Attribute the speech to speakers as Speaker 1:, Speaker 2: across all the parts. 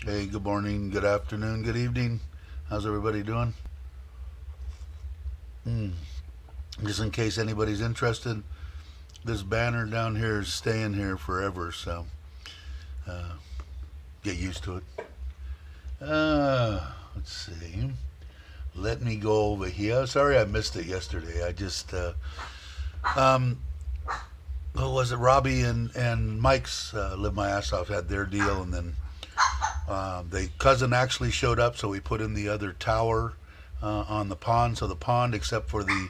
Speaker 1: Hey, good morning, good afternoon, good evening. How's everybody doing? Just in case anybody's interested, this banner down here is staying here forever, so get used to it. Let's see. Let me go over here. Sorry I missed it yesterday. I just, who was it? Robbie and Mike's Live My Ass Off had their deal, and then the cousin actually showed up, so we put in the other tower on the pond. So the pond, except for the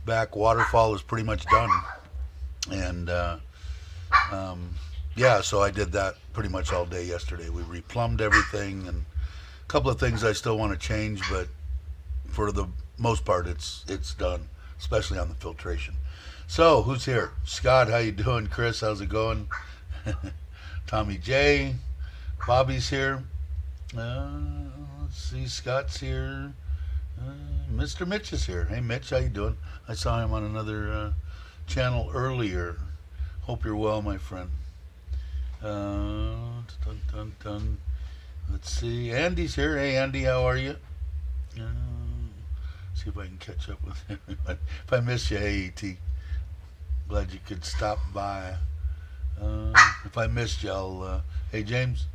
Speaker 1: back waterfall, is pretty much done. And yeah, so I did that pretty much all day yesterday. We replumbed everything, and a couple of things I still want to change, but for the most part, it's done, especially on the filtration. So who's here? Scott, how you doing? Chris, how's it going? Tommy J. Bobby's here. Let's see, Scott's here. Mr. Mitch is here. Hey, Mitch, how you doing? I saw him on another channel earlier. Hope you're well, my friend. Dun, dun, dun. Let's see. Andy's here. Hey, Andy, how are you? See if I can catch up with him. If I miss you, hey, E.T. Glad you could stop by. If I missed you, I'll... hey, James.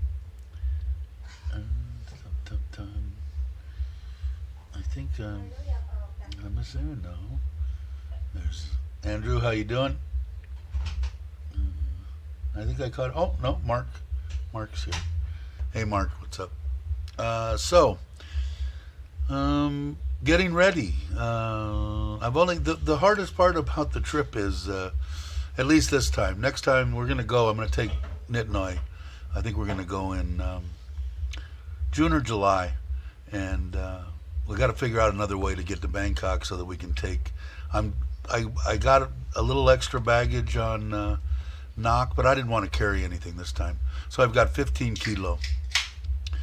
Speaker 1: I think I'm missing no. There's Andrew. How you doing? I think I caught. Oh no, Mark. Mark's here. Hey, Mark. What's up? Getting ready. I've only the hardest part about the trip is at least this time. Next time we're gonna go. I'm gonna take Nitnoy. I think we're gonna go in June or July, and we got to figure out another way to get to Bangkok so that we can take. I got a little extra baggage on knock, but I didn't want to carry anything this time, so I've got 15 kilo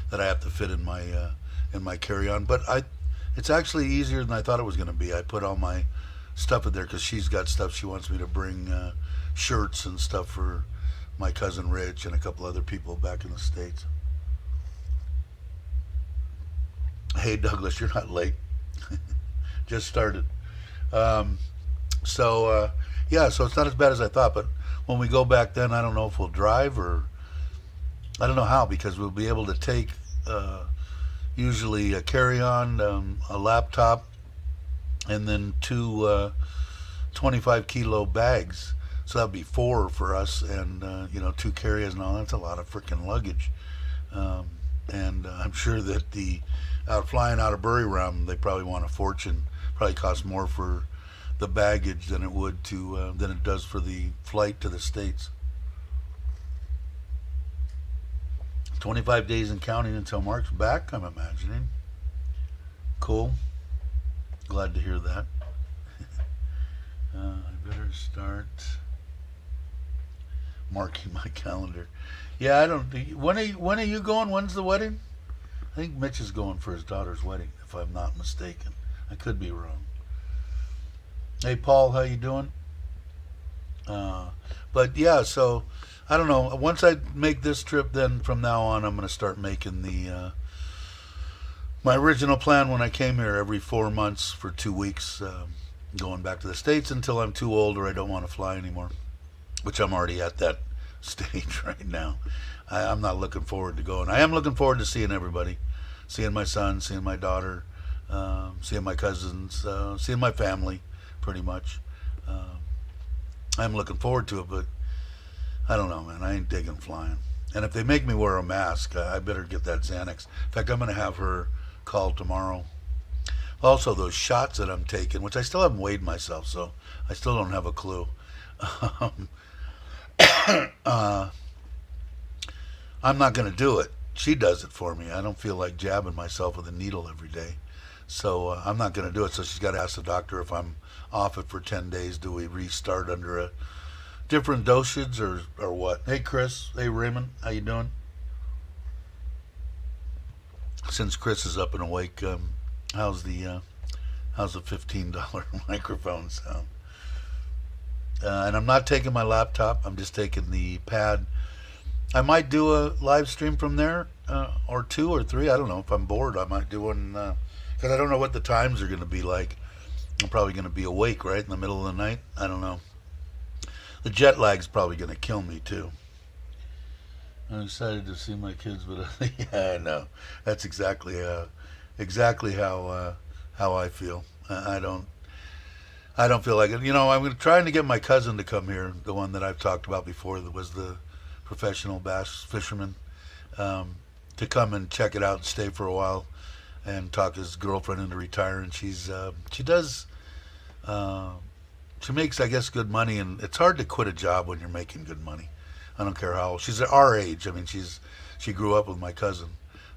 Speaker 1: that I have to fit in my carry-on. But it's actually easier than I thought it was going to be. I put all my stuff in there because she's got stuff she wants me to bring, shirts and stuff for my cousin Rich and a couple other people back in the States. Hey, Douglas, you're not late. Just started. Yeah, so it's not as bad as I thought, but when we go back then, I don't know if we'll drive or I don't know how, because we'll be able to take usually a carry-on, a laptop, and then two 25 kilo bags. So that'd be 4 for us, and two carriers and all. That's a lot of freaking luggage. And I'm sure that flying out of Buriram, they probably want a fortune. Probably costs more for the baggage than it would than it does for the flight to the States. 25 days and counting until Mark's back, I'm imagining. Cool. Glad to hear that. I better start marking my calendar. Yeah, I don't. When are you going? When's the wedding? I think Mitch is going for his daughter's wedding, if I'm not mistaken. I could be wrong. Hey, Paul, how you doing? But yeah, so I don't know. Once I make this trip, then from now on, I'm going to start making My original plan when I came here, every 4 months for 2 weeks, going back to the States until I'm too old or I don't want to fly anymore, which I'm already at that stage right now. I'm not looking forward to going. I am looking forward to seeing everybody, seeing my son, seeing my daughter, seeing my cousins, seeing my family, pretty much. I'm looking forward to it, but I don't know, man. I ain't digging flying. And if they make me wear a mask, I better get that Xanax. In fact, I'm going to have her called tomorrow. Also, those shots that I'm taking, which I still haven't weighed myself, so I still don't have a clue. I'm not going to do it. She does it for me. I don't feel like jabbing myself with a needle every day. So I'm not going to do it. So she's got to ask the doctor if I'm off it for 10 days. Do we restart under a different dosage or what? Hey, Chris. Hey, Raymond. How you doing? Since Chris is up and awake, how's the $15 microphone sound? And I'm not taking my laptop. I'm just taking the pad. I might do a live stream from there, or 2 or 3. I don't know. If I'm bored, I might do one, because I don't know what the times are going to be like. I'm probably going to be awake right in the middle of the night. I don't know. The jet lag's probably going to kill me too. I'm excited to see my kids, but yeah, I know. That's exactly how I feel. I don't feel like it. You know, I'm trying to get my cousin to come here, the one that I've talked about before, that was the professional bass fisherman, to come and check it out and stay for a while and talk his girlfriend into retiring. She makes, I guess, good money, and it's hard to quit a job when you're making good money. I don't care how old. She's at our age. I mean, she grew up with my cousin.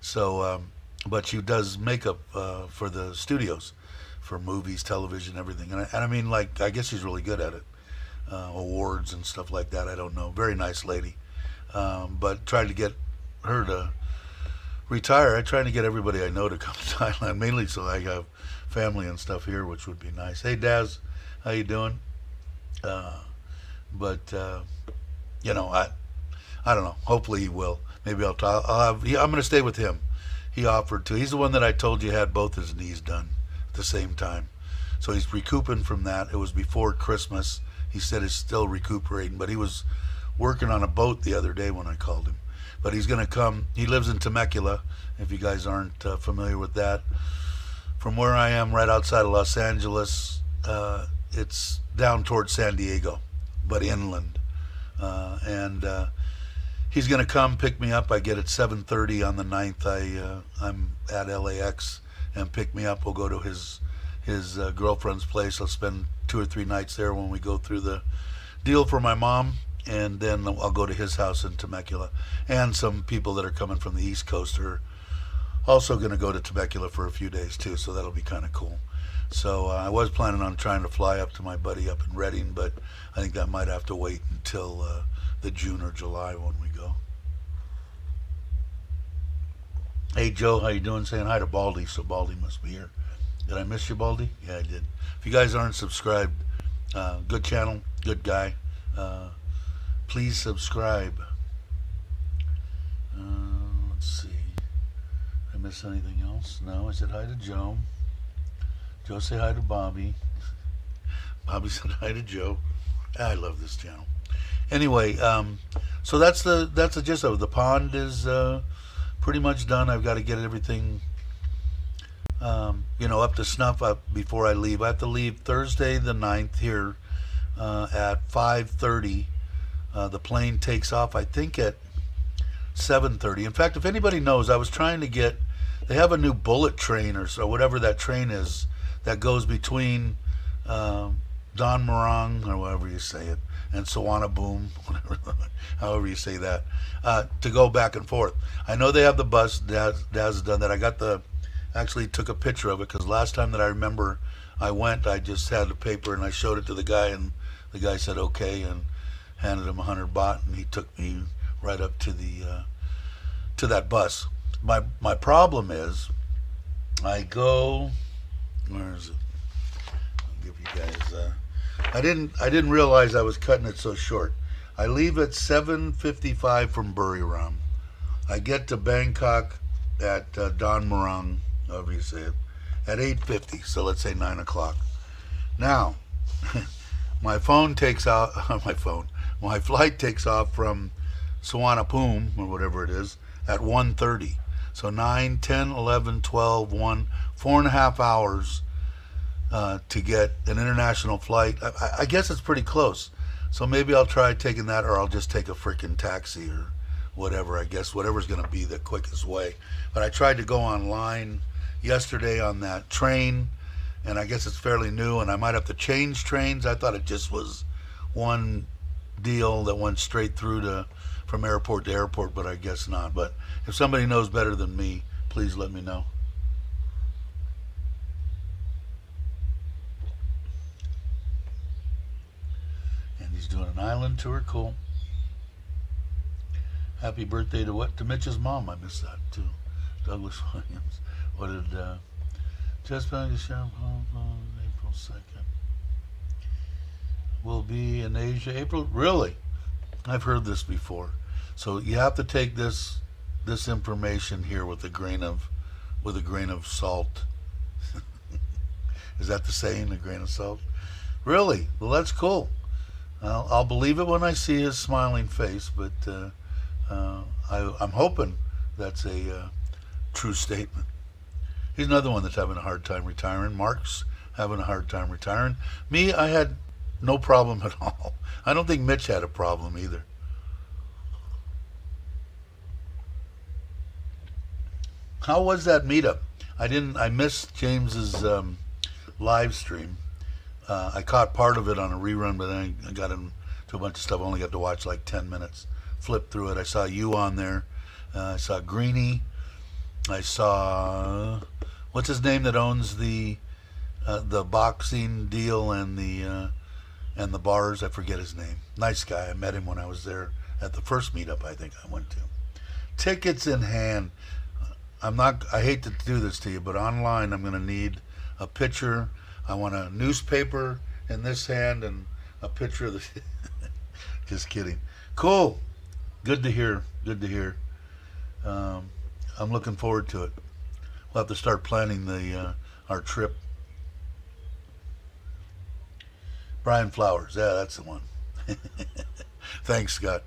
Speaker 1: So, but she does makeup for the studios, for movies, television, everything. And I mean, like, I guess she's really good at it. Awards and stuff like that. I don't know. Very nice lady. But tried to get her to retire. I tried to get everybody I know to come to Thailand, mainly so I have family and stuff here, which would be nice. Hey, Daz, how you doing? You know, I don't know. Hopefully he will. Maybe I'm going to stay with him. He offered to. He's the one that I told you had both his knees done at the same time. So he's recouping from that. It was before Christmas. He said he's still recuperating, but he was working on a boat the other day when I called him. But he's going to come. He lives in Temecula, if you guys aren't familiar with that. From where I am, right outside of Los Angeles, it's down towards San Diego, but inland. He's going to come pick me up. I get at 7:30 on the 9th. I'm at LAX, and pick me up. We'll go to his girlfriend's place. I'll spend 2 or 3 nights there when we go through the deal for my mom, and then I'll go to his house in Temecula. And some people that are coming from the East Coast are also going to go to Temecula for a few days too, so that'll be kind of cool. So I was planning on trying to fly up to my buddy up in Redding, but I think that might have to wait until the June or July when we go. Hey Joe, how you doing? Saying hi to Baldy, so Baldy must be here. Did I miss you, Baldy? Yeah, I did. If you guys aren't subscribed, good channel, good guy. Please subscribe. Let's see. Did I miss anything else? No, I said hi to Joe. Joe said hi to Bobby. Bobby said hi to Joe. I love this channel. Anyway, so that's the gist of it. The pond is pretty much done. I've got to get everything up to snuff before I leave. I have to leave Thursday the 9th here at 5:30. The plane takes off, I think, at 7:30. In fact, if anybody knows, I was trying to get, they have a new bullet train or so, whatever that train is, that goes between Don Morang, or whatever you say it, and Sawanaboom, whatever, however you say that, to go back and forth. I know they have the bus. Daz has done that. Actually took a picture of it, because last time that I remember I went, I just had the paper and I showed it to the guy, and the guy said okay, and handed him 100 baht, and he took me right up to the to that bus. My problem is, I go, where is it? I'll give you guys. I didn't realize I was cutting it so short. I leave at 7:55 from Buriram. I get to Bangkok at Don Morang, however you say it, at 8:50. So let's say 9 o'clock. Now, my phone takes out, my flight takes off from Suvarnabhumi, or whatever it is, at 1:30. So 9, 10, 11, 12, 1, 4.5 hours to get an international flight. I guess it's pretty close. So maybe I'll try taking that, or I'll just take a freaking taxi or whatever. I guess whatever's going to be the quickest way. But I tried to go online yesterday on that train, and I guess it's fairly new, and I might have to change trains. I thought it just was one deal that went straight through to from airport to airport, but I guess not. But if somebody knows better than me, please let me know. And he's doing an island tour. Cool. Happy birthday to what? To Mitch's mom. I missed that too. Douglas Williams. What did just back to shop April 2nd. Will be in Asia April. Really? I've heard this before. So you have to take this information here with a grain of salt. Is that the saying? A grain of salt? Really? Well, that's cool. I'll believe it when I see his smiling face, but I'm hoping that's a true statement. He's another one that's having a hard time retiring. Mark's having a hard time retiring. Me, I had no problem at all. I don't think Mitch had a problem either. How was that meetup? I missed James's live stream. I caught part of it on a rerun, but then I got into a bunch of stuff. I only got to watch like 10 minutes. Flipped through it. I saw you on there. I saw Greenie. I saw what's his name that owns the boxing deal and the bars. I forget his name. Nice guy. I met him when I was there at the first meetup I think I went to. Tickets in hand. I hate to do this to you, but online I'm going to need a picture. I want a newspaper in this hand and a picture of the. Just kidding. Cool. Good to hear. Good to hear. I'm looking forward to it. We'll have to start planning our trip. Brian Flowers. Yeah, that's the one. Thanks, Scott.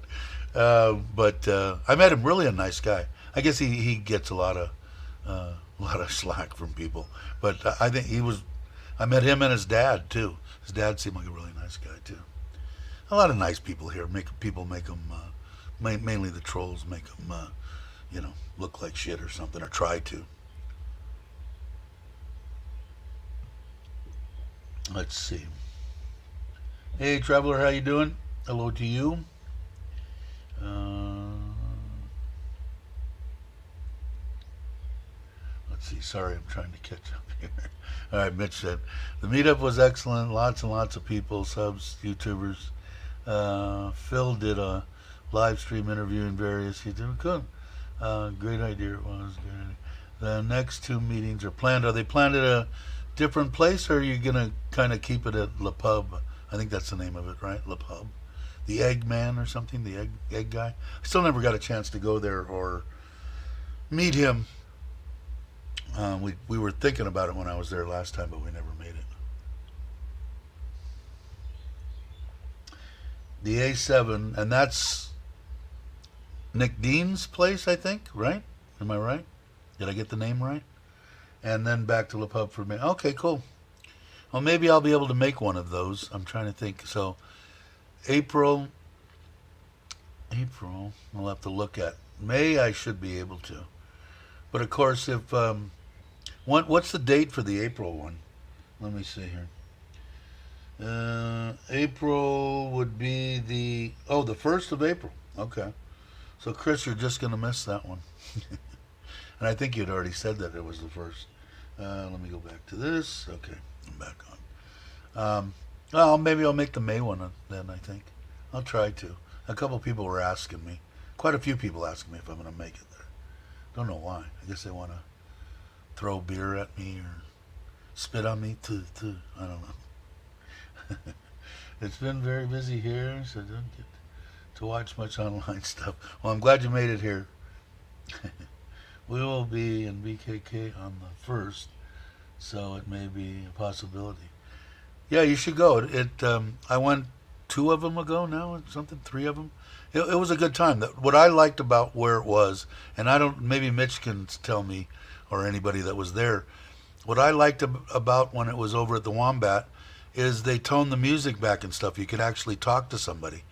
Speaker 1: But I met him. Really a nice guy. I guess he gets a lot of slack from people. But I think I met him and his dad too. His dad seemed like a really nice guy too. A lot of nice people here. People make them, mainly the trolls make them, look like shit or something, or try to. Let's see. Hey, traveler, how you doing? Hello to you. Let's see. Sorry, I'm trying to catch up here. All right, Mitch said the meetup was excellent. Lots and lots of people, subs, YouTubers. Phil did a live stream interviewing various YouTubers. Good. Great idea it was. Good. The next two meetings are planned. Are they planned at a different place, or are you gonna kind of keep it at Le Pub? I think that's the name of it, right? Le Pub. The Egg Man or something. The egg guy. I still never got a chance to go there or meet him. We were thinking about it when I was there last time, but we never made it. The A7, and that's Nick Dean's place, I think, right? Am I right? Did I get the name right? And then back to Le Pub for me. Okay, cool. Well, maybe I'll be able to make one of those. I'm trying to think. So, April, I'll have to look at. May, I should be able to. But of course, if what's the date for the April one? Let me see here. April would be the 1st of April. Okay. So Chris, you're just gonna miss that one. And I think you'd already said that it was the 1st. Let me go back to this. Okay, I'm back on. Well, maybe I'll make the May one then. I think I'll try to. A couple people were asking me. Quite a few people asking me if I'm gonna make it there. Don't know why. I guess they want to throw beer at me or spit on me too. I don't know. It's been very busy here, so don't get to watch much online stuff. Well, I'm glad you made it here. We will be in BKK on the 1st, so it may be a possibility. Yeah, you should go. I went 2 of them ago now, or something, 3 of them. It was a good time. What I liked about where it was, and I don't, maybe Mitch can tell me, or anybody that was there, what I liked about when it was over at the Wombat is they toned the music back and stuff. You could actually talk to somebody.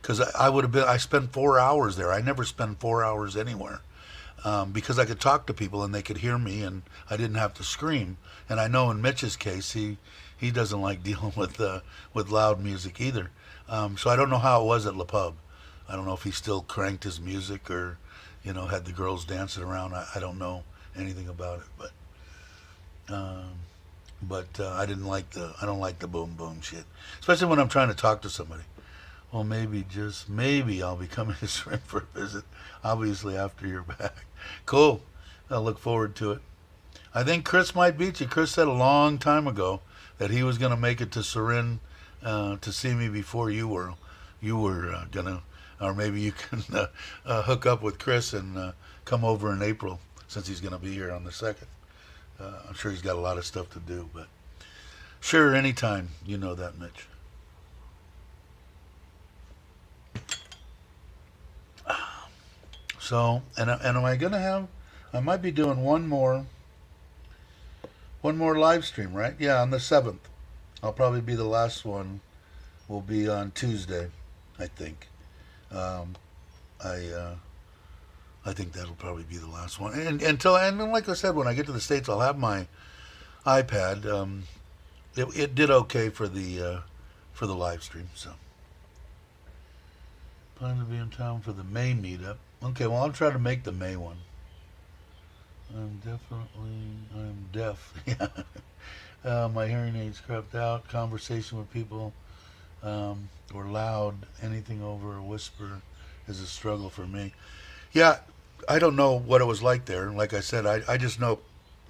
Speaker 1: Because I would have been, I spent 4 hours there. I never spend 4 hours anywhere. Because I could talk to people and they could hear me and I didn't have to scream. And I know in Mitch's case, he doesn't like dealing with loud music either. So I don't know how it was at La Pub. I don't know if he still cranked his music or, had the girls dancing around. I don't know anything about it, but I don't like the boom boom shit, especially when I'm trying to talk to somebody. Well, maybe, just maybe, I'll be coming to Shrimp for a visit, obviously after you're back. Cool. I look forward to it. I think Chris might beat you. Chris said a long time ago that he was going to make it to Surin to see me before you were. Gonna, or maybe you can hook up with Chris and come over in April since he's going to be here on the 2nd. I'm sure he's got a lot of stuff to do, but sure, anytime. You know that, Mitch. So, and am I going to have, I might be doing one more live stream, right? Yeah, on the 7th. I'll probably be the last one. Will be on Tuesday, I think. I think that'll probably be the last one. And then, like I said, when I get to the States, I'll have my iPad. It did okay for the live stream, so. Plan to be in town for the May meetup. Okay, well, I'll try to make the May one. I'm deaf. Yeah. My hearing aids crapped out. Conversation with people were loud. Anything over a whisper is a struggle for me. Yeah, I don't know what it was like there. Like I said, I just know,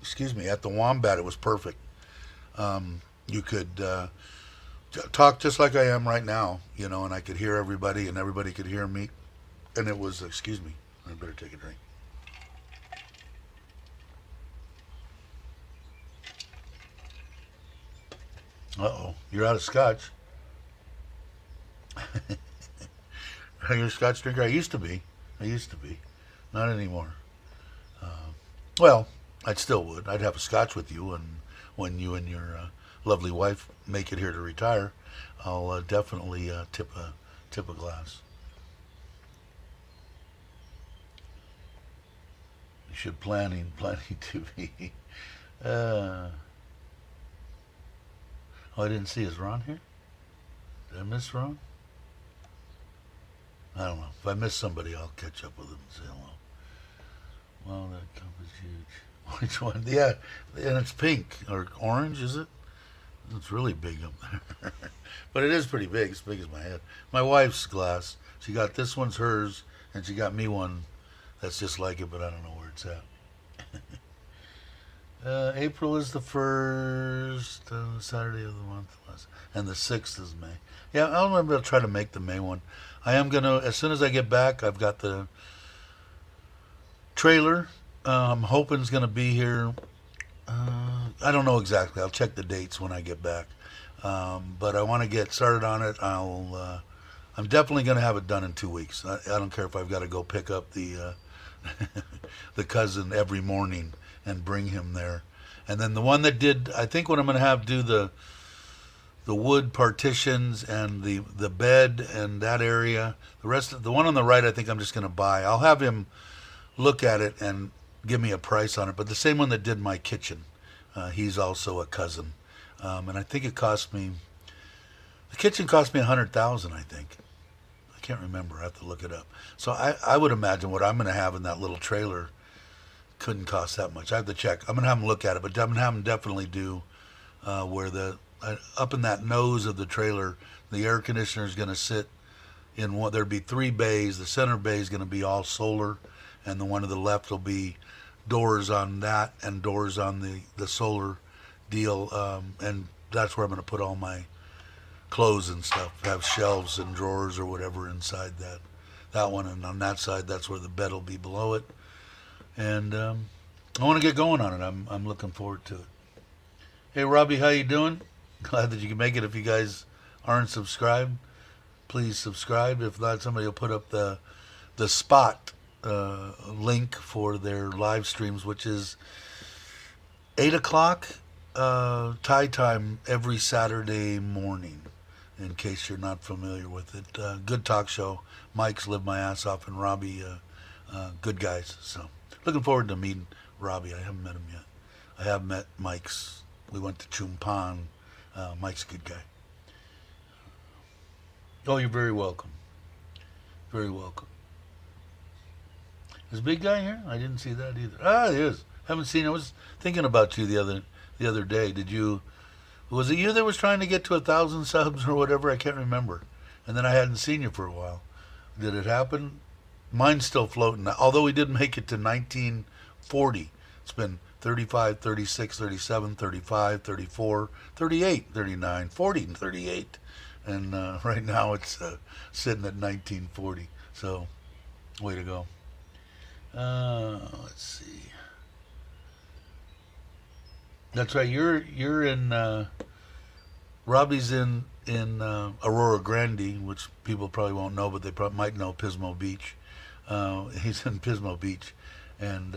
Speaker 1: at the Wombat it was perfect. You could talk just like I am right now, and I could hear everybody and everybody could hear me. And it was, I better take a drink. Uh-oh, you're out of scotch. You're a scotch drinker? I used to be. Not anymore. Well, I still would. I'd have a scotch with you, and when you and your lovely wife make it here to retire, I'll definitely tip a glass. You should planning to be. Oh, I didn't see. Is Ron here? Did I miss Ron? I don't know. If I miss somebody, I'll catch up with him and say hello. Well, that cup is huge. Which one? Yeah, and it's pink or orange, is it? It's really big up there. But it is pretty big. It's big as my head. My wife's glass. She got this one's hers, and she got me one that's just like it, but I don't know where it's at. April is the 1st, Saturday of the month, and the 6th is May. Yeah, I'll try to make the May one. I am going to, as soon as I get back, I've got the trailer. I'm hoping it's going to be here. I don't know exactly. I'll check the dates when I get back. But I want to get started on it. I'm definitely going to have it done in 2 weeks. I don't care if I've got to go pick up the the cousin every morning and bring him there. And then the one that did, I think what I'm going to have do the wood partitions and the bed and that area. The rest of the one on the right, I think I'm just going to buy. I'll have him look at it and give me a price on it. But the same one that did my kitchen, he's also a cousin, and I think the kitchen cost me $100,000. I think. I can't remember. I have to look it up. So I would imagine what I'm going to have in that little trailer couldn't cost that much. I have to check. I'm going to have him look at it, but I'm going to have him definitely do where up in that nose of the trailer, the air conditioner is going to sit in one. There'd be 3 bays. The center bay is going to be all solar, and the one to the left will be doors on that and doors on the solar deal. And that's where I'm going to put all my clothes and stuff. Have shelves and drawers or whatever inside that one, and on that side, that's where the bed will be below it. and I want to get going on it. I'm looking forward to it. Hey, Robbie, how you doing? Glad that you can make it. If you guys aren't subscribed, please subscribe. If not, somebody will put up the spot link for their live streams, which is 8 o'clock Thai time every Saturday morning. In case you're not familiar with it, good talk show. Mike's lived my ass off, and Robbie, good guys. So looking forward to meeting Robbie. I haven't met him yet. I have met Mike's. We went to Chumpan. Mike's a good guy. Oh, you're very welcome. Very welcome. Is Big Guy here? I didn't see that either. Ah, he is. Haven't seen. I was thinking about you the other day. Did you? Was it you that was trying to get to 1,000 subs or whatever? I can't remember. And then I hadn't seen you for a while. Did it happen? Mine's still floating. Although we did make it to 1940. It's been 35, 36, 37, 35, 34, 38, 39, 40, and 38. And right now it's sitting at 1940. So, way to go. Let's see. That's right. You're in. Robbie's in Aurora Grande, which people probably won't know, but they probably might know Pismo Beach. He's in Pismo Beach, and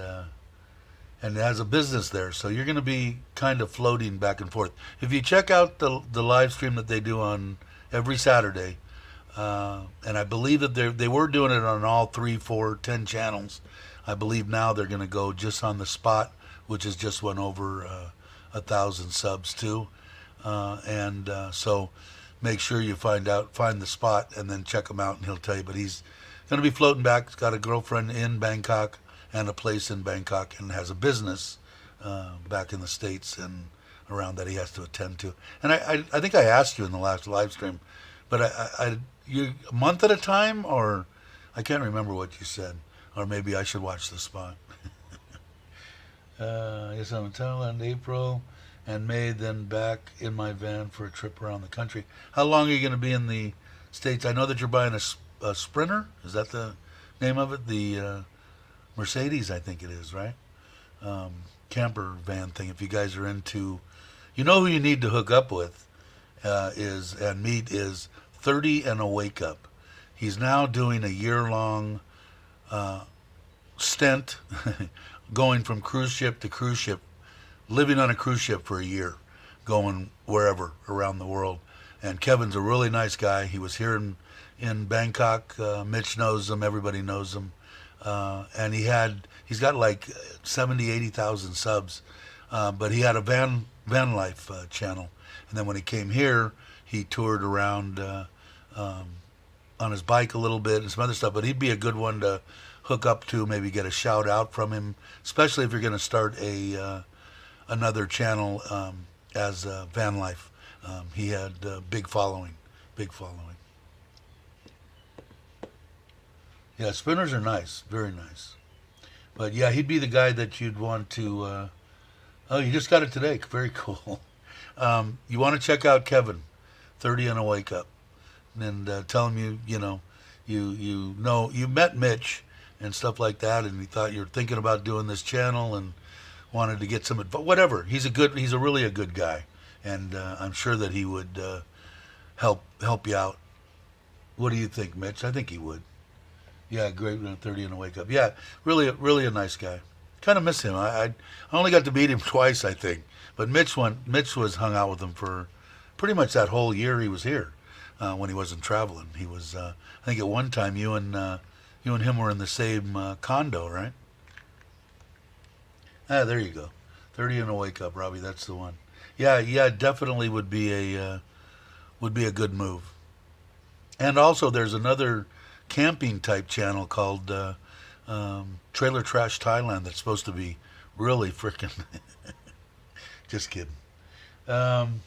Speaker 1: has a business there. So you're going to be kind of floating back and forth. If you check out the live stream that they do on every Saturday, and I believe that they were doing it on all 3, 4, 10 channels. I believe now they're going to go just on the spot, which has just went over 1,000 subs too. So make sure you find the spot, and then check him out, and he'll tell you. But he's going to be floating back. He's got a girlfriend in Bangkok and a place in Bangkok, and has a business back in the States and around that he has to attend to. And I think I asked you in the last live stream, but you a month at a time, or I can't remember what you said, or maybe I should watch the spot. Yes, I'm in Thailand, April and May, then back in my van for a trip around the country. How long are you going to be in the States? I know that you're buying a Sprinter. Is that the name of it? The Mercedes, I think it is, right? Camper van thing. If you guys are into, you know who you need to hook up with is 30 and a Wake Up. He's now doing a year-long stint going from cruise ship to cruise ship, living on a cruise ship for a year, going wherever around the world. And Kevin's a really nice guy. He was here in Bangkok. Mitch knows him. Everybody knows him. And he's got like 70, 80,000 subs. But he had a van life channel. And then when he came here, he toured around on his bike a little bit and some other stuff. But he'd be a good one to hook up to, maybe get a shout out from him, especially if you're going to start another channel as van life. He had big following. Yeah, spinners are nice, very nice. But yeah, he'd be the guy that you'd want to. Oh, you just got it today. Very cool. You want to check out Kevin, 30 and a Wake Up, and tell him you met Mitch and stuff like that, and he thought you were thinking about doing this channel and wanted to get some advice. Whatever. He's really a good guy, and I'm sure that he would help you out. What do you think, Mitch? I think he would. Yeah, great. 30 and a Wake Up. Yeah, really a nice guy. Kind of miss him. I only got to meet him twice, I think. But Mitch was hung out with him for pretty much that whole year he was here when he wasn't traveling. He was. I think at one time you and him were in the same condo, right? Ah, there you go. 30 and a Wake Up, Robbie. That's the one. Yeah, definitely would be a good move. And also, there's another camping type channel called Trailer Trash Thailand that's supposed to be really freaking. Just kidding. But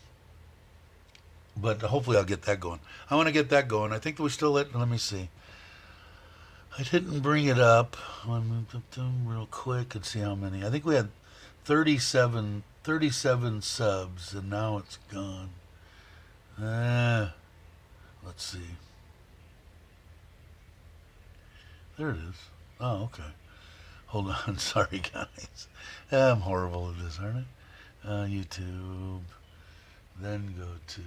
Speaker 1: hopefully I'll get that going. I want to get that going. I think that we still let me see. I didn't bring it up. I'll move them real quick and see how many. I think we had 37 subs, and now it's gone. Let's see. There it is. Oh, okay. Hold on. Sorry, guys. I'm horrible at this, aren't I? YouTube. Then go to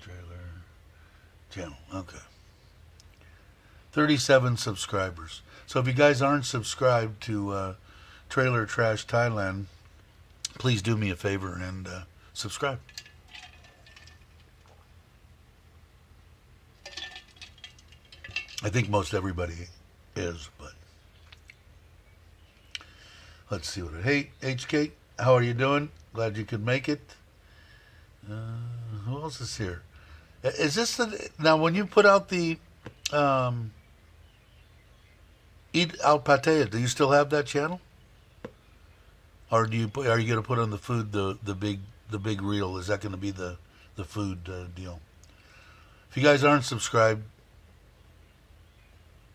Speaker 1: trailer channel. Okay. 37 subscribers. So if you guys aren't subscribed to Trailer Trash Thailand, please do me a favor and subscribe. I think most everybody is, but let's see what it. Hey, HK, how are you doing? Glad you could make it. Who else is here? Is this the now when you put out the Eat Al Patea? Do you still have that channel, or are you going to put on the food the big reel? Is that going to be the food deal? If you guys aren't subscribed,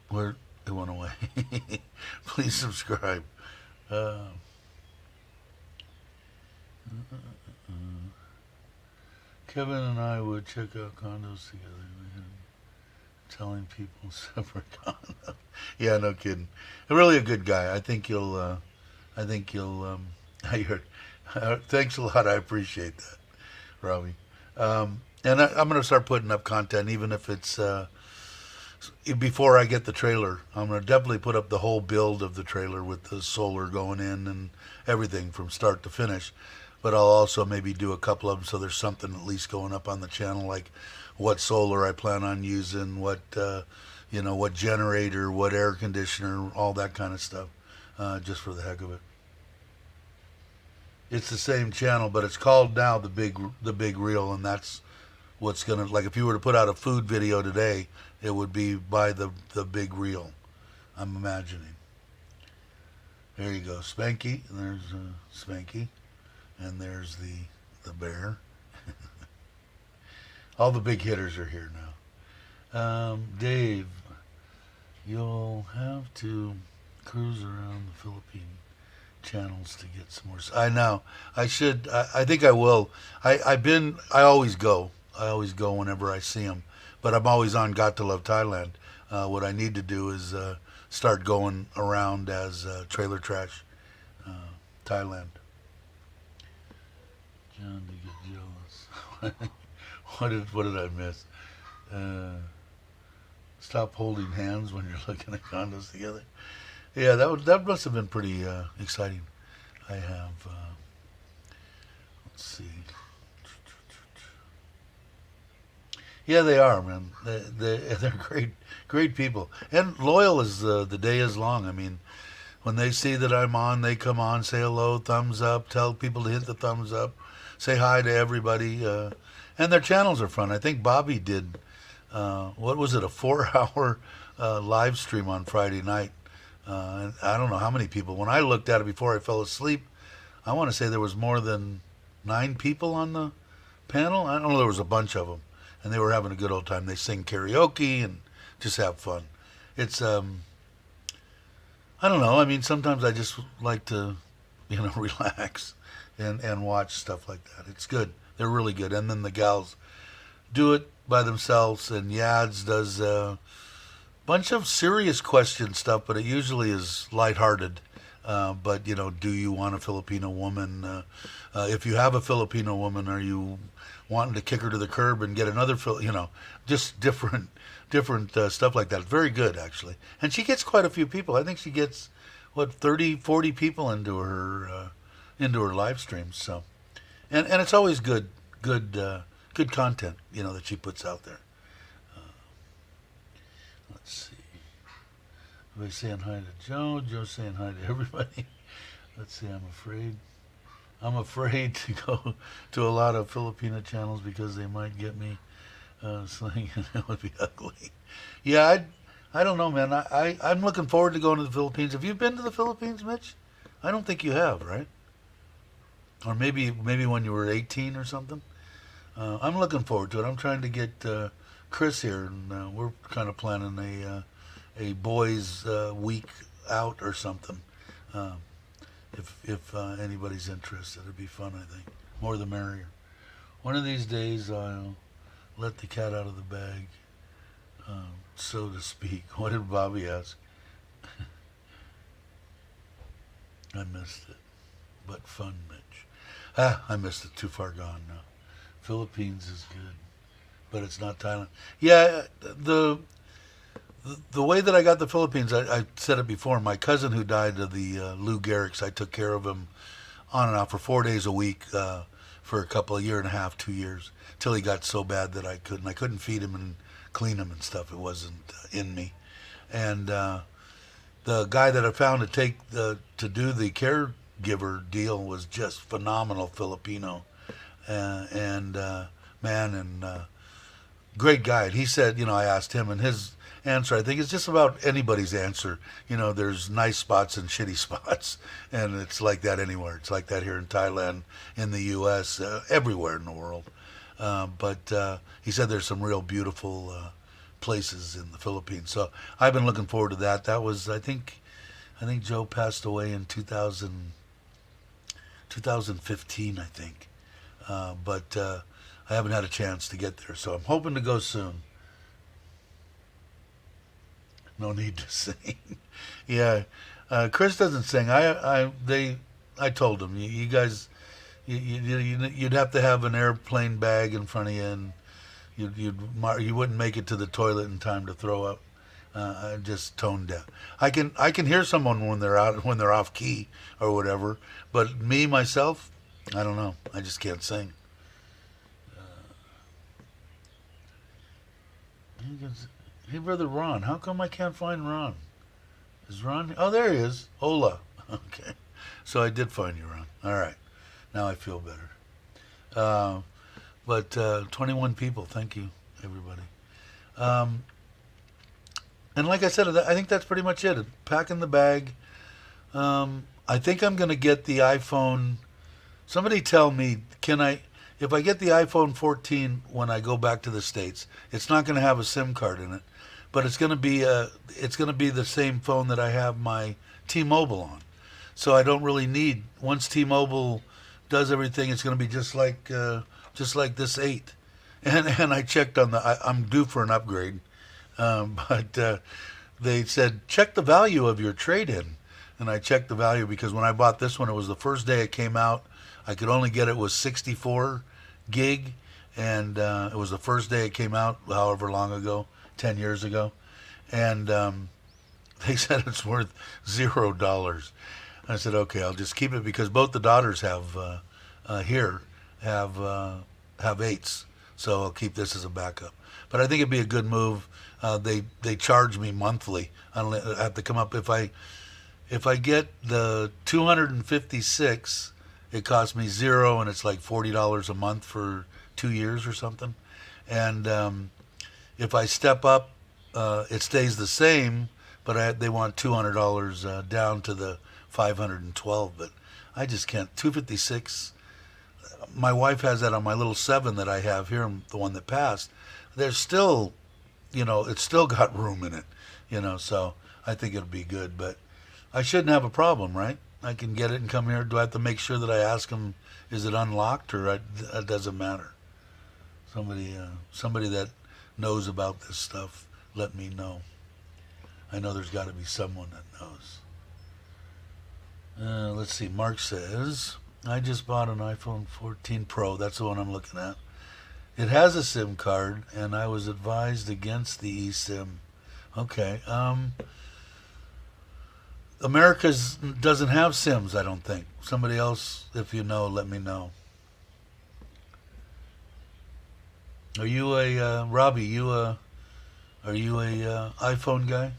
Speaker 1: where it went away. Please subscribe. Kevin and I would check out condos together. Telling people separate condos. Yeah, no kidding. Really a good guy. I think you'll. Thanks a lot. I appreciate that, Robbie. And I'm going to start putting up content, even if it's before I get the trailer. I'm going to definitely put up the whole build of the trailer with the solar going in and everything from start to finish. But I'll also maybe do a couple of them so there's something at least going up on the channel, like what solar I plan on using, what what generator, what air conditioner, all that kind of stuff, just for the heck of it. It's the same channel, but it's called now the big reel, and that's what's gonna, like, if you were to put out a food video today, it would be by the big reel, I'm imagining. There you go, Spanky, and there's Spanky, and there's the bear. All the big hitters are here now. Dave, you'll have to cruise around the Philippine channels to get some more. I know. I should. I think I will. I always go. I always go whenever I see them. But I'm always on Got to Love Thailand. What I need to do is start going around as Trailer Trash Thailand. John, to get jealous. What did I miss? Stop holding hands when you're looking at condos together. Yeah, that must have been pretty exciting. I have. Let's see. Yeah, they are, man. They're great people, and loyal as the day is long. I mean, when they see that I'm on, they come on, say hello, thumbs up, tell people to hit the thumbs up, say hi to everybody. And their channels are fun. I think Bobby did, what was it, a 4-hour live stream on Friday night. And I don't know how many people. When I looked at it before I fell asleep, I want to say there was more than 9 people on the panel. I don't know, there was a bunch of them. And they were having a good old time. They sing karaoke and just have fun. It's, I don't know. I mean, sometimes I just like to, relax and watch stuff like that. It's good. They're really good. And then the gals do it by themselves, and Yads does a bunch of serious question stuff, but it usually is lighthearted. But, do you want a Filipino woman? If you have a Filipino woman, are you wanting to kick her to the curb and get another, just different stuff like that. Very good, actually. And she gets quite a few people. I think she gets, 30, 40 people into her live streams. So. And it's always good content, that she puts out there. Let's see. Everybody saying hi to Joe. Joe saying hi to everybody. Let's see. I'm afraid to go to a lot of Filipino channels because they might get me slinging, and it would be ugly. Yeah, I don't know, man. I'm looking forward to going to the Philippines. Have you been to the Philippines, Mitch? I don't think you have, right? Or maybe when you were 18 or something. I'm looking forward to it. I'm trying to get Chris here, and we're kind of planning a boys' week out or something. If anybody's interested, it'd be fun. I think more the merrier. One of these days, I'll let the cat out of the bag, so to speak. What did Bobby ask? I missed it. But fun, Mitch. I missed it. Too far gone now. Philippines is good, but it's not Thailand. Yeah, the way that I got the Philippines, I said it before. My cousin who died of the Lou Gehrig's, I took care of him on and off for 4 days a week for a couple of year and a half, 2 years, till he got so bad that I couldn't. I couldn't feed him and clean him and stuff. It wasn't in me. And the guy that I found to do the caregiver deal was just phenomenal Filipino, and man, and great guy. And he said, I asked him, and his answer, I think, is just about anybody's answer. There's nice spots and shitty spots, and it's like that anywhere. It's like that here in Thailand, in the U.S., everywhere in the world. But he said there's some real beautiful places in the Philippines. So I've been looking forward to that. That was, I think Joe passed away in 2015, I think. But I haven't had a chance to get there, so I'm hoping to go soon. No need to sing. Yeah, Chris doesn't sing. I told him, you guys, you'd have to have an airplane bag in front of you, and you wouldn't make it to the toilet in time to throw up. Just tone down. I can hear someone when they're off key or whatever, but me myself, I don't know. I just can't sing. Hey, brother Ron, how come I can't find Ron? Is Ron? Oh, there he is. Hola. Okay, so I did find you, Ron. All right, now I feel better. But 21 people. Thank you, everybody. And like I said, I think that's pretty much it. Packing the bag. I think I'm going to get the iPhone. Somebody tell me, if I get the iPhone 14 when I go back to the States, it's not going to have a SIM card in it, but it's going to be the same phone that I have my T-Mobile on. So I don't really need, once T-Mobile does everything, it's going to be just like this 8. And I checked I'm due for an upgrade. But they said, check the value of your trade-in. And I checked the value because when I bought this one, it was the first day it came out. I could only get it with 64 gig. And it was the first day it came out, however long ago, 10 years ago. And they said it's worth $0. I said, okay, I'll just keep it because both the daughters have 8s. So I'll keep this as a backup. But I think it'd be a good move. They charge me monthly. I have to come up if I get the 256, it costs me 0, and it's like $40 a month for 2 years or something. And if I step up, it stays the same, but they want $200 down to the 512. But I just can't. 256. My wife has that on my little 7 that I have here, the one that passed. There's still, it's still got room in it, so I think it'll be good. But I shouldn't have a problem, right? I can get it and come here. Do I have to make sure that I ask them, is it unlocked, or it doesn't matter? Somebody that knows about this stuff, let me know. I know there's got to be someone that knows. Let's see. Mark says, I just bought an iPhone 14 Pro. That's the one I'm looking at. It has a SIM card, and I was advised against the eSIM. Okay. America's doesn't have SIMs, I don't think. Somebody else, if you know, let me know. Are you Robbie? Are you a iPhone guy?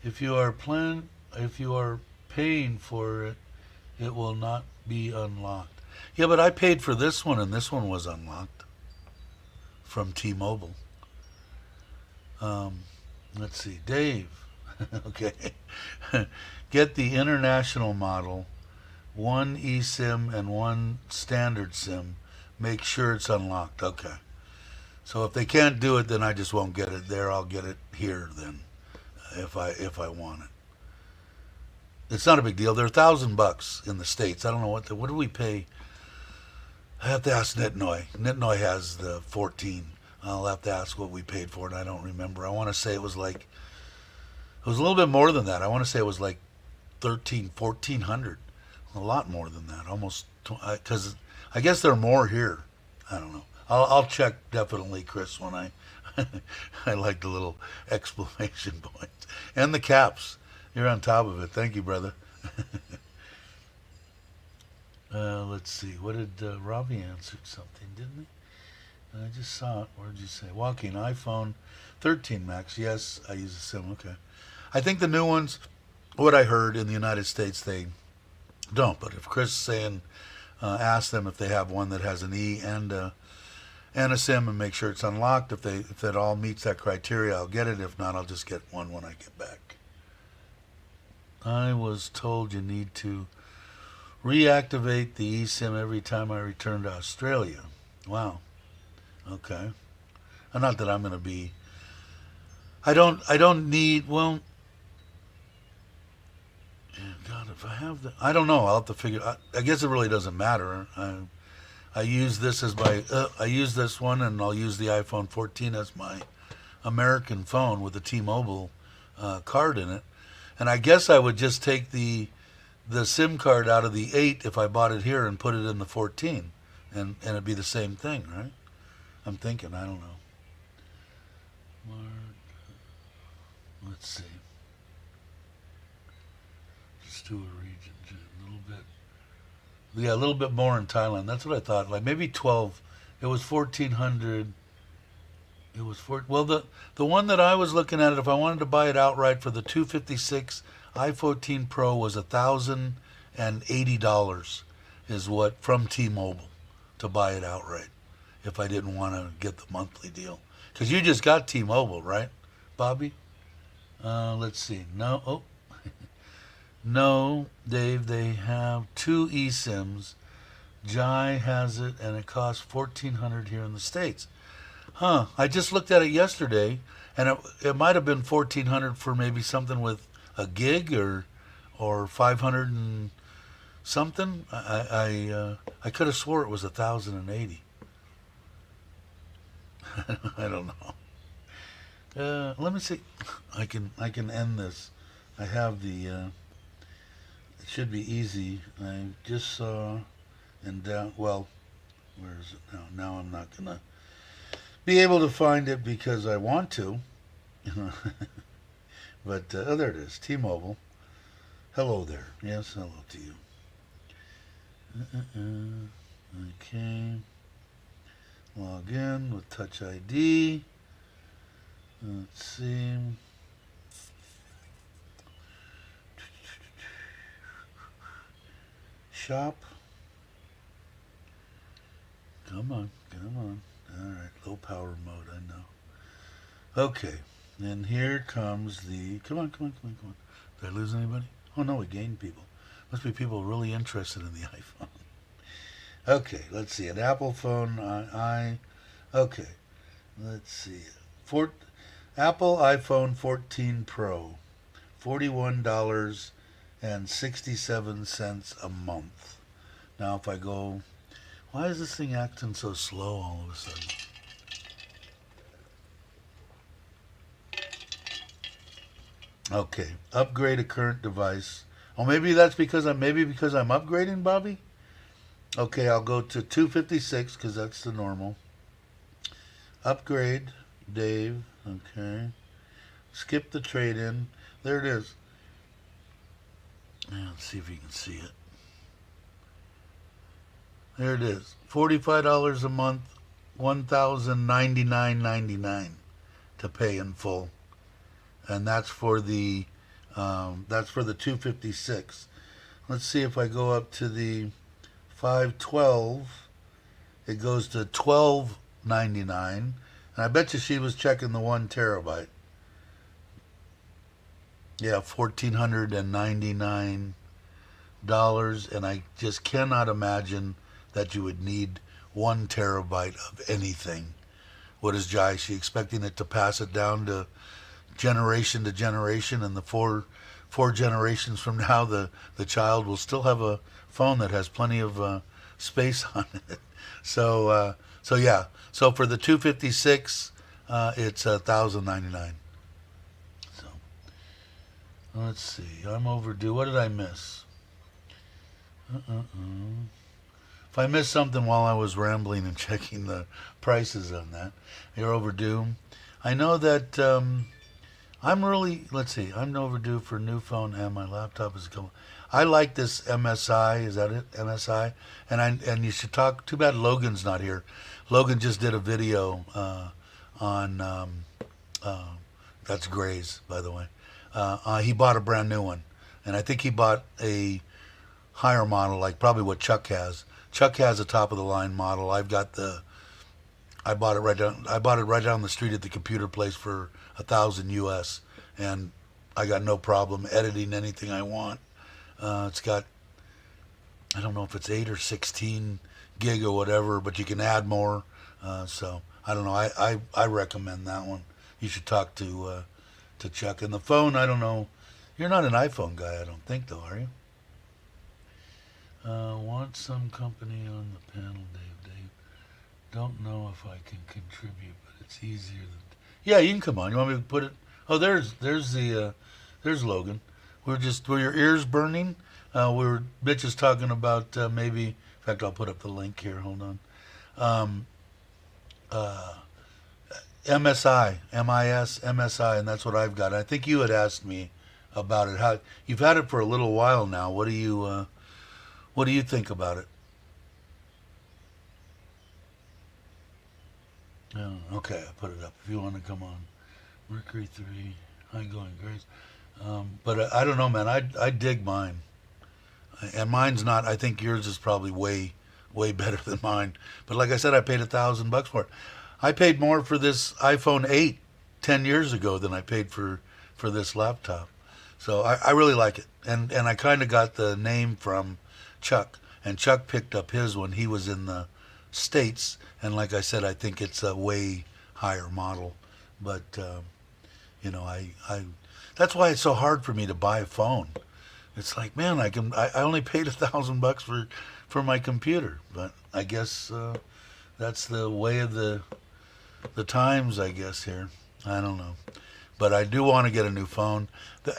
Speaker 1: If you are paying for it, it will not be unlocked. Yeah, but I paid for this one, and this one was unlocked from T-Mobile. Let's see, Dave. Okay. Get the international model, one eSIM and one standard SIM. Make sure it's unlocked. Okay. So if they can't do it, then I just won't get it there. I'll get it here then, if I want it. It's not a big deal. They're $1,000 in the States. I don't know what do we pay. I have to ask Nitnoy. Nitnoy has the 14. I'll have to ask what we paid for it. I don't remember. I want to say it was a little bit more than that. I want to say it was like 1,400, a lot more than that, almost, because I guess there are more here. I don't know. I'll check definitely, Chris, when I I like the little exclamation points and the caps. You're on top of it. Thank you, brother. Let's see. What did Robbie answered something, didn't he? I just saw it. What did you say? Walking iPhone 13 Max. Yes, I use a SIM. Okay. I think the new ones, what I heard in the United States, they don't. But if Chris is saying, ask them if they have one that has an E and a SIM and make sure it's unlocked. If that all meets that criteria, I'll get it. If not, I'll just get one when I get back. I was told you need to reactivate the eSIM every time I return to Australia. Wow. Okay. Not that I'm going to be. I don't need. Well. God, if I have the. I don't know. I'll have to figure. I guess it really doesn't matter. I use this as my. I use this one, and I'll use the iPhone 14 as my American phone with a T-Mobile card in it. And I guess I would just take the SIM card out of the 8 if I bought it here and put it in the 14, and it'd be the same thing, right? I'm thinking. I don't know. Let's see. Just do a region, a little bit. Yeah, a little bit more in Thailand. That's what I thought. Like maybe 12. It was 1,400. It was well, the one that I was looking at, if I wanted to buy it outright for the 256 i14 Pro, was $1,080 is what from T-Mobile to buy it outright. If I didn't want to get the monthly deal, because you just got T-Mobile, right, Bobby? Let's see. No, oh, no, Dave. They have 2 eSIMs. Jai has it, and it costs $1,400 here in the States. Huh, I just looked at it yesterday, and it might have been $1,400 for maybe something with a gig or 500 and something. I could have swore it was 1,080. I don't know. Let me see. I can end this. I have the. It should be easy. I just saw, and down. Well, where is it now? Now I'm not gonna be able to find it because I want to. But oh, there it is. T-Mobile. Hello there. Yes, hello to you. Okay. Log in with Touch ID. Let's see. Shop. Come on, come on. All right, low power mode, I know. Okay, and here comes the. Come on, come on, come on, come on. Did I lose anybody? Oh no, we gained people. Must be people really interested in the iPhone. Okay, let's see. An Apple phone. Okay, let's see. Apple iPhone 14 Pro, $41.67 a month. Now, if I go, why is this thing acting so slow all of a sudden? Okay, upgrade a current device. Oh, maybe that's because I'm upgrading, Bobby. Okay, I'll go to 256 because that's the normal. Upgrade, Dave. Okay. Skip the trade-in. There it is. Yeah, let's see if you can see it. There it is. $45 a month, $1,099.99 to pay in full, and that's for the 256. Let's see if I go up to the 512. It goes to $12.99. And I bet you she was checking the 1 terabyte. Yeah, $1,499. And I just cannot imagine that you would need 1 terabyte of anything. What is Jai? Is she expecting it to pass it down to generation, and the four generations from now, the child will still have a phone that has plenty of space on it. So yeah. So for the 256, it's $1,099. So, Let's see. I'm overdue. What did I miss? Uh-uh. If I missed something while I was rambling and checking the prices on that, you're overdue. I know that I'm really. Let's see. I'm overdue for a new phone, and my laptop is coming. I like this MSI. Is that it? MSI. And you should talk. Too bad Logan's not here. Logan just did a video on. Uh, that's Gray's, by the way. He bought a brand new one, and I think he bought a higher model, like probably what Chuck has. Chuck has a top of the line model. I've got the. I bought it right down. I bought it right down the street at the computer place for 1,000 US, and I got no problem editing anything I want. It's got. I don't know if it's 8 or 16 gig or whatever, but you can add more. So I don't know. I recommend that one. You should talk to Chuck. And the phone, I don't know. You're not an iPhone guy, I don't think, though, are you? Want some company on the panel, Dave. Dave, don't know if I can contribute, but it's easier than. Yeah, you can come on. You want me to put it? Oh, there's Logan. Were your ears burning? Mitch is talking about maybe. In fact, I'll put up the link here. Hold on. Um, uh, MSI, MSI, and that's what I've got. I think you had asked me about it. How you've had it for a little while now. What do you think about it? Oh, okay, I put it up. If you want to come on, Mercury 3, high going Grace. But I don't know, man. I dig mine, and mine's not. I think yours is probably way better than mine. But like I said, I paid $1,000 for it. I paid more for this iPhone 8 10 years ago than I paid for this laptop. So I really like it, and I kind of got the name from Chuck, and Chuck picked up his when he was in the states, and like I said, I think it's a way higher model. But I that's why it's so hard for me to buy a phone. It's like, man, I only paid $1,000 for my computer, but I guess that's the way of the times, I guess here. I don't know, but I do want to get a new phone,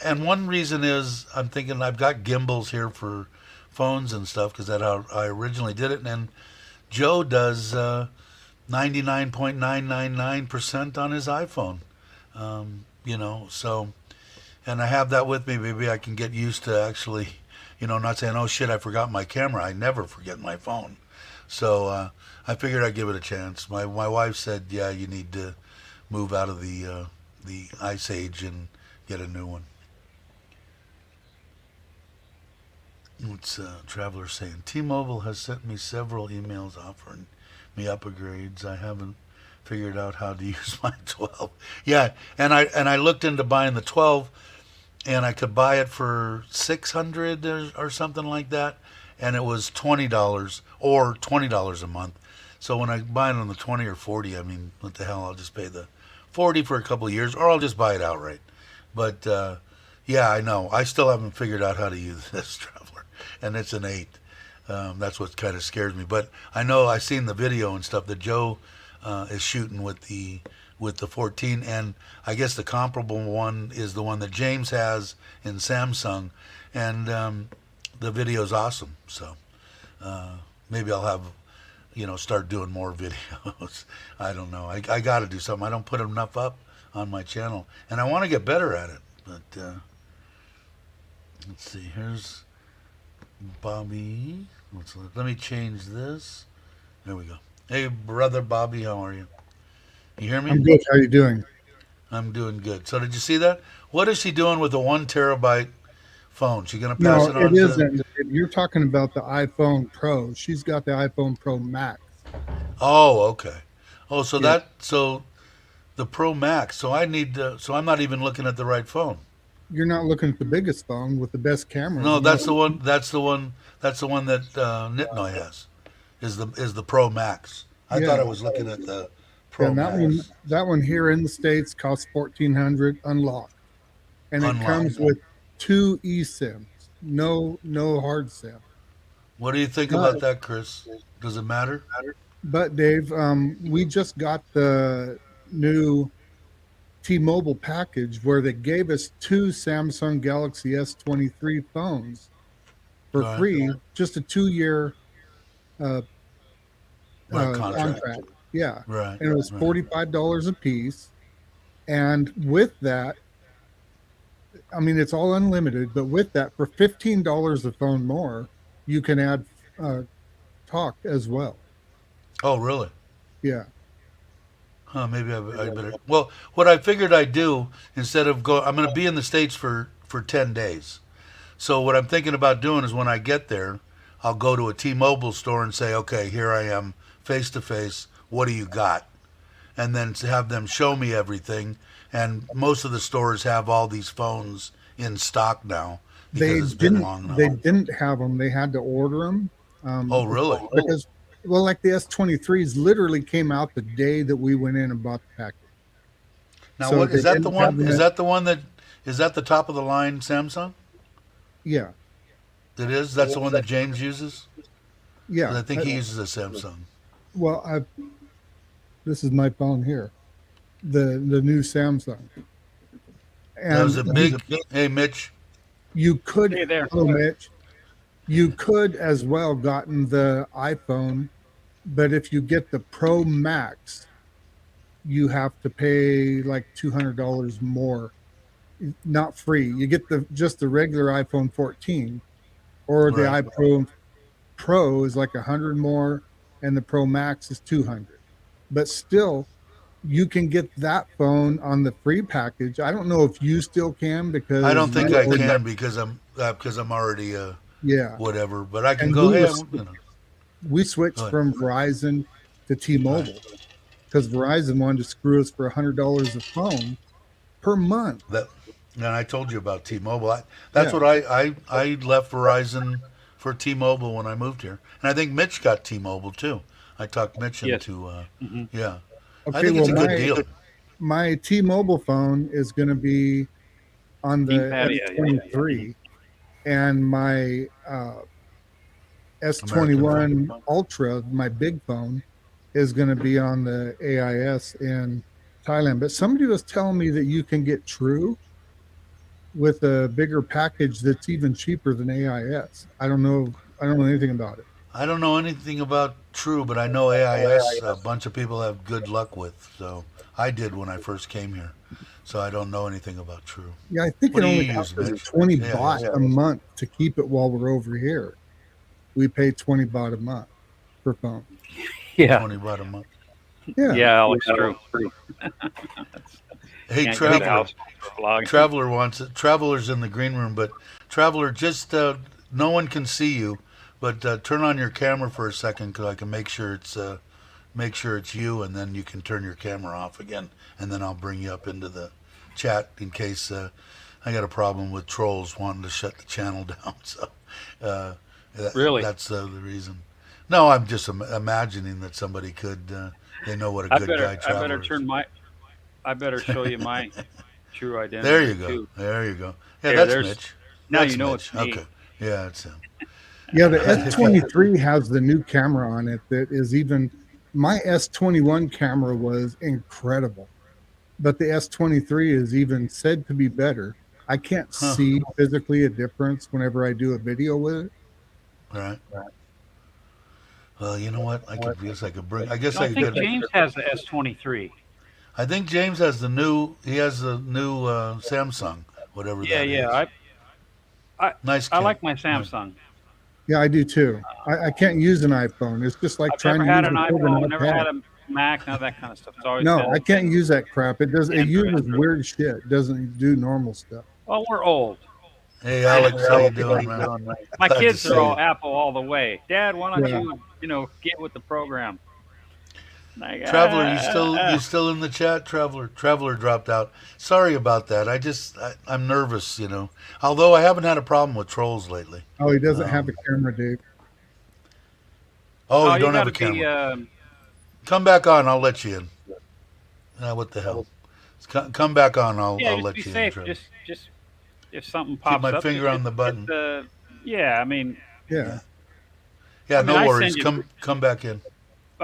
Speaker 1: and one reason is I'm thinking I've got gimbals here for phones and stuff because that's how I originally did it, and Joe does 99.999% on his iPhone. So, and I have that with me. Maybe I can get used to actually, not saying, oh shit, I forgot my camera. I never forget my phone. So I figured I'd give it a chance. My wife said, yeah, you need to move out of the Ice Age and get a new one. What's Traveler saying? T-Mobile has sent me several emails offering me upgrades. I haven't figured out how to use my 12. Yeah, and I looked into buying the 12, and I could buy it for 600 or something like that, and it was $20 or $20 a month. So when I buy it on the 20 or 40, I mean, what the hell? I'll just pay the 40 for a couple of years, or I'll just buy it outright. But yeah, I know. I still haven't figured out how to use this Traveler, and it's an 8. That's what kind of scares me. But I know I've seen the video and stuff that Joe is shooting with the 14, and I guess the comparable one is the one that James has in Samsung, and the video's awesome. So maybe I'll have start doing more videos. I don't know. I got to do something. I don't put enough up on my channel, and I want to get better at it. But let's see. Here's Bobby. Let me change this. There we go. Hey, brother Bobby, how are you? You hear me?
Speaker 2: I'm good. How are you doing?
Speaker 1: I'm doing good. So did you see that? What is she doing with a 1 terabyte phone? She gonna pass
Speaker 2: No,
Speaker 1: it
Speaker 2: it
Speaker 1: on to?
Speaker 2: isn't. You're talking about the iPhone Pro. She's got the iPhone Pro Max.
Speaker 1: Oh, okay. Oh,
Speaker 2: Yeah,
Speaker 1: so the Pro Max. So I need to. So I'm not even looking at the right phone.
Speaker 2: you're not looking at the biggest phone with the best cameras.
Speaker 1: No,
Speaker 2: No,
Speaker 1: that's the one. That's the one. That's the one that Nitnoy has. Is the Pro Max? I thought I
Speaker 2: yeah,
Speaker 1: was looking at the
Speaker 2: yeah.
Speaker 1: Pro
Speaker 2: And
Speaker 1: Max
Speaker 2: that one here in the states costs 1,400 unlocked, and it comes
Speaker 1: unlocked.
Speaker 2: with two eSIMs. No hard SIM.
Speaker 1: What do you think
Speaker 2: But
Speaker 1: about that, Chris? Does it matter?
Speaker 2: but Dave, we just got the new T-Mobile package where they gave us two Samsung Galaxy S23 phones for
Speaker 1: All right.
Speaker 2: free, just a 2 year uh,
Speaker 1: Right. Contract.
Speaker 2: contract. Yeah,
Speaker 1: Right.
Speaker 2: and it was
Speaker 1: Right.
Speaker 2: $45 a piece. And with that, I mean, it's all unlimited, but with that, for $15 a phone more, you can add uh, talk as well.
Speaker 1: Oh, really?
Speaker 2: Yeah,
Speaker 1: Huh, maybe I better. Well, what I figured I'd do instead of go, I'm going to be in the States for 10 days. So what I'm thinking about doing is when I get there, I'll go to a T-Mobile store and say, okay, here I am, face to face. What do you got? And then to have them show me everything. And most of the stores have all these phones in stock now because
Speaker 2: they
Speaker 1: it's been
Speaker 2: didn't.
Speaker 1: long enough.
Speaker 2: They didn't have them. They had to order them
Speaker 1: Oh, really?
Speaker 2: because, well, like the S23s literally came out the day that we went in and bought the package.
Speaker 1: Now,
Speaker 2: So
Speaker 1: what
Speaker 2: they
Speaker 1: is that? The
Speaker 2: didn't have
Speaker 1: one?
Speaker 2: them.
Speaker 1: Is that the one that is that the top of the line Samsung?
Speaker 2: Yeah,
Speaker 1: It is. That's the one that James uses. 'Cause
Speaker 2: yeah.
Speaker 1: I think he uses a Samsung.
Speaker 2: Well, this is my phone here, the new Samsung,
Speaker 1: That was
Speaker 2: and
Speaker 1: a big. Hey, Mitch.
Speaker 2: you could.
Speaker 3: Hey there.
Speaker 2: Hello, Mitch. You could as well gotten the iPhone, but if you get the Pro Max, you have to pay like $200 more. Not free. You get the just the regular iPhone 14, or the
Speaker 1: Right.
Speaker 2: iPhone Pro is like 100 more, and the Pro Max is 200. But still, you can get that phone on the free package. I don't know if you still can
Speaker 1: I don't
Speaker 2: because
Speaker 1: think
Speaker 2: you
Speaker 1: I
Speaker 2: already,
Speaker 1: can because I'm already
Speaker 2: yeah.
Speaker 1: whatever. But I can
Speaker 2: And
Speaker 1: go. Hey,
Speaker 2: we
Speaker 1: go
Speaker 2: switched
Speaker 1: ahead.
Speaker 2: from Verizon to
Speaker 1: Right.
Speaker 2: T-Mobile because Verizon wanted to screw us for $100 a phone per month.
Speaker 1: That. And I told you about T-Mobile. That's
Speaker 2: Yeah,
Speaker 1: what I left Verizon for T-Mobile when I moved here, and I think Mitch got T-Mobile too. I talked Mitch
Speaker 3: Yes.
Speaker 1: into.
Speaker 3: Hmm.
Speaker 1: Yeah, I
Speaker 2: okay,
Speaker 1: think it's
Speaker 2: well,
Speaker 1: a good deal.
Speaker 2: my T-Mobile phone is going to be on the
Speaker 3: Gamepad. Yeah. Yeah. Yeah. Hmm.
Speaker 2: S23, and my
Speaker 1: American phone.
Speaker 2: S21 Ultra, my big phone, is going to be on the AIS in Thailand. But somebody was telling me that you can get True with a bigger package that's even cheaper than AIS. I don't know. I don't know anything about it.
Speaker 1: I don't know anything about True, but I know AIS. A bunch of people have good luck with. So I did when I first came here. So I don't know anything about True.
Speaker 2: Yeah, I think
Speaker 1: What
Speaker 2: it
Speaker 1: do
Speaker 2: only
Speaker 1: you
Speaker 2: costs
Speaker 1: use,
Speaker 2: us
Speaker 1: Mitch?
Speaker 2: 20 baht
Speaker 1: AIS.
Speaker 2: a month to keep it while we're over here. We pay 20 baht a month per phone.
Speaker 3: Yeah.
Speaker 1: 20 baht a month.
Speaker 2: Yeah.
Speaker 3: Yeah, Alex. True.
Speaker 1: Hey,
Speaker 3: Can't get the
Speaker 1: Traveler.
Speaker 3: house for vlogging.
Speaker 1: Traveler wants it. Traveler's in the green room, but Traveler, just no one can see you, but turn on your camera for a second because I can make sure it's you, and then you can turn your camera off again, and then I'll bring you up into the chat in case I got a problem with trolls wanting to shut the channel down. So uh,
Speaker 3: Really?
Speaker 1: that's the reason. No, I'm just imagining that somebody could. They know what a
Speaker 3: I
Speaker 1: good
Speaker 3: better.
Speaker 1: guy
Speaker 3: I better
Speaker 1: Traveler is.
Speaker 3: turn my. I better show you my true
Speaker 1: There you
Speaker 3: identity
Speaker 1: go.
Speaker 3: too.
Speaker 1: There you go. Yeah,
Speaker 3: There.
Speaker 1: that's
Speaker 3: There's.
Speaker 1: Mitch.
Speaker 3: Now
Speaker 1: That's
Speaker 3: you know it's
Speaker 1: Mitch.
Speaker 3: me.
Speaker 1: Okay. Yeah, it's him.
Speaker 2: Yeah, the
Speaker 1: If you
Speaker 2: S23 has the new camera on it that is even my S21 camera was incredible, but the S23 is even said to be better. I can't
Speaker 1: huh,
Speaker 2: see physically a difference whenever I do a video with it.
Speaker 1: right. Well, you know what? I could bring. I guess
Speaker 3: No, I
Speaker 1: I could
Speaker 3: think
Speaker 1: get.
Speaker 3: James has the S23.
Speaker 1: I think James has the new. He has the new Samsung, whatever
Speaker 3: Yeah.
Speaker 1: that
Speaker 3: Yeah.
Speaker 1: is.
Speaker 3: I.
Speaker 1: Nice
Speaker 3: I
Speaker 1: cam.
Speaker 3: like my
Speaker 1: Nice.
Speaker 3: Samsung.
Speaker 2: Yeah, I do too. I can't use an iPhone. It's just like
Speaker 3: I've
Speaker 2: trying
Speaker 3: never
Speaker 2: to
Speaker 3: had
Speaker 2: use
Speaker 3: an
Speaker 2: a friggin'
Speaker 3: iPhone. Never
Speaker 2: iPad.
Speaker 3: had a Mac. None of that kind of stuff. It's always
Speaker 2: No, I can't
Speaker 3: been
Speaker 2: use that crap. It
Speaker 3: Android.
Speaker 2: uses weird shit. It doesn't do normal stuff.
Speaker 3: Well, we're old.
Speaker 1: Hey, Alex, how you doing, man?
Speaker 3: My
Speaker 1: Glad to
Speaker 3: kids are
Speaker 1: see
Speaker 3: all
Speaker 1: you.
Speaker 3: Apple all the way. Dad, why don't
Speaker 2: Yeah.
Speaker 3: you get with the program? Like,
Speaker 1: Traveler, you still in the chat? Traveler dropped out. Sorry about that. I'm nervous. Although I haven't had a problem with trolls lately.
Speaker 2: Oh, he doesn't have a
Speaker 1: Um,
Speaker 2: camera, Dave.
Speaker 1: oh,
Speaker 3: oh,
Speaker 1: you
Speaker 3: you
Speaker 1: don't
Speaker 3: got
Speaker 1: have
Speaker 3: to
Speaker 1: a
Speaker 3: be.
Speaker 1: camera. Come back on. I'll let you in. What the hell? Come back on.
Speaker 3: Yeah,
Speaker 1: I'll
Speaker 3: just be
Speaker 1: let you in,
Speaker 3: safe.
Speaker 1: Trevor.
Speaker 3: Just if something
Speaker 1: Keep
Speaker 3: pops
Speaker 1: my
Speaker 3: up, just
Speaker 1: finger on the button.
Speaker 3: yeah.
Speaker 2: Yeah.
Speaker 1: Yeah,
Speaker 3: I mean,
Speaker 1: no
Speaker 3: I
Speaker 1: worries.
Speaker 3: send you.
Speaker 1: Come back in.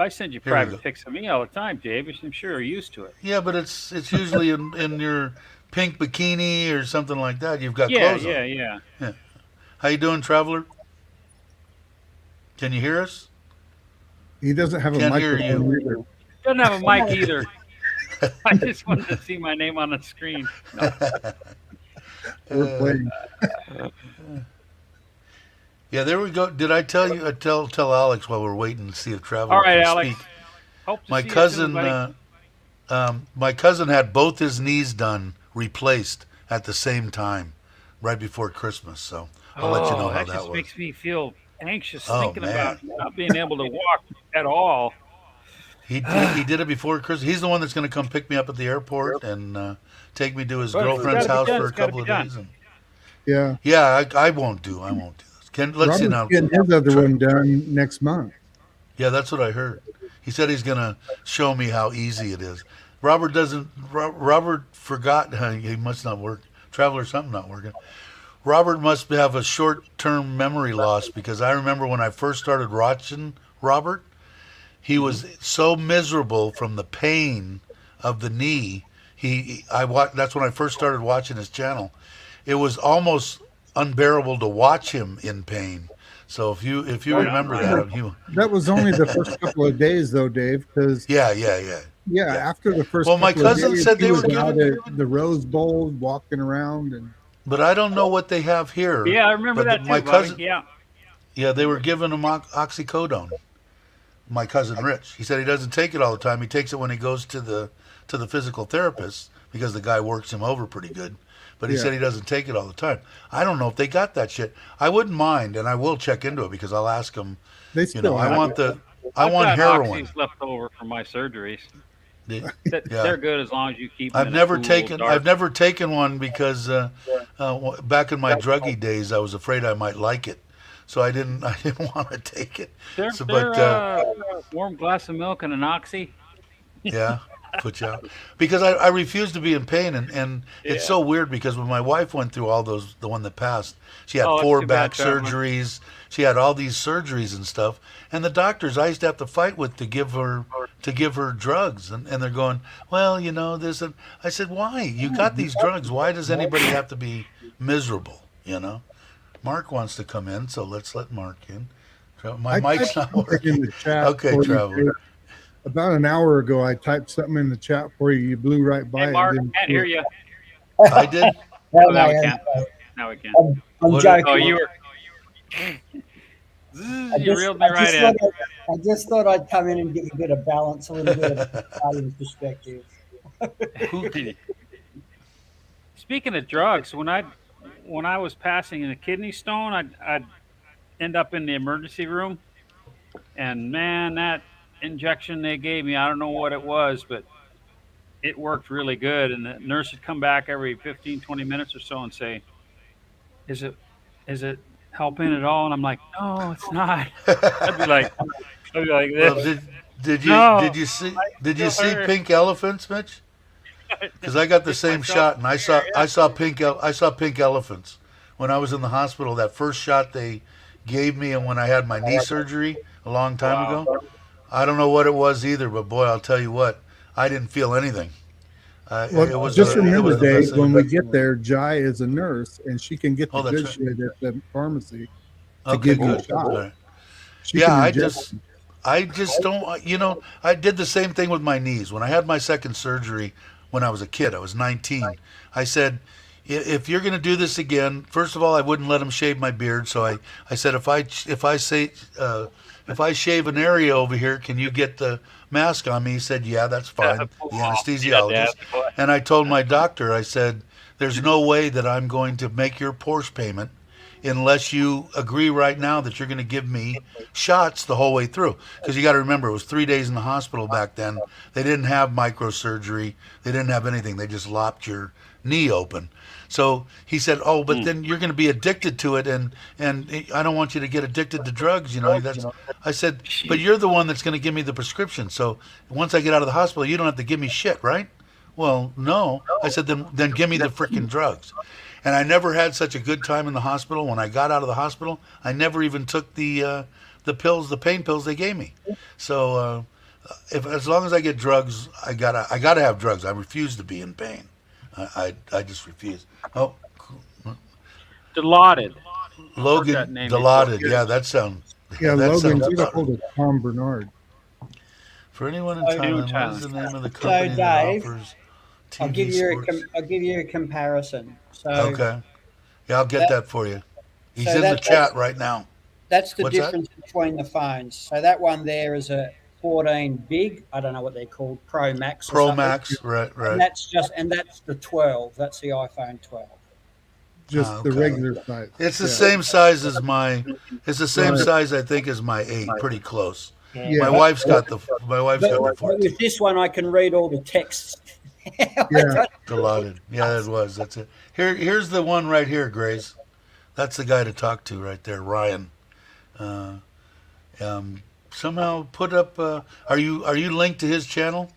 Speaker 3: I send you
Speaker 1: Here we
Speaker 3: private
Speaker 1: go.
Speaker 3: pics of me all the time, Dave. I'm sure you're used to it.
Speaker 1: Yeah, but it's usually in your pink bikini or something like that. You've got
Speaker 3: Yeah,
Speaker 1: clothes
Speaker 3: yeah,
Speaker 1: on.
Speaker 3: yeah.
Speaker 1: Yeah. How you doing, traveler? Can you hear us?
Speaker 2: He doesn't have a
Speaker 1: Can't hear
Speaker 2: microphone
Speaker 1: you.
Speaker 2: either.
Speaker 3: Doesn't have a mic either. I just wanted to see my name on the screen. No.
Speaker 2: We're
Speaker 1: Uh,
Speaker 2: playing.
Speaker 1: yeah, there we go. Did I tell you? Tell Alex while we're waiting to see if
Speaker 3: All
Speaker 1: traveler
Speaker 3: right,
Speaker 1: can
Speaker 3: Alex.
Speaker 1: speak.
Speaker 3: Hope to
Speaker 1: My
Speaker 3: see you soon,
Speaker 1: cousin,
Speaker 3: buddy.
Speaker 1: my cousin had both his knees done replaced at the same time, right before Christmas. So I'll let you know
Speaker 3: Oh,
Speaker 1: how
Speaker 3: that
Speaker 1: that
Speaker 3: just
Speaker 1: was.
Speaker 3: makes me feel anxious
Speaker 1: Oh
Speaker 3: thinking about
Speaker 1: man,
Speaker 3: not being able to walk at all.
Speaker 1: he did it before Christmas. He's the one that's going to come pick me up at the airport and take me to his
Speaker 3: But if it's got
Speaker 1: girlfriend's
Speaker 3: to be
Speaker 1: house
Speaker 3: done,
Speaker 1: for
Speaker 3: it's
Speaker 1: a
Speaker 3: got to
Speaker 1: couple
Speaker 3: be
Speaker 1: of
Speaker 3: done.
Speaker 1: days. And
Speaker 2: Yeah.
Speaker 1: yeah, I won't do this. Let's see
Speaker 2: Robert's
Speaker 1: now.
Speaker 2: getting his other one done next month.
Speaker 1: Yeah, that's what I heard. He said he's going to show me how easy it is. Robert doesn't. Robert forgot. He must not work. Traveler, something not working. Robert must have a short-term memory loss because I remember when I first started watching Robert, he was so miserable from the pain of the knee. That's when I first started watching his channel. It was almost unbearable to watch him in pain. So if you remember that, you
Speaker 2: That was only the first couple of days, though, Dave, because
Speaker 1: yeah.
Speaker 2: after the first
Speaker 1: Well, my
Speaker 2: couple of
Speaker 1: cousin
Speaker 2: days,
Speaker 1: said
Speaker 2: he
Speaker 1: they
Speaker 2: was
Speaker 1: were
Speaker 2: out
Speaker 1: giving,
Speaker 2: at the Rose Bowl walking around, and
Speaker 1: but I don't know what they have here.
Speaker 3: Yeah, I remember
Speaker 1: But
Speaker 3: that
Speaker 1: my
Speaker 3: too, Bobby.
Speaker 1: cousin,
Speaker 3: Yeah.
Speaker 1: yeah, they were giving him oxycodone. My cousin Rich, he said he doesn't take it all the time. He takes it when he goes to the physical therapist because the guy works him over pretty good. But he
Speaker 2: Yeah.
Speaker 1: said he doesn't take it all the time. I don't know if they got that shit. I wouldn't mind, and I will check into it because I'll ask them.
Speaker 2: they
Speaker 1: You know,
Speaker 2: still
Speaker 1: I
Speaker 2: have
Speaker 1: want
Speaker 2: it.
Speaker 1: I
Speaker 3: I've
Speaker 1: want
Speaker 3: got
Speaker 1: heroin.
Speaker 3: oxys left over from my surgeries.
Speaker 1: The-
Speaker 3: That,
Speaker 1: Yeah.
Speaker 3: They're good as long as you keep them
Speaker 1: I've
Speaker 3: in
Speaker 1: never
Speaker 3: a cool,
Speaker 1: taken
Speaker 3: dark.
Speaker 1: I've never taken one because back in my druggy days I was afraid I might like it, so I didn't I didn't want to take it.
Speaker 3: They're,
Speaker 1: So,
Speaker 3: they're
Speaker 1: but
Speaker 3: warm glass of milk and an oxy.
Speaker 1: yeah, put you out because I refuse to be in pain, and it's
Speaker 3: Yeah.
Speaker 1: so weird because when my wife went through all those, the one that passed, she had
Speaker 3: Oh, it's
Speaker 1: 4
Speaker 3: too
Speaker 1: back
Speaker 3: bad, traveler.
Speaker 1: surgeries, she had all these surgeries and stuff, and the doctors I used to have to fight with to give her drugs, and they're going, well, you know this, and I said, why? You got these drugs, why does anybody have to be miserable? You know. Mark wants to come in, so let's let Mark in. My
Speaker 2: I
Speaker 1: mic's
Speaker 2: typed
Speaker 1: not
Speaker 2: something
Speaker 1: working.
Speaker 2: in the chat
Speaker 1: Okay,
Speaker 2: for you,
Speaker 1: traveler.
Speaker 2: Dave. About an hour ago, I typed something in the chat for you. You blew right by
Speaker 3: Hey,
Speaker 2: it.
Speaker 3: Mark,
Speaker 2: Didn't
Speaker 3: can't
Speaker 2: see
Speaker 3: hear
Speaker 2: it.
Speaker 3: you.
Speaker 1: I did.
Speaker 4: No,
Speaker 3: Oh, now we
Speaker 4: no,
Speaker 3: can. Now we can.
Speaker 4: I'm
Speaker 1: What-
Speaker 4: joking.
Speaker 3: Oh, you were. You reeled me right in.
Speaker 4: I just thought I'd come in and give a bit of balance, a little bit of Australian perspective.
Speaker 3: Speaking of drugs, when I was passing in a kidney stone, I'd end up in the emergency room, and man, that injection they gave me, I don't know what it was, but it worked really good. And the nurse would come back every 15, 20 minutes or so and say, "Is it helping at all?" And I'm like, "No, it's not." I'd be like
Speaker 1: Well,
Speaker 3: this.
Speaker 1: did
Speaker 3: No,
Speaker 1: did you see
Speaker 3: hurt.
Speaker 1: pink elephants, Mitch? Because I got the
Speaker 3: Just
Speaker 1: same
Speaker 3: myself
Speaker 1: shot, and
Speaker 3: there, yeah.
Speaker 1: I saw pink elephants when I was in the hospital. That first shot they gave me, and when I had my knee surgery a long time
Speaker 3: Wow.
Speaker 1: ago, I don't know what it was either, but boy, I'll tell you what, I didn't feel anything. It
Speaker 2: Well,
Speaker 1: was
Speaker 2: just
Speaker 1: it
Speaker 2: remember,
Speaker 1: was the best
Speaker 2: Dave,
Speaker 1: thing.
Speaker 2: when we get there, Jai is a nurse, and she can get the
Speaker 1: Oh, that's
Speaker 2: good
Speaker 1: right.
Speaker 2: shit at the pharmacy to
Speaker 1: Okay,
Speaker 2: give you a
Speaker 1: good.
Speaker 2: shot.
Speaker 1: All right.
Speaker 2: She
Speaker 1: Yeah,
Speaker 2: can
Speaker 1: I
Speaker 2: inject
Speaker 1: just don't, you know, I did the same thing with my knees. When I had my second surgery when I was a kid, I was 19. I said, if you're going to do this again, first of all, I wouldn't let him shave my beard. So I said, if I shave an area over here, can you get the mask on me? He said, yeah, that's fine. The anesthesiologist. And I told my doctor, I said, there's no way that I'm going to make your Porsche payment unless you agree right now that you're going to give me shots the whole way through. Because you got to remember, it was 3 days in the hospital back then. They didn't have microsurgery. They didn't have anything. They just lopped your knee open. So he said, "Oh, but then you're going to be addicted to it, and I don't want you to get addicted to drugs." You know, I said, "But you're the one that's going to give me the prescription. So once I get out of the hospital, you don't have to give me shit, right?" Well, no. I said, then give me the freaking drugs. And I never had such a good time in the hospital. When I got out of the hospital, I never even took the the pills, the pain pills they gave me. So if as long as I get drugs, I gotta have drugs. I refuse to be in pain. I just refuse. Oh,
Speaker 3: Dilaudid. Heard that
Speaker 1: Logan
Speaker 3: name
Speaker 1: Dilaudid.
Speaker 3: before.
Speaker 1: Yeah, that sounds.
Speaker 2: Yeah,
Speaker 1: That
Speaker 2: Logan,
Speaker 1: sounds
Speaker 2: get a
Speaker 1: about
Speaker 2: hold
Speaker 1: right.
Speaker 2: of Tom Bernard.
Speaker 1: For anyone in
Speaker 4: So-
Speaker 1: Thailand, what is the name of the company that
Speaker 4: Dave,
Speaker 1: offers
Speaker 4: I'll give
Speaker 1: TV
Speaker 4: you
Speaker 1: sports?
Speaker 4: I'll give you a comparison. So
Speaker 1: Okay. Yeah, I'll get that for you. He's
Speaker 4: so
Speaker 1: in the
Speaker 4: that's
Speaker 1: chat right now.
Speaker 4: that's the
Speaker 1: What's that?
Speaker 4: difference between the phones. So that one there is a 14 big. I don't know what they're called, Pro Max or
Speaker 1: Pro
Speaker 4: something.
Speaker 1: Max, right,
Speaker 4: And
Speaker 1: right.
Speaker 4: that's the 12. That's the iPhone 12.
Speaker 2: Just the
Speaker 1: Okay.
Speaker 2: regular size.
Speaker 1: It's the
Speaker 2: Yeah.
Speaker 1: same size as my. It's the same
Speaker 2: Right.
Speaker 1: size I think as my 8. Pretty close.
Speaker 2: Yeah.
Speaker 1: My wife's got the
Speaker 4: But, but
Speaker 1: 14.
Speaker 4: with this one, I can read all the texts.
Speaker 2: Yeah.
Speaker 1: Delighted. Yeah, it was. That's it. Here's the one right here, Grace. That's the guy to talk to right there, Ryan. Uh, somehow put up. Are you linked to his channel,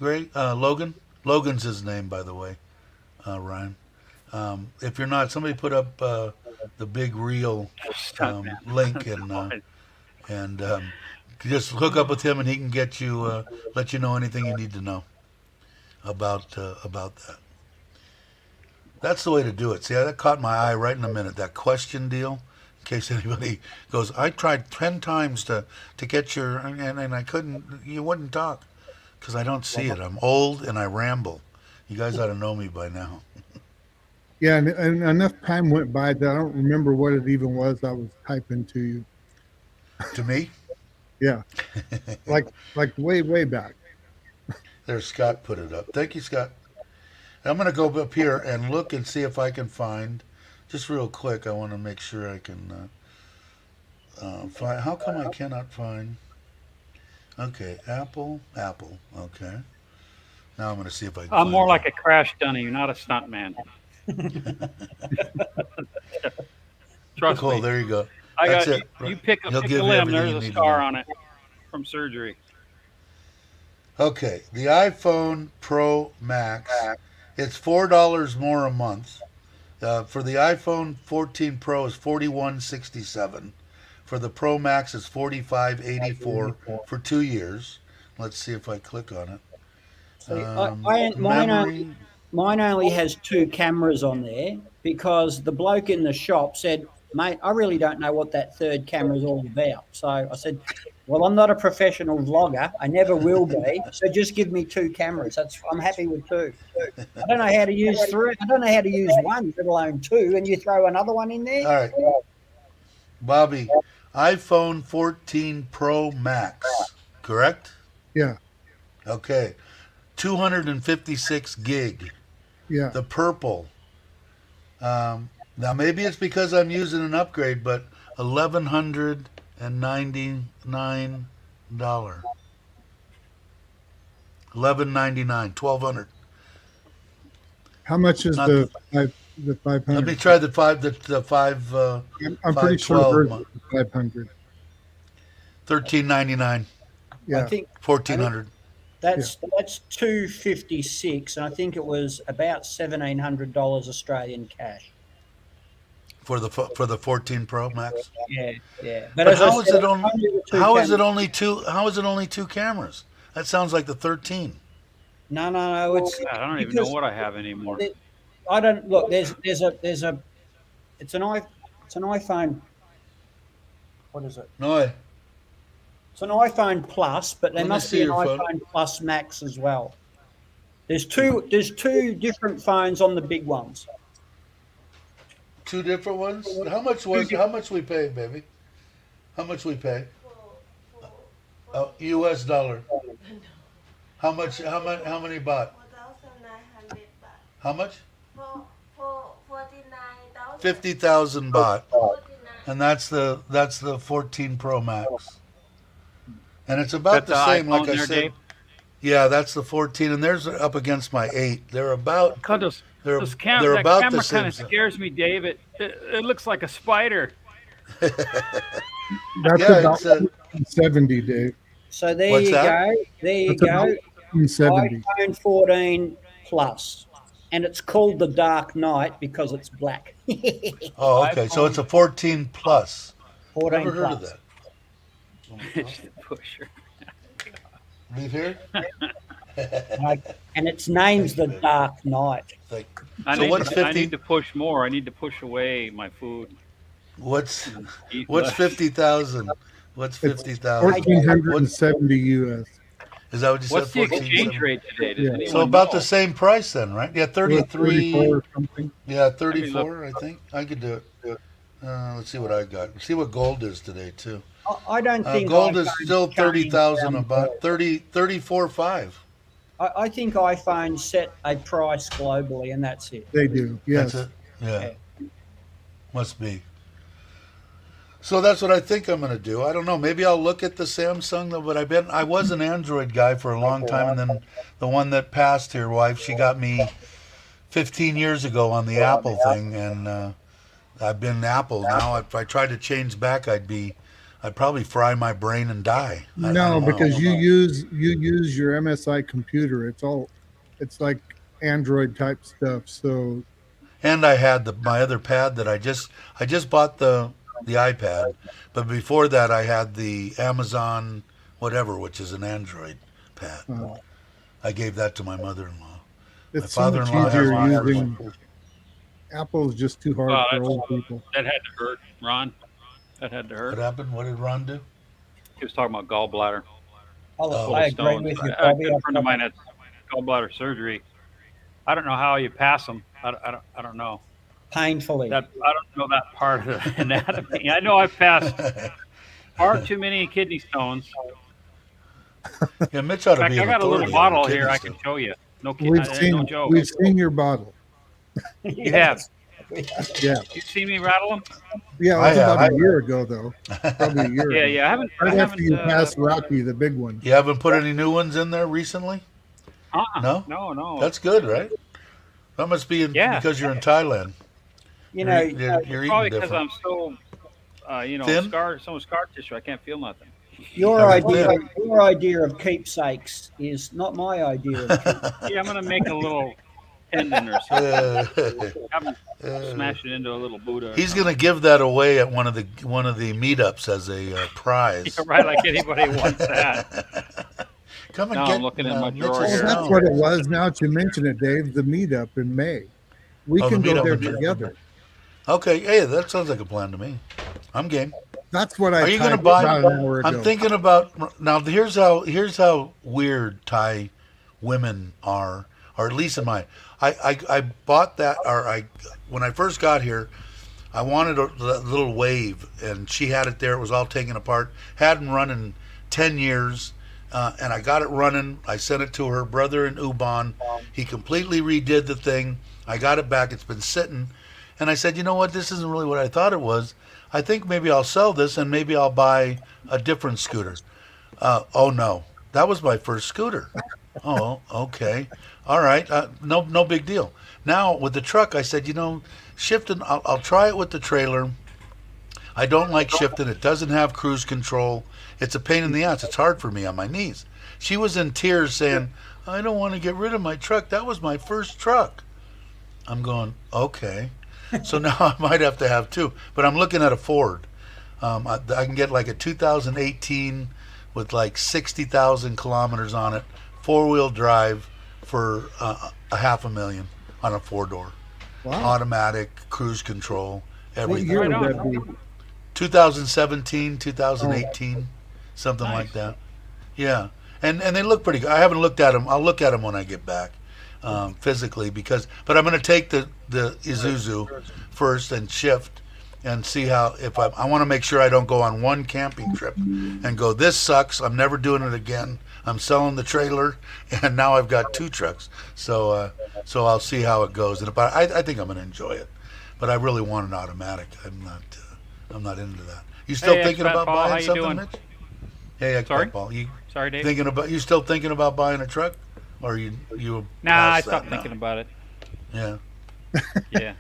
Speaker 1: Gray? Logan. Logan's his name, by the way. Ryan. If you're not, somebody put up the big reel link and just hook up with him, and he can get you, let you know anything you need to know about that. That's the way to do it. See, that caught my eye right in a minute. That question deal. In case anybody goes, I tried 10 times to get your and I couldn't. You wouldn't talk because I don't see it. I'm old and I ramble. You guys ought to know me by now.
Speaker 2: Yeah, and enough time went by that I don't remember what it even was I was typing to you.
Speaker 1: To me,
Speaker 2: Yeah, like way back.
Speaker 1: there, Scott put it up. Thank you, Scott. I'm going to go up here and look and see if I can find, just real quick, I want to make sure I can find, how come I cannot find, okay, Apple, okay. Now I'm going to see if I can
Speaker 3: I'm
Speaker 1: find
Speaker 3: more
Speaker 1: it.
Speaker 3: like a crash dummy, not a stunt man. Trust
Speaker 1: Cool,
Speaker 3: me.
Speaker 1: there you go.
Speaker 3: I
Speaker 1: That's
Speaker 3: got
Speaker 1: it.
Speaker 3: you pick
Speaker 1: He'll
Speaker 3: a
Speaker 1: give you
Speaker 3: limb.
Speaker 1: everything
Speaker 3: There's
Speaker 1: you
Speaker 3: a
Speaker 1: need to
Speaker 3: scar
Speaker 1: know.
Speaker 3: on it from surgery.
Speaker 1: Okay, the iPhone Pro Max, it's $4 more a month. For the iPhone 14 Pro is $41.67. For the Pro Max is $45.84 for 2 years. Let's see if I click on it.
Speaker 4: See,
Speaker 1: Memory.
Speaker 4: mine only has 2 cameras on there because the bloke in the shop said, mate, I really don't know what that third camera is all about. So I said, well, I'm not a professional vlogger. I never will be. So just give me 2 cameras. I'm happy with 2. I don't know how to use 3. I don't know how to use 1, let alone 2. And you throw another one in there?
Speaker 1: All right, Bobby, iPhone 14 Pro Max, correct?
Speaker 2: Yeah,
Speaker 1: Okay, 256 gig.
Speaker 2: yeah.
Speaker 1: The purple. Now maybe it's because I'm using an upgrade, but $1,199. $1,199, 1,200.
Speaker 2: How much is
Speaker 1: Not
Speaker 2: the
Speaker 1: the-
Speaker 2: 500?
Speaker 1: Let me try the five.
Speaker 2: I'm pretty sure
Speaker 1: 512
Speaker 2: hers
Speaker 1: month.
Speaker 2: is 500.
Speaker 1: $1,399,
Speaker 2: Yeah,
Speaker 4: I think
Speaker 1: 1,400.
Speaker 4: that's 256, and I think it was about $1,700 Australian cash.
Speaker 1: For the 14 Pro Max.
Speaker 4: Yeah.
Speaker 1: But
Speaker 4: as I
Speaker 1: how is
Speaker 4: said,
Speaker 1: it only?
Speaker 4: the 2
Speaker 1: How is it
Speaker 4: cameras.
Speaker 1: only two? How is it only 2 cameras? That sounds like the 13.
Speaker 4: No. It's
Speaker 3: God, I don't even know what I have anymore.
Speaker 4: I don't look. There's a. It's an iPhone. What is it?
Speaker 1: No,
Speaker 4: It's an iPhone Plus, but there
Speaker 1: Let me
Speaker 4: must
Speaker 1: see
Speaker 4: be an
Speaker 1: your phone.
Speaker 4: iPhone Plus Max as well. There's two different phones on the big ones.
Speaker 1: 2 different ones. How much we pay, baby? How much we pay? U.S. dollar. How much? How many baht?
Speaker 5: 4,900 baht.
Speaker 1: How much?
Speaker 5: For 49,000.
Speaker 1: 50,000 baht.
Speaker 5: 49.
Speaker 1: And that's the 14 Pro Max. And it's about
Speaker 3: That's
Speaker 1: the same,
Speaker 3: iPhone
Speaker 1: like I
Speaker 3: there,
Speaker 1: said.
Speaker 3: Dave?
Speaker 1: Yeah, that's the 14, and there's up against my 8. They're about
Speaker 3: God, those
Speaker 1: they're
Speaker 3: that
Speaker 1: about
Speaker 3: camera
Speaker 1: the
Speaker 3: kind
Speaker 1: same.
Speaker 3: of scares me, Dave. It looks like a spider.
Speaker 2: that's
Speaker 1: Yeah,
Speaker 2: about
Speaker 1: it's
Speaker 2: 70, Dave.
Speaker 4: So there
Speaker 1: What's
Speaker 4: you
Speaker 1: that?
Speaker 4: go. There you
Speaker 2: That's
Speaker 4: go.
Speaker 2: about 70.
Speaker 4: iPhone 14 Plus, and it's called the Dark Knight because it's black.
Speaker 1: Oh, okay. So it's a 14 plus.
Speaker 4: 14
Speaker 1: Never heard
Speaker 4: Plus.
Speaker 1: of that.
Speaker 3: It's the pusher.
Speaker 1: Leave here.
Speaker 4: And its name's the Dark Knight.
Speaker 1: Like,
Speaker 3: I
Speaker 1: so
Speaker 3: need
Speaker 1: what's
Speaker 3: to, I
Speaker 1: 50?
Speaker 3: need to push more. I need to push away my food
Speaker 1: What's
Speaker 3: and eat
Speaker 1: what's
Speaker 3: less.
Speaker 1: 50,000? What's
Speaker 2: It's
Speaker 1: 50,000? What
Speaker 2: 1,470 US.
Speaker 1: is that? What you said?
Speaker 3: What's the
Speaker 1: 14.
Speaker 3: exchange rate today? Does
Speaker 2: Yeah.
Speaker 3: anyone
Speaker 1: So about
Speaker 3: know?
Speaker 1: the same price then, right? Yeah,
Speaker 2: It was
Speaker 1: 33.
Speaker 2: 34 or something.
Speaker 1: Yeah,
Speaker 3: Let me look.
Speaker 1: 34. I think I could do it. Let's see what I got. See what gold is today too.
Speaker 4: I don't think
Speaker 1: Gold is
Speaker 4: iPhones
Speaker 1: still
Speaker 4: change
Speaker 1: 30,000
Speaker 4: around the
Speaker 1: about
Speaker 4: world.
Speaker 1: 34.5.
Speaker 4: I think iPhones set a price globally, and that's it.
Speaker 2: They do.
Speaker 1: That's
Speaker 2: Yes.
Speaker 1: it. Yeah,
Speaker 4: Yeah.
Speaker 1: must be. So that's what I think I'm going to do. I don't know. Maybe I'll look at the Samsung though. But I was an Android guy for a long time, and then the one that passed here, wife, she got me 15 years ago on the Apple thing, and I've been Apple now. If I tried to change back, I'd probably fry my brain and die. I
Speaker 2: No,
Speaker 1: don't know.
Speaker 2: because you use your MSI computer. It's like Android type stuff. So
Speaker 1: And I had my other pad that I just bought the iPad, but before that I had the Amazon whatever, which is an Android pad.
Speaker 2: uh,
Speaker 1: I gave that to my mother-in-law. My
Speaker 2: it's so much
Speaker 1: father-in-law has
Speaker 2: easier
Speaker 1: one.
Speaker 2: using Apple is just too hard
Speaker 3: Wow,
Speaker 2: for old people.
Speaker 3: that had to hurt, Ron. That had to
Speaker 1: What
Speaker 3: hurt.
Speaker 1: happened? What did Ron do?
Speaker 3: He was talking about gallbladder.
Speaker 1: Oh.
Speaker 4: I agree
Speaker 3: Stones.
Speaker 4: with you,
Speaker 3: A
Speaker 4: Bobby.
Speaker 3: good friend of mine had gallbladder surgery. I don't know how you pass them. I don't know
Speaker 4: Painfully.
Speaker 3: that. I don't know that part of the anatomy. I know I've passed far too many kidney stones.
Speaker 1: Yeah, Mitch ought
Speaker 3: In
Speaker 1: to
Speaker 3: fact,
Speaker 1: be
Speaker 3: I
Speaker 1: an
Speaker 3: got a little
Speaker 1: authority on
Speaker 3: bottle
Speaker 1: kidney
Speaker 3: here I
Speaker 1: stone.
Speaker 3: can show you. No
Speaker 2: We've
Speaker 3: kidding. No joke.
Speaker 2: seen your bottle.
Speaker 3: You have.
Speaker 2: Yeah.
Speaker 3: You seen me rattle them?
Speaker 2: Yeah, it
Speaker 1: I
Speaker 2: was
Speaker 1: have.
Speaker 2: about a year ago though. Probably a year
Speaker 3: Yeah,
Speaker 2: ago.
Speaker 3: yeah. I haven't.
Speaker 2: Right
Speaker 3: I
Speaker 2: after you
Speaker 3: haven't.
Speaker 2: passed Rocky, the big one.
Speaker 1: You haven't put any new ones in there recently? No?
Speaker 3: No.
Speaker 1: That's good, right? That must be
Speaker 3: Yeah.
Speaker 1: because you're in Thailand.
Speaker 4: You know,
Speaker 1: You're eating
Speaker 3: Probably because
Speaker 1: different.
Speaker 3: I'm so,
Speaker 1: Thin?
Speaker 3: scar, so scar tissue. I can't feel nothing.
Speaker 4: your
Speaker 1: How's it
Speaker 4: idea of keepsakes is not my idea of keepsakes.
Speaker 3: Yeah, I'm gonna make a little pendant or something. Have him
Speaker 1: Uh,
Speaker 3: smash it into a little Buddha. Or
Speaker 1: He's
Speaker 3: something.
Speaker 1: going to give that away at one of the meetups as a prize.
Speaker 3: Yeah, right, like anybody wants that.
Speaker 1: Come and
Speaker 3: No,
Speaker 1: get.
Speaker 3: I'm looking at my
Speaker 1: Mitch's
Speaker 3: drawer
Speaker 2: Well,
Speaker 3: here.
Speaker 1: stone.
Speaker 2: that's what it was. Now that you mention it, Dave, the meetup in May. We
Speaker 1: Oh, the
Speaker 2: can go
Speaker 1: meetup
Speaker 2: there
Speaker 1: in May.
Speaker 2: together.
Speaker 1: Okay, hey, that sounds like a plan to me. I'm game.
Speaker 2: That's what I
Speaker 1: Are you going to
Speaker 2: typed
Speaker 1: buy?
Speaker 2: about an hour ago.
Speaker 1: I'm thinking about now. Here's how weird Thai women are, or at least in my. I bought that, or when I first got here, I wanted a little wave, and she had it there. It was all taken apart. Hadn't run in 10 years, and I got it running. I sent it to her brother in Ubon. He completely redid the thing. I got it back. It's been sitting, and I said, you know what? This isn't really what I thought it was. I think maybe I'll sell this, and maybe I'll buy a different scooter. Oh no, that was my first scooter. Oh, okay, all right, no big deal. Now with the truck, I said, shifting. I'll try it with the trailer. I don't like shifting. It doesn't have cruise control. It's a pain in the ass. It's hard for me on my knees. She was in tears saying, I don't want to get rid of my truck. That was my first truck. I'm going, okay. So now I might have to have two. But I'm looking at a Ford. I can get like a 2018 with like 60,000 kilometers on it, four-wheel drive for a $500,000 on a four-door.
Speaker 2: Wow.
Speaker 1: Automatic, cruise control,
Speaker 2: What
Speaker 1: everything.
Speaker 2: year
Speaker 3: Right
Speaker 2: would
Speaker 3: on.
Speaker 2: that be?
Speaker 1: 2017, 2018, something
Speaker 3: Nice.
Speaker 1: like that. Yeah, and they look pretty good. I haven't looked at them. I'll look at them when I get back, physically, but I'm going to take the Isuzu first and shift and see how I want to make sure I don't go on one camping trip and go, this sucks. I'm never doing it again. I'm selling the trailer, and now I've got two trucks. So I'll see how it goes. And I think I'm going to enjoy it, but I really want an automatic. I'm not into that. You still
Speaker 3: Hey,
Speaker 1: thinking
Speaker 3: Expat
Speaker 1: about
Speaker 3: Paul, how
Speaker 1: buying
Speaker 3: you
Speaker 1: something,
Speaker 3: doing?
Speaker 1: Mitch? Hey,
Speaker 3: Sorry?
Speaker 1: Expat Paul, you
Speaker 3: Sorry, Dave.
Speaker 1: you still thinking about buying a truck, or you
Speaker 3: Nah, I
Speaker 1: past that
Speaker 3: stopped
Speaker 1: now?
Speaker 3: thinking about it.
Speaker 1: Yeah.
Speaker 3: Yeah,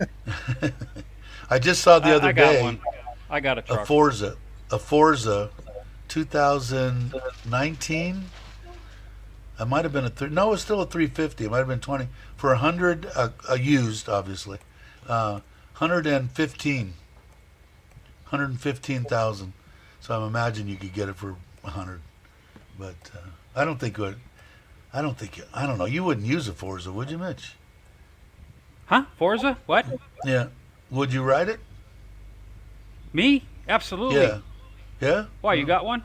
Speaker 1: I just saw the other
Speaker 3: I got
Speaker 1: day
Speaker 3: one. I got a
Speaker 1: a
Speaker 3: truck.
Speaker 1: Forza 2019. It might have been no, it's still a 350. It might have been 20 for 100, a used, obviously, 115,000. So I imagine you could get it for 100. But I don't think it. I don't think. I don't know. You wouldn't use a Forza, would you, Mitch?
Speaker 3: Huh? Forza? What?
Speaker 1: Yeah. Would you ride it?
Speaker 3: Me? Absolutely.
Speaker 1: Yeah. Yeah.
Speaker 3: Why, you got one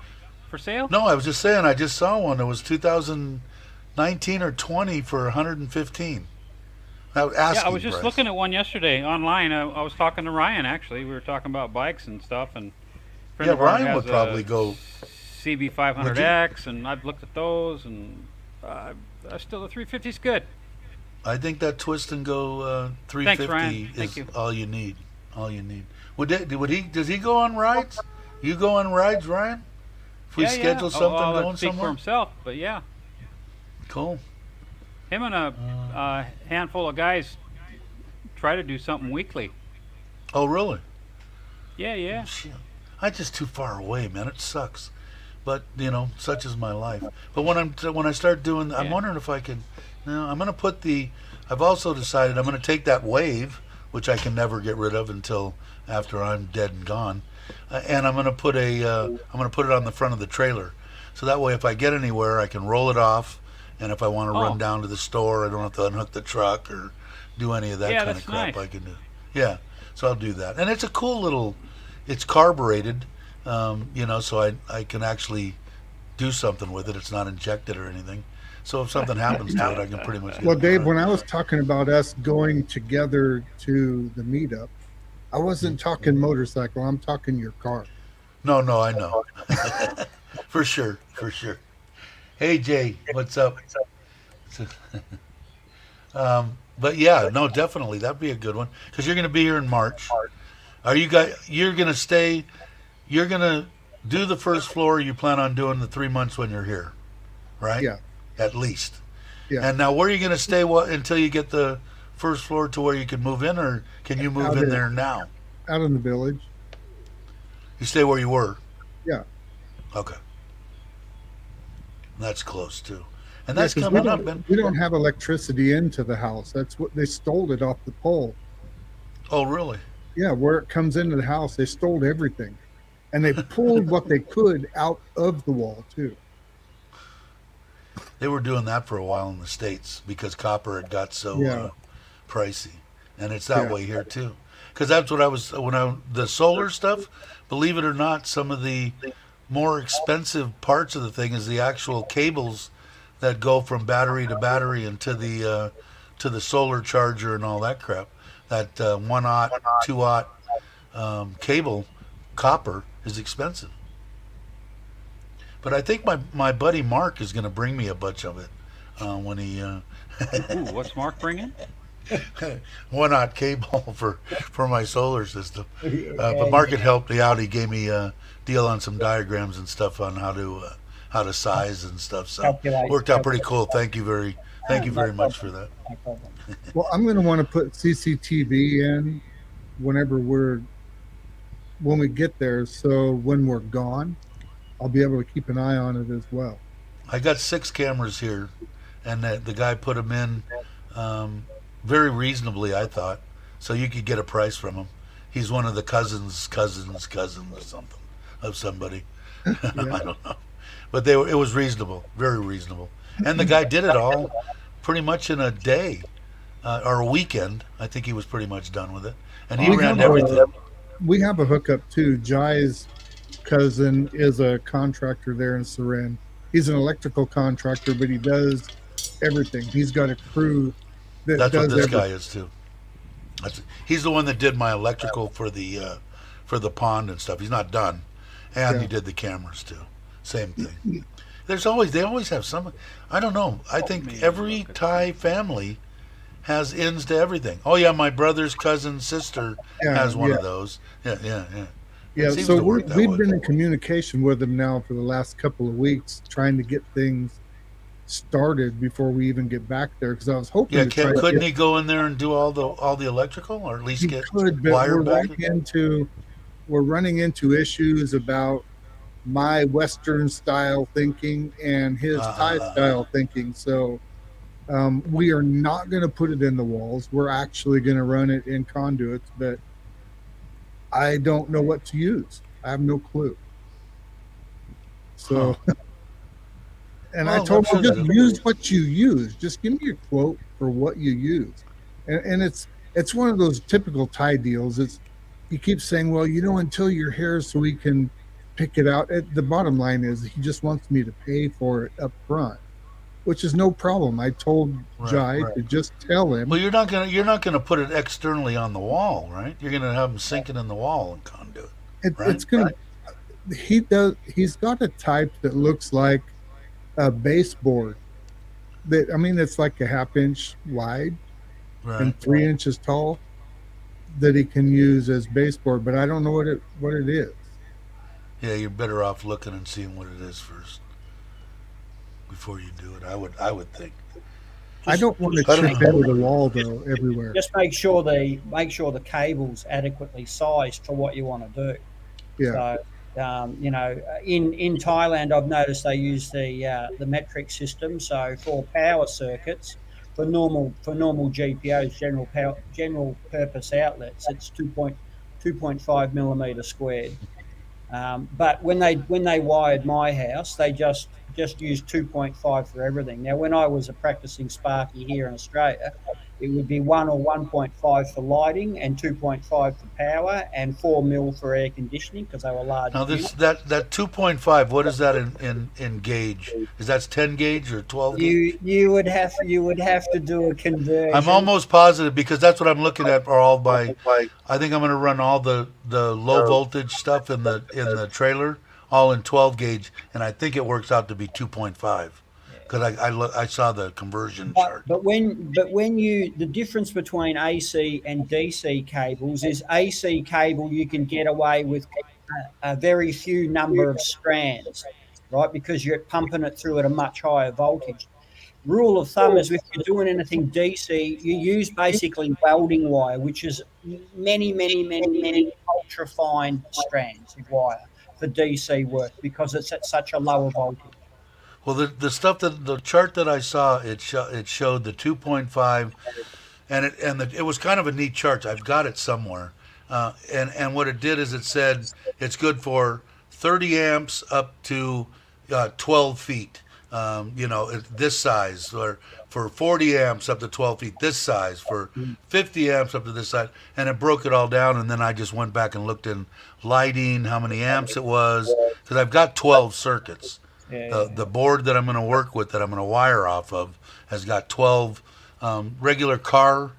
Speaker 3: for sale?
Speaker 1: No, I was just saying. I just saw one. It was 2019 or 20 for 115. I was
Speaker 3: Yeah, I
Speaker 1: asking
Speaker 3: was just
Speaker 1: price.
Speaker 3: looking at one yesterday online. I was talking to Ryan, actually. We were talking about bikes and stuff, and a friend
Speaker 1: Yeah,
Speaker 3: of ours
Speaker 1: Ryan would
Speaker 3: has
Speaker 1: probably
Speaker 3: a
Speaker 1: go. Would you?
Speaker 3: CB500X, and I've looked at those, and still the 350's good.
Speaker 1: I think that twist and go
Speaker 3: Thanks,
Speaker 1: 350
Speaker 3: Ryan. Thank
Speaker 1: is
Speaker 3: you.
Speaker 1: all you need. All you need. Would he? Does he go on rides? You go on rides, Ryan? If we
Speaker 3: Yeah, yeah.
Speaker 1: schedule
Speaker 3: Oh,
Speaker 1: something
Speaker 3: I'll
Speaker 1: going
Speaker 3: speak for
Speaker 1: somewhere.
Speaker 3: himself, but yeah.
Speaker 1: Cool.
Speaker 3: Him and a handful of guys try to do something weekly.
Speaker 1: Oh, really?
Speaker 3: Yeah, yeah.
Speaker 1: Shit. I'm just too far away, man. It sucks. But such is my life. But when I start doing, I'm
Speaker 3: Yeah.
Speaker 1: wondering if I can. No, I'm gonna put the. I've also decided I'm gonna take that wave, which I can never get rid of until after I'm dead and gone, and I'm gonna put I'm gonna put it on the front of the trailer, so that way if I get anywhere I can roll it off, and if I want to
Speaker 3: Oh.
Speaker 1: run down to the store, I don't have to unhook the truck or do any of that
Speaker 3: Yeah,
Speaker 1: kind of
Speaker 3: that's
Speaker 1: crap.
Speaker 3: nice.
Speaker 1: I can do. Yeah, so I'll do that, and it's a cool little. It's carbureted, so I can actually do something with it. It's not injected or anything. So if something happens to it, I can pretty much get
Speaker 2: Well,
Speaker 1: it
Speaker 2: Dave,
Speaker 1: running.
Speaker 2: when I was talking about us going together to the meetup, I wasn't talking motorcycle. I'm talking your car.
Speaker 1: No, I know. For sure, for sure. Hey Jay, what's up? But yeah, no, definitely that'd be a good one because you're going to be here in March. Are you guys? You're going to stay. You're going to do the first floor. You plan on doing the 3 months when you're here, right?
Speaker 2: Yeah.
Speaker 1: At least.
Speaker 2: Yeah.
Speaker 1: And now, where are you going to stay? What until you get the first floor to where you can move in, or can you move
Speaker 2: Out
Speaker 1: in
Speaker 2: in-
Speaker 1: there now?
Speaker 2: Out in the village.
Speaker 1: You stay where you were.
Speaker 2: Yeah.
Speaker 1: Okay. That's close too, and
Speaker 2: Yeah,
Speaker 1: that's
Speaker 2: 'cause
Speaker 1: coming up.
Speaker 2: we don't have electricity into the house. That's what they stole it off the pole.
Speaker 1: Oh, really?
Speaker 2: Yeah, where it comes into the house, they stole everything. And they pulled what they could out of the wall too.
Speaker 1: They were doing that for a while in the States because copper had got so
Speaker 2: Yeah.
Speaker 1: pricey, and it's that
Speaker 2: Yeah.
Speaker 1: way here too. Because that's what I was the solar stuff. Believe it or not, some of the more expensive parts of the thing is the actual cables that go from battery to battery and to the solar charger and all that crap. That 1/aught, 2/aught cable, copper, is expensive. But I think my buddy Mark is going to bring me a bunch of it when he
Speaker 3: Ooh, what's Mark bringing?
Speaker 1: 1/aught cable for my solar system. But Mark had helped me out. He gave me a deal on some diagrams and stuff on how to size and stuff. So
Speaker 4: Calculate.
Speaker 1: worked out pretty cool. Thank you very much for that.
Speaker 4: No problem.
Speaker 2: Well, I'm going to want to put CCTV in whenever when we get there. So when we're gone, I'll be able to keep an eye on it as well.
Speaker 1: I got 6 cameras here, and the guy put them in very reasonably, I thought. So you could get a price from him. He's one of the cousins or something of somebody. I don't know, but it was reasonable, very reasonable. And the guy did it all pretty much in a day or a weekend. I think he was pretty much done with it, and he
Speaker 2: We
Speaker 1: ran
Speaker 2: have
Speaker 1: everything.
Speaker 2: We have a hookup too. Jai's cousin is a contractor there in Surin. He's an electrical contractor, but he does everything. He's got a crew that
Speaker 1: That's what
Speaker 2: does
Speaker 1: this
Speaker 2: everything.
Speaker 1: guy is too. He's the one that did my electrical for the pond and stuff. He's not done, and he
Speaker 2: Yeah.
Speaker 1: did the cameras too. Same thing. They always have some. I don't know. I think every Thai family has ends to everything. Oh yeah, my brother's cousin's sister
Speaker 2: Yeah,
Speaker 1: has one
Speaker 2: yeah.
Speaker 1: of those. Yeah.
Speaker 2: Yeah,
Speaker 1: Seems
Speaker 2: so
Speaker 1: to work that
Speaker 2: we've
Speaker 1: way.
Speaker 2: been in communication with him now for the last couple of weeks, trying to get things started before we even get back there. Because I was hoping
Speaker 1: Yeah,
Speaker 2: to try to
Speaker 1: couldn't
Speaker 2: get,
Speaker 1: he go in there and do all the electrical, or at least
Speaker 2: he
Speaker 1: get
Speaker 2: could, but
Speaker 1: wired back?
Speaker 2: we're running into issues about my Western style thinking and his Thai style thinking. So we are not going to put it in the walls. We're actually going to run it in conduits, but I don't know what to use. I have no clue. So, and I
Speaker 1: Well, I'm
Speaker 2: told
Speaker 1: sure
Speaker 2: him just
Speaker 1: that.
Speaker 2: use what you use. Just give me a quote for what you use. And it's one of those typical tie deals. It's he keeps saying, well, until you're here so we can pick it out. The bottom line is he just wants me to pay for it up front, which is no problem. I told
Speaker 1: Right.
Speaker 2: Jai to just tell
Speaker 1: Well,
Speaker 2: him
Speaker 1: you're not gonna put it externally on the wall, right? You're gonna have them sinking in the wall and conduit, right?
Speaker 2: it's gonna he's got a type that looks like a baseboard that I mean it's like a half inch wide
Speaker 1: Right.
Speaker 2: and 3 inches tall that he can use as baseboard, but I don't know what it is.
Speaker 1: Yeah, you're better off looking and seeing what it is first before you do it. I would think.
Speaker 2: I
Speaker 4: Just
Speaker 2: don't want to
Speaker 1: I don't
Speaker 2: chip
Speaker 1: know.
Speaker 2: into the wall though everywhere.
Speaker 4: just make sure the cable's adequately sized for what you want to do.
Speaker 2: Yeah.
Speaker 4: So, in Thailand, I've noticed they use the metric system. So for power circuits, for normal GPOs, general purpose outlets, it's 2.5 millimeter squared. But when they wired my house, they just used 2.5 for everything. Now, when I was a practicing Sparky here in Australia, it would be 1 or 1.5 for lighting and 2.5 for power and 4 mil for air conditioning because they were large
Speaker 1: Now
Speaker 4: units.
Speaker 1: that 2.5. What is that in gauge? Is that 10 gauge or 12 gauge?
Speaker 4: You would have to do a
Speaker 1: I'm
Speaker 4: conversion.
Speaker 1: almost positive because that's what I'm looking at. Are all my. I think I'm going to run all the low voltage stuff in the trailer all in 12 gauge, and I think it works out to be 2.5 because I saw the conversion
Speaker 4: But
Speaker 1: chart.
Speaker 4: but when you the difference between AC and DC cables is AC cable you can get away with a very few number of strands, right? Because you're pumping it through at a much higher voltage. Rule of thumb is if you're doing anything DC, you use basically welding wire, which is many, many, many, many ultra fine strands of wire for DC work because it's at such a lower voltage.
Speaker 1: Well, the stuff that the chart that I saw, it showed the 2.5, and it was kind of a neat chart. I've got it somewhere, and what it did is it said it's good for 30 amps up to 12 feet. This size, or for 40 amps up to 12 feet, this size, for 50 amps up to this size, and it broke it all down. And then I just went back and looked in lighting, how many amps it was, because I've got 12 circuits.
Speaker 4: Yeah,
Speaker 1: The board that I'm going to work with, that I'm going to wire off of, has got 12 regular car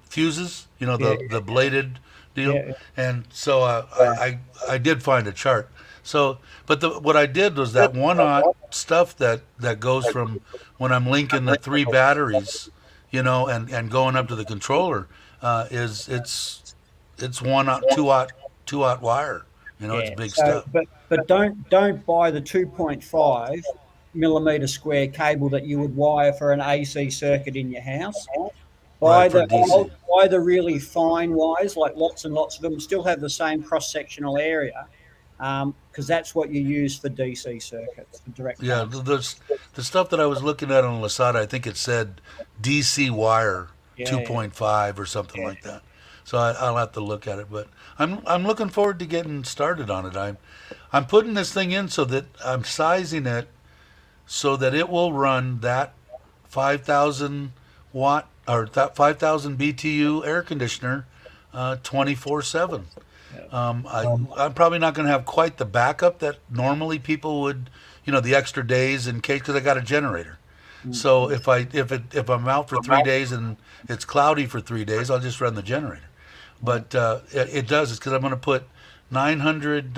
Speaker 1: fuses.
Speaker 4: yeah,
Speaker 1: The bladed deal.
Speaker 4: yeah,
Speaker 1: And so I did find a chart. So, but what I did was that one aught stuff that goes from when I'm linking the three batteries, and going up to the controller, is it's 1 aught, 2 aught, 2 aught wire. It's
Speaker 4: yeah.
Speaker 1: big
Speaker 4: So,
Speaker 1: stuff.
Speaker 4: but don't buy the 2.5 millimeter square cable that you would wire for an AC circuit in your house.
Speaker 1: Right,
Speaker 4: Buy
Speaker 1: for
Speaker 4: the
Speaker 1: DC.
Speaker 4: buy the really fine wires, like lots and lots of them, still have the same cross sectional area, because that's what you use for DC circuits, for direct
Speaker 1: Yeah,
Speaker 4: current.
Speaker 1: the stuff that I was looking at on Lasada, I think it said DC wire
Speaker 4: Yeah, yeah,
Speaker 1: 2.5 or something
Speaker 4: yeah.
Speaker 1: like that. So I'll have to look at it, but I'm looking forward to getting started on it. I'm putting this thing in so that I'm sizing it so that it will run that 5,000 watt or that 5,000 BTU air conditioner 24/7.
Speaker 4: Yeah.
Speaker 1: I'm probably not going to have quite the backup that normally people would, the extra days in case, because I got a generator. So if I'm out for 3 days and it's cloudy for 3 days, I'll just run the generator. But it does. It's because I'm going to put 900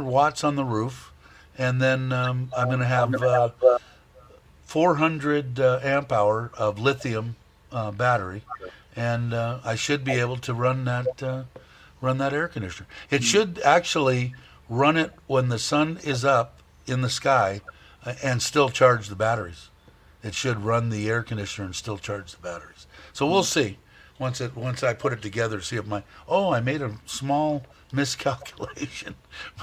Speaker 1: watts on the roof, and then I'm going to have 400 amp hour of lithium battery, and I should be able to run that air conditioner. It should actually run it when the sun is up in the sky, and still charge the batteries. It should run the air conditioner and still charge the batteries. So we'll see once I put it together. See if I made a small miscalculation.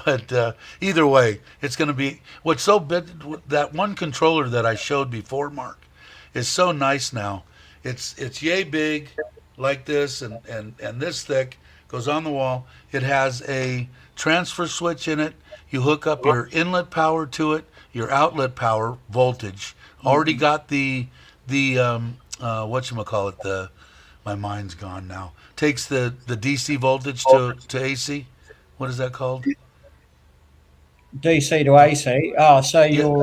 Speaker 1: But either way, it's going to be what's so big. That one controller that I showed before, Mark, is so nice now. It's yay big, like this, and this thick, goes on the wall. It has a transfer switch in it. You hook up your inlet power to it, your outlet power voltage. Already got the whatchamacallit, the my mind's gone now. Takes the DC voltage to AC. What is that called?
Speaker 4: DC to AC. Oh, so
Speaker 1: Yeah,
Speaker 4: your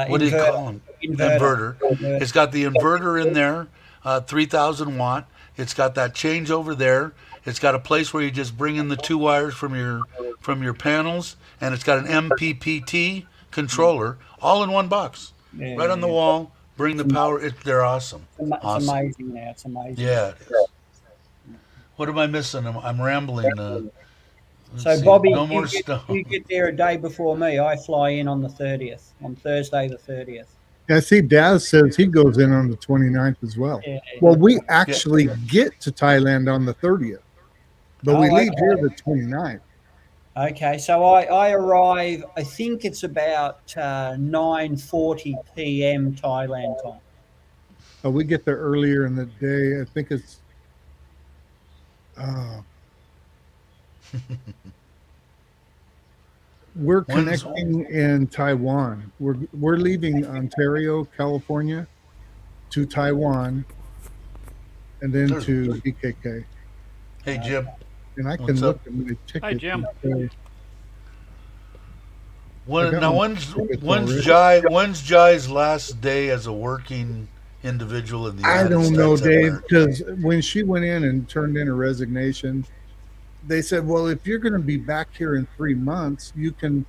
Speaker 1: what do you call them?
Speaker 4: inverter.
Speaker 1: Inverter. It's got the inverter in there, 3,000 watt. It's got that changeover there. It's got a place where you just bring in the two wires from your panels, and it's got an MPPT controller all in one box,
Speaker 4: Yeah,
Speaker 1: right on the
Speaker 4: yeah.
Speaker 1: wall. Bring the power. They're awesome.
Speaker 4: It's
Speaker 1: Awesome.
Speaker 4: amazing now. It's amazing.
Speaker 1: Yeah, it is. What am I missing? I'm rambling. Let's
Speaker 4: So,
Speaker 1: see.
Speaker 4: Bobby,
Speaker 1: No more
Speaker 4: you
Speaker 1: stuff.
Speaker 4: get there a day before me. I fly in on the 30th, on Thursday the 30th.
Speaker 2: I see Daz says he goes in on the 29th as well.
Speaker 4: Yeah.
Speaker 2: Well, we actually get to Thailand on the 30th, but we
Speaker 4: Oh,
Speaker 2: leave
Speaker 4: okay.
Speaker 2: here the 29th.
Speaker 4: Okay, so I arrive. I think it's about 9:40 p.m. Thailand time.
Speaker 2: We get there earlier in the day. I think it's uh, we're
Speaker 1: When's-
Speaker 2: connecting in Taiwan. We're leaving Ontario, California, to Taiwan, and then
Speaker 1: There's-
Speaker 2: to BKK.
Speaker 1: Hey Jim,
Speaker 2: And I can
Speaker 1: What's
Speaker 2: look
Speaker 1: up?
Speaker 2: at my ticket.
Speaker 3: Hi, Jim.
Speaker 2: and say, I got
Speaker 1: now
Speaker 2: my tickets already.
Speaker 1: when's Jai's last day as a working individual in the
Speaker 2: I
Speaker 1: United
Speaker 2: don't know,
Speaker 1: States of
Speaker 2: Dave,
Speaker 1: America?
Speaker 2: because when she went in and turned in her resignation, they said, "Well, if you're going to be back here in 3 months, you can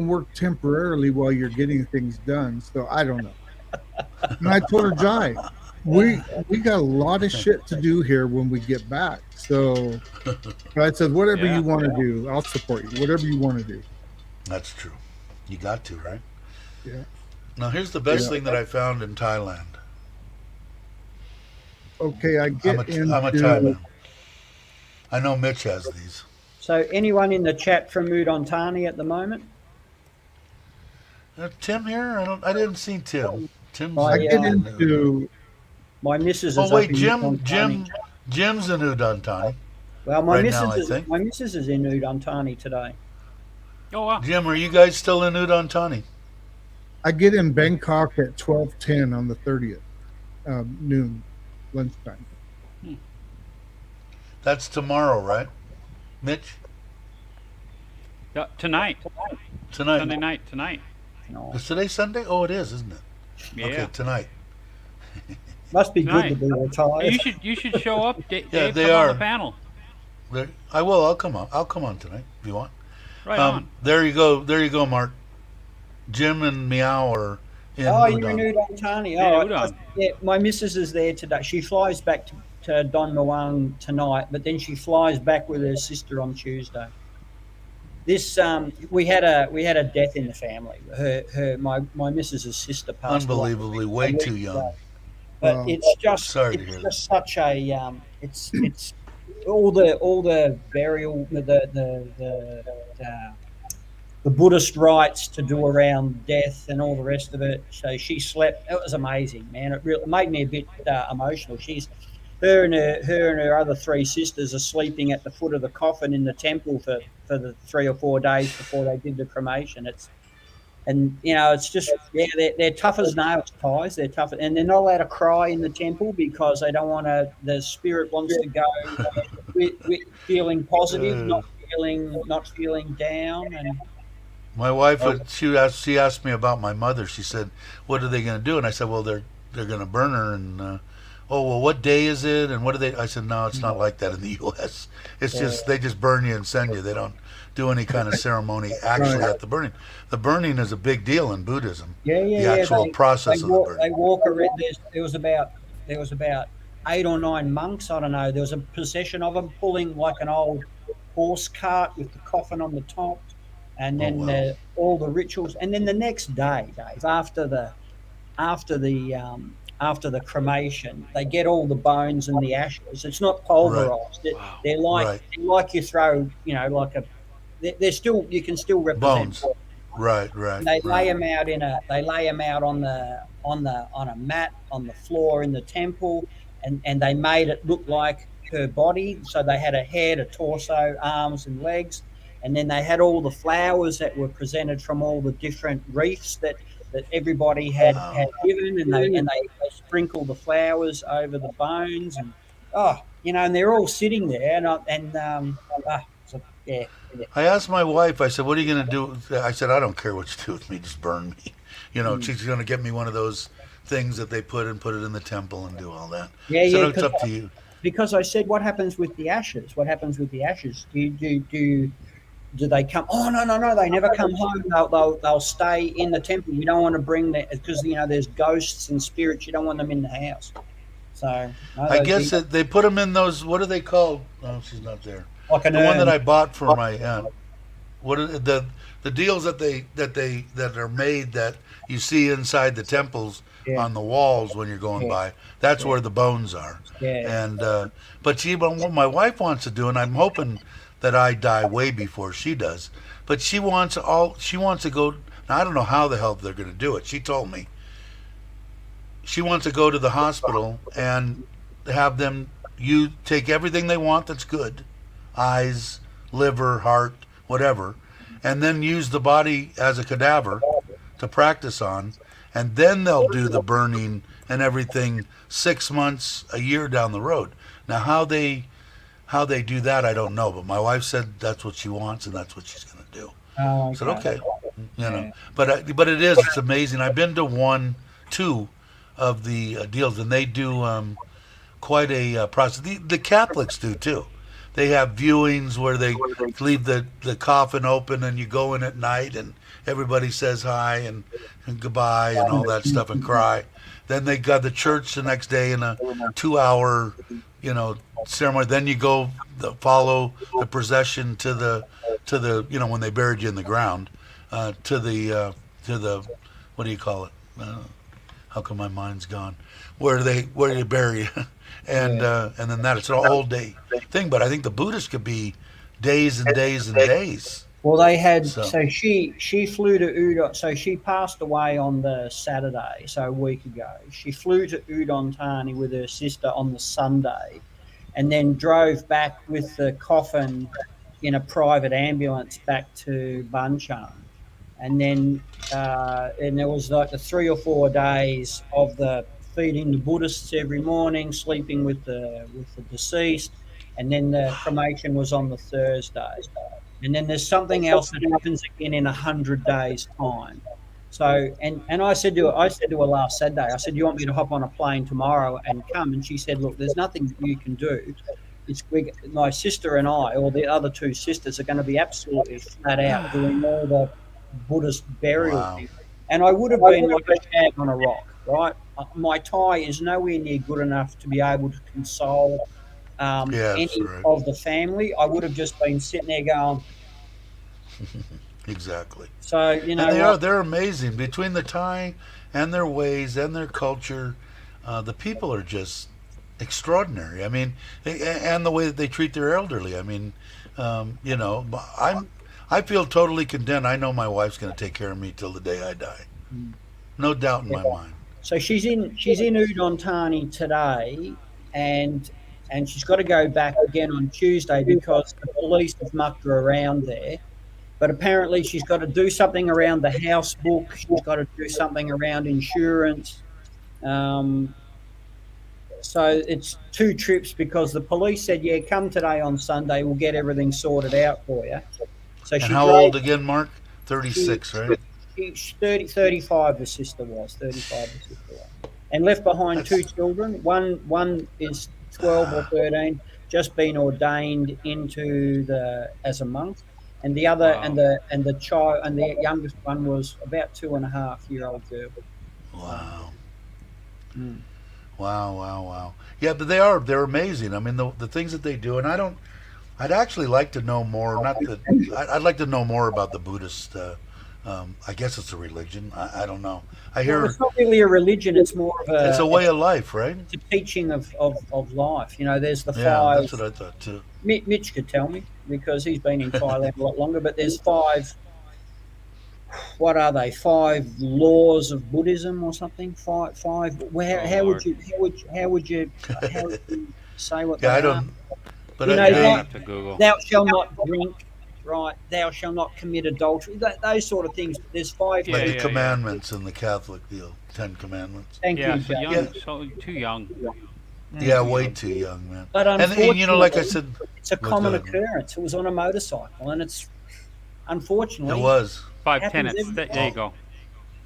Speaker 2: work temporarily while you're getting things done." So I don't know. And I told her, Jai, we got a lot of shit to do here when we get back. So but I said, whatever
Speaker 3: Yeah.
Speaker 2: you want to do, I'll support you. Whatever you want to do.
Speaker 1: That's true. You got to, right?
Speaker 2: Yeah.
Speaker 1: Now here's the best
Speaker 2: Yeah.
Speaker 1: thing that I found in Thailand.
Speaker 2: Okay, I get
Speaker 1: I'm a Thai man. I know Mitch has these.
Speaker 4: So, anyone in the chat from Udon at the moment?
Speaker 1: Tim here? I didn't see Tim. Tim's
Speaker 4: I
Speaker 2: I
Speaker 1: in-
Speaker 2: get
Speaker 4: Yeah.
Speaker 2: into
Speaker 4: My missus is
Speaker 1: Oh
Speaker 4: up
Speaker 1: wait,
Speaker 4: in Udon Thani.
Speaker 1: Jim's in Udon.
Speaker 4: Well, my
Speaker 1: right
Speaker 4: missus
Speaker 1: now, I
Speaker 4: is
Speaker 1: think.
Speaker 4: my missus is in Udon today.
Speaker 3: Oh wow.
Speaker 1: Jim, are you guys still in Udon?
Speaker 2: I get in Bangkok at 12:10 on the 30th, noon, lunchtime.
Speaker 1: That's tomorrow, right? Mitch?
Speaker 3: Tonight,
Speaker 1: Tonight.
Speaker 3: Sunday night, tonight.
Speaker 4: No.
Speaker 1: Is today Sunday? Oh, it is, isn't it?
Speaker 3: Yeah.
Speaker 1: Okay, tonight.
Speaker 4: Must be good to
Speaker 3: Tonight.
Speaker 4: be retired.
Speaker 3: You should show up, Dave.
Speaker 1: Yeah, they
Speaker 3: come
Speaker 1: are.
Speaker 3: on the panel.
Speaker 1: I will. I'll come on. I'll come on tonight if you want.
Speaker 3: Right on.
Speaker 1: There you go. There you go, Mark. Jim and Meow are in
Speaker 4: Oh, you're in
Speaker 1: Udon.
Speaker 4: Udon.
Speaker 3: Yeah,
Speaker 4: Oh,
Speaker 3: Udon.
Speaker 4: yeah. My missus is there today. She flies back to Don Muang tonight, but then she flies back with her sister on Tuesday. This we had a death in the family. My missus's sister passed away.
Speaker 1: Unbelievably, way too young.
Speaker 4: But
Speaker 2: Wow.
Speaker 4: it's just
Speaker 1: Sorry to hear
Speaker 4: it's just such a it's all the burial the Buddhist rites to do around death and all the rest of it. So she slept. It was amazing, man. It made me a bit emotional. Her and her other three sisters are sleeping at the foot of the coffin in the temple for the 3 or 4 days before they did the cremation. It's just they're tough as nails, guys. They're tough, and they're not allowed to cry in the temple because they don't want to. The spirit wants to go with feeling positive, not feeling down, and.
Speaker 1: My wife, she asked me about my mother. She said, "What are they going to do?" And I said, "Well, they're going to burn her." And oh, well, what day is it? And what do they? I said, "No, it's not like that in the U.S. It's just they just burn you and send you. They don't do any kind of ceremony actually at the burning. The burning is a big deal in Buddhism. The actual process of the burning.
Speaker 4: They walk around. There was about 8 or 9 monks. I don't know. There was a procession of them pulling like an old horse cart with the coffin on the top. And then
Speaker 1: wow.
Speaker 4: All the rituals, and then the next day, Dave, after the cremation, they get all the bones and the ashes. It's not pulverized.
Speaker 3: Wow.
Speaker 4: They're like you throw, like a. They're still you can still represent
Speaker 1: Bones. Right.
Speaker 4: And they lay them out on a mat on the floor in the temple, and they made it look like her body. So they had a head, a torso, arms, and legs. and then they had all the flowers that were presented from all the different reefs that everybody had
Speaker 1: Wow.
Speaker 4: given, and they sprinkled the flowers over the bones, and and they're all sitting there, so, yeah, yeah,
Speaker 1: I asked my wife, I said, what are you going to do? I said, I don't care what you do with me, just burn me.
Speaker 4: mm.
Speaker 1: She's going to get me one of those things that they put it in the temple and do all that.
Speaker 4: Yeah,
Speaker 1: I said,
Speaker 4: yeah,
Speaker 1: oh, it's up to you.
Speaker 4: because I said, what happens with the ashes? What happens with the ashes? Do they come? Oh, no, no, no! They never come home. They'll stay in the temple. You don't want to bring them because there's ghosts and spirits. You don't want them in the house. So no,
Speaker 1: I guess that they put them in those, what are they called? Oh, she's not there.
Speaker 4: like an
Speaker 1: The one that
Speaker 4: urn.
Speaker 1: I bought for my aunt. What are the deals that are made that you see inside the temples
Speaker 4: Yeah,
Speaker 1: on the walls when you're going
Speaker 4: yeah,
Speaker 1: by? That's
Speaker 4: yeah,
Speaker 1: where the bones are.
Speaker 4: yeah.
Speaker 1: And but what my wife wants to do, and I'm hoping that I die way before she does. But she wants to go. Now I don't know how the hell they're going to do it. She told me she wants to go to the hospital and have them you take everything they want that's good, eyes, liver, heart, whatever, and then use the body as a cadaver to practice on, and then they'll do the burning and everything 6 months, a year down the road. Now how they do that I don't know, but my wife said that's what she wants and that's what she's going to do.
Speaker 4: Oh,
Speaker 1: I said
Speaker 4: okay.
Speaker 1: okay,
Speaker 4: Yeah.
Speaker 1: but it's amazing. I've been to two of the deals, and they do quite a process. The Catholics do too. They have viewings where they leave the coffin open, and you go in at night, and everybody says hi and goodbye and all that stuff and cry. Then they got the church the next day in a 2 hour, ceremony. Then you go follow the procession to the when they buried you in the ground to the what do you call it? How come my mind's gone? Where they bury you, and then that it's an all day thing. But I think the Buddhists could be days and days and days.
Speaker 4: Well, they had
Speaker 1: So
Speaker 4: so she flew to Udon. So she passed away on the Saturday, so a week ago. She flew to Udon Thani with her sister on the Sunday, and then drove back with the coffin in a private ambulance back to Banchan. And there was like the 3 or 4 days of the feeding the Buddhists every morning, sleeping with the deceased, and then the cremation was on the Thursday. And then there's something else that happens again in 100 days' time. So and I said to her last Saturday, I said, "You want me to hop on a plane tomorrow and come?" And she said, "Look, there's nothing that you can do. My sister and I, or the other two sisters, are going to be absolutely flat out doing all the Buddhist burial
Speaker 1: wow,
Speaker 4: thing." And I would have been like a shag on a rock, right? My Thai is nowhere near good enough to be able to console
Speaker 1: yes,
Speaker 4: any
Speaker 1: right,
Speaker 4: of the family. I would have just been sitting there going,
Speaker 1: exactly.
Speaker 4: so you
Speaker 1: And
Speaker 4: know what?
Speaker 1: they're amazing between the Thai and their ways and their culture. The people are just extraordinary. I mean, and the way that they treat their elderly. I mean, I feel totally content. I know my wife's going to take care of me till the day I die. No doubt in my mind.
Speaker 4: So she's in Udon Thani today, and she's got to go back again on Tuesday because the police have mucked her around there. But apparently she's got to do something around the house book. She's got to do something around insurance. Um, so it's 2 trips because the police said, "Yeah, come today on Sunday. We'll get everything sorted out for you." So
Speaker 1: And
Speaker 4: she
Speaker 1: how
Speaker 4: drove.
Speaker 1: old again, Mark?
Speaker 4: She,
Speaker 1: 36, right?
Speaker 4: she's 35, the sister was. 35, the sister was. And left behind two
Speaker 1: That's
Speaker 4: children. One is 12 or 13, just been ordained as a monk. And the other
Speaker 3: Wow.
Speaker 4: and the child and the youngest one was about 2.5-year-old girl. So,
Speaker 1: wow.
Speaker 4: mm.
Speaker 1: Wow, wow, wow. Yeah, but they're amazing. I mean, the things that they do, and I'd actually like to know more. Not that I'd like to know more about the Buddhist. I guess it's a religion. I don't know. I
Speaker 4: Well,
Speaker 1: hear
Speaker 4: it's not really a religion. It's more of
Speaker 1: it's a way of life, right?
Speaker 4: it's a teaching of life. There's the
Speaker 1: Yeah,
Speaker 4: five.
Speaker 1: that's what I thought too.
Speaker 4: Mitch could tell me because he's been in Thailand a lot longer. But there's five. What are they? 5 laws of Buddhism or something? Five. Well,
Speaker 3: Oh
Speaker 4: how would
Speaker 3: Lord.
Speaker 4: you say what
Speaker 1: Yeah, I
Speaker 4: they are?
Speaker 1: don't. But
Speaker 4: You know,
Speaker 3: Yeah, I'll
Speaker 1: they
Speaker 3: have to Google.
Speaker 4: thou shalt not drink right? Thou shalt not commit adultery. Those sort of things. There's five.
Speaker 3: Yeah,
Speaker 1: Like the
Speaker 3: yeah.
Speaker 1: commandments in the Catholic deal, 10 Commandments.
Speaker 4: Thank
Speaker 3: Yeah,
Speaker 4: you,
Speaker 3: so
Speaker 4: Joe.
Speaker 3: young,
Speaker 1: Yeah.
Speaker 3: so too young.
Speaker 1: Yeah,
Speaker 3: Too
Speaker 1: way
Speaker 3: young.
Speaker 1: too young, man.
Speaker 4: But
Speaker 1: And
Speaker 4: unfortunately,
Speaker 1: like I said,
Speaker 4: it's a
Speaker 1: go
Speaker 4: common
Speaker 1: ahead, man.
Speaker 4: occurrence. It was on a motorcycle, and it's unfortunately
Speaker 1: It was
Speaker 3: 5
Speaker 4: happens
Speaker 3: tenants.
Speaker 4: every
Speaker 3: There you go.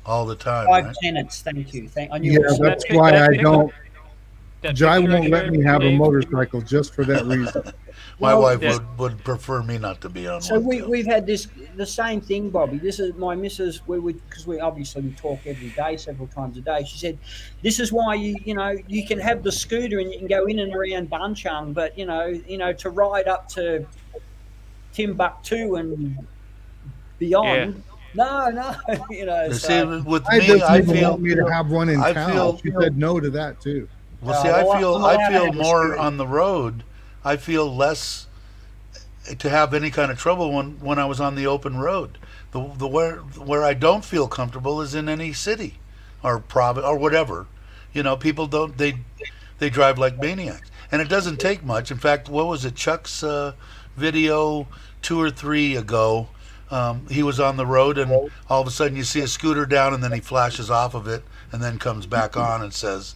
Speaker 1: all the time,
Speaker 4: five
Speaker 1: right?
Speaker 4: tenants. Thank you. I knew
Speaker 2: Yeah,
Speaker 4: it was
Speaker 2: that's
Speaker 3: That pic-
Speaker 2: why
Speaker 3: that
Speaker 2: I
Speaker 3: pickup-
Speaker 2: don't.
Speaker 3: That
Speaker 2: Jai
Speaker 3: picture I
Speaker 2: won't let
Speaker 3: shared
Speaker 2: me
Speaker 3: with
Speaker 2: have a
Speaker 3: Dave,
Speaker 2: motorcycle just for that reason.
Speaker 1: My
Speaker 4: Well,
Speaker 1: wife
Speaker 3: Yeah.
Speaker 1: would prefer me not to be on
Speaker 4: So
Speaker 1: one too.
Speaker 4: we've had the same thing, Bobby. This is my missus. Because we obviously we talk every day, several times a day. She said, "This is why you can have the scooter and you can go in and around Bunchang, but to ride up to Timbuktu and beyond, no,
Speaker 1: You see,
Speaker 4: So
Speaker 1: with
Speaker 2: I
Speaker 1: me,
Speaker 2: doesn't
Speaker 1: I
Speaker 2: even
Speaker 1: feel
Speaker 2: want me to have one in
Speaker 1: I
Speaker 2: town.
Speaker 1: feel-
Speaker 2: She said no to that too.
Speaker 1: well. See,
Speaker 4: well, I'm
Speaker 1: I
Speaker 4: allowed to
Speaker 1: feel
Speaker 4: have a
Speaker 1: more
Speaker 4: scooter.
Speaker 1: on the road. I feel less to have any kind of trouble when I was on the open road. The where I don't feel comfortable is in any city or province or whatever. People don't they drive like maniacs, and it doesn't take much. In fact, what was it? Chuck's video 2 or 3 ago. He was on the road, and all of a sudden you see a scooter down, and then he flashes off of it, and then comes back on and says,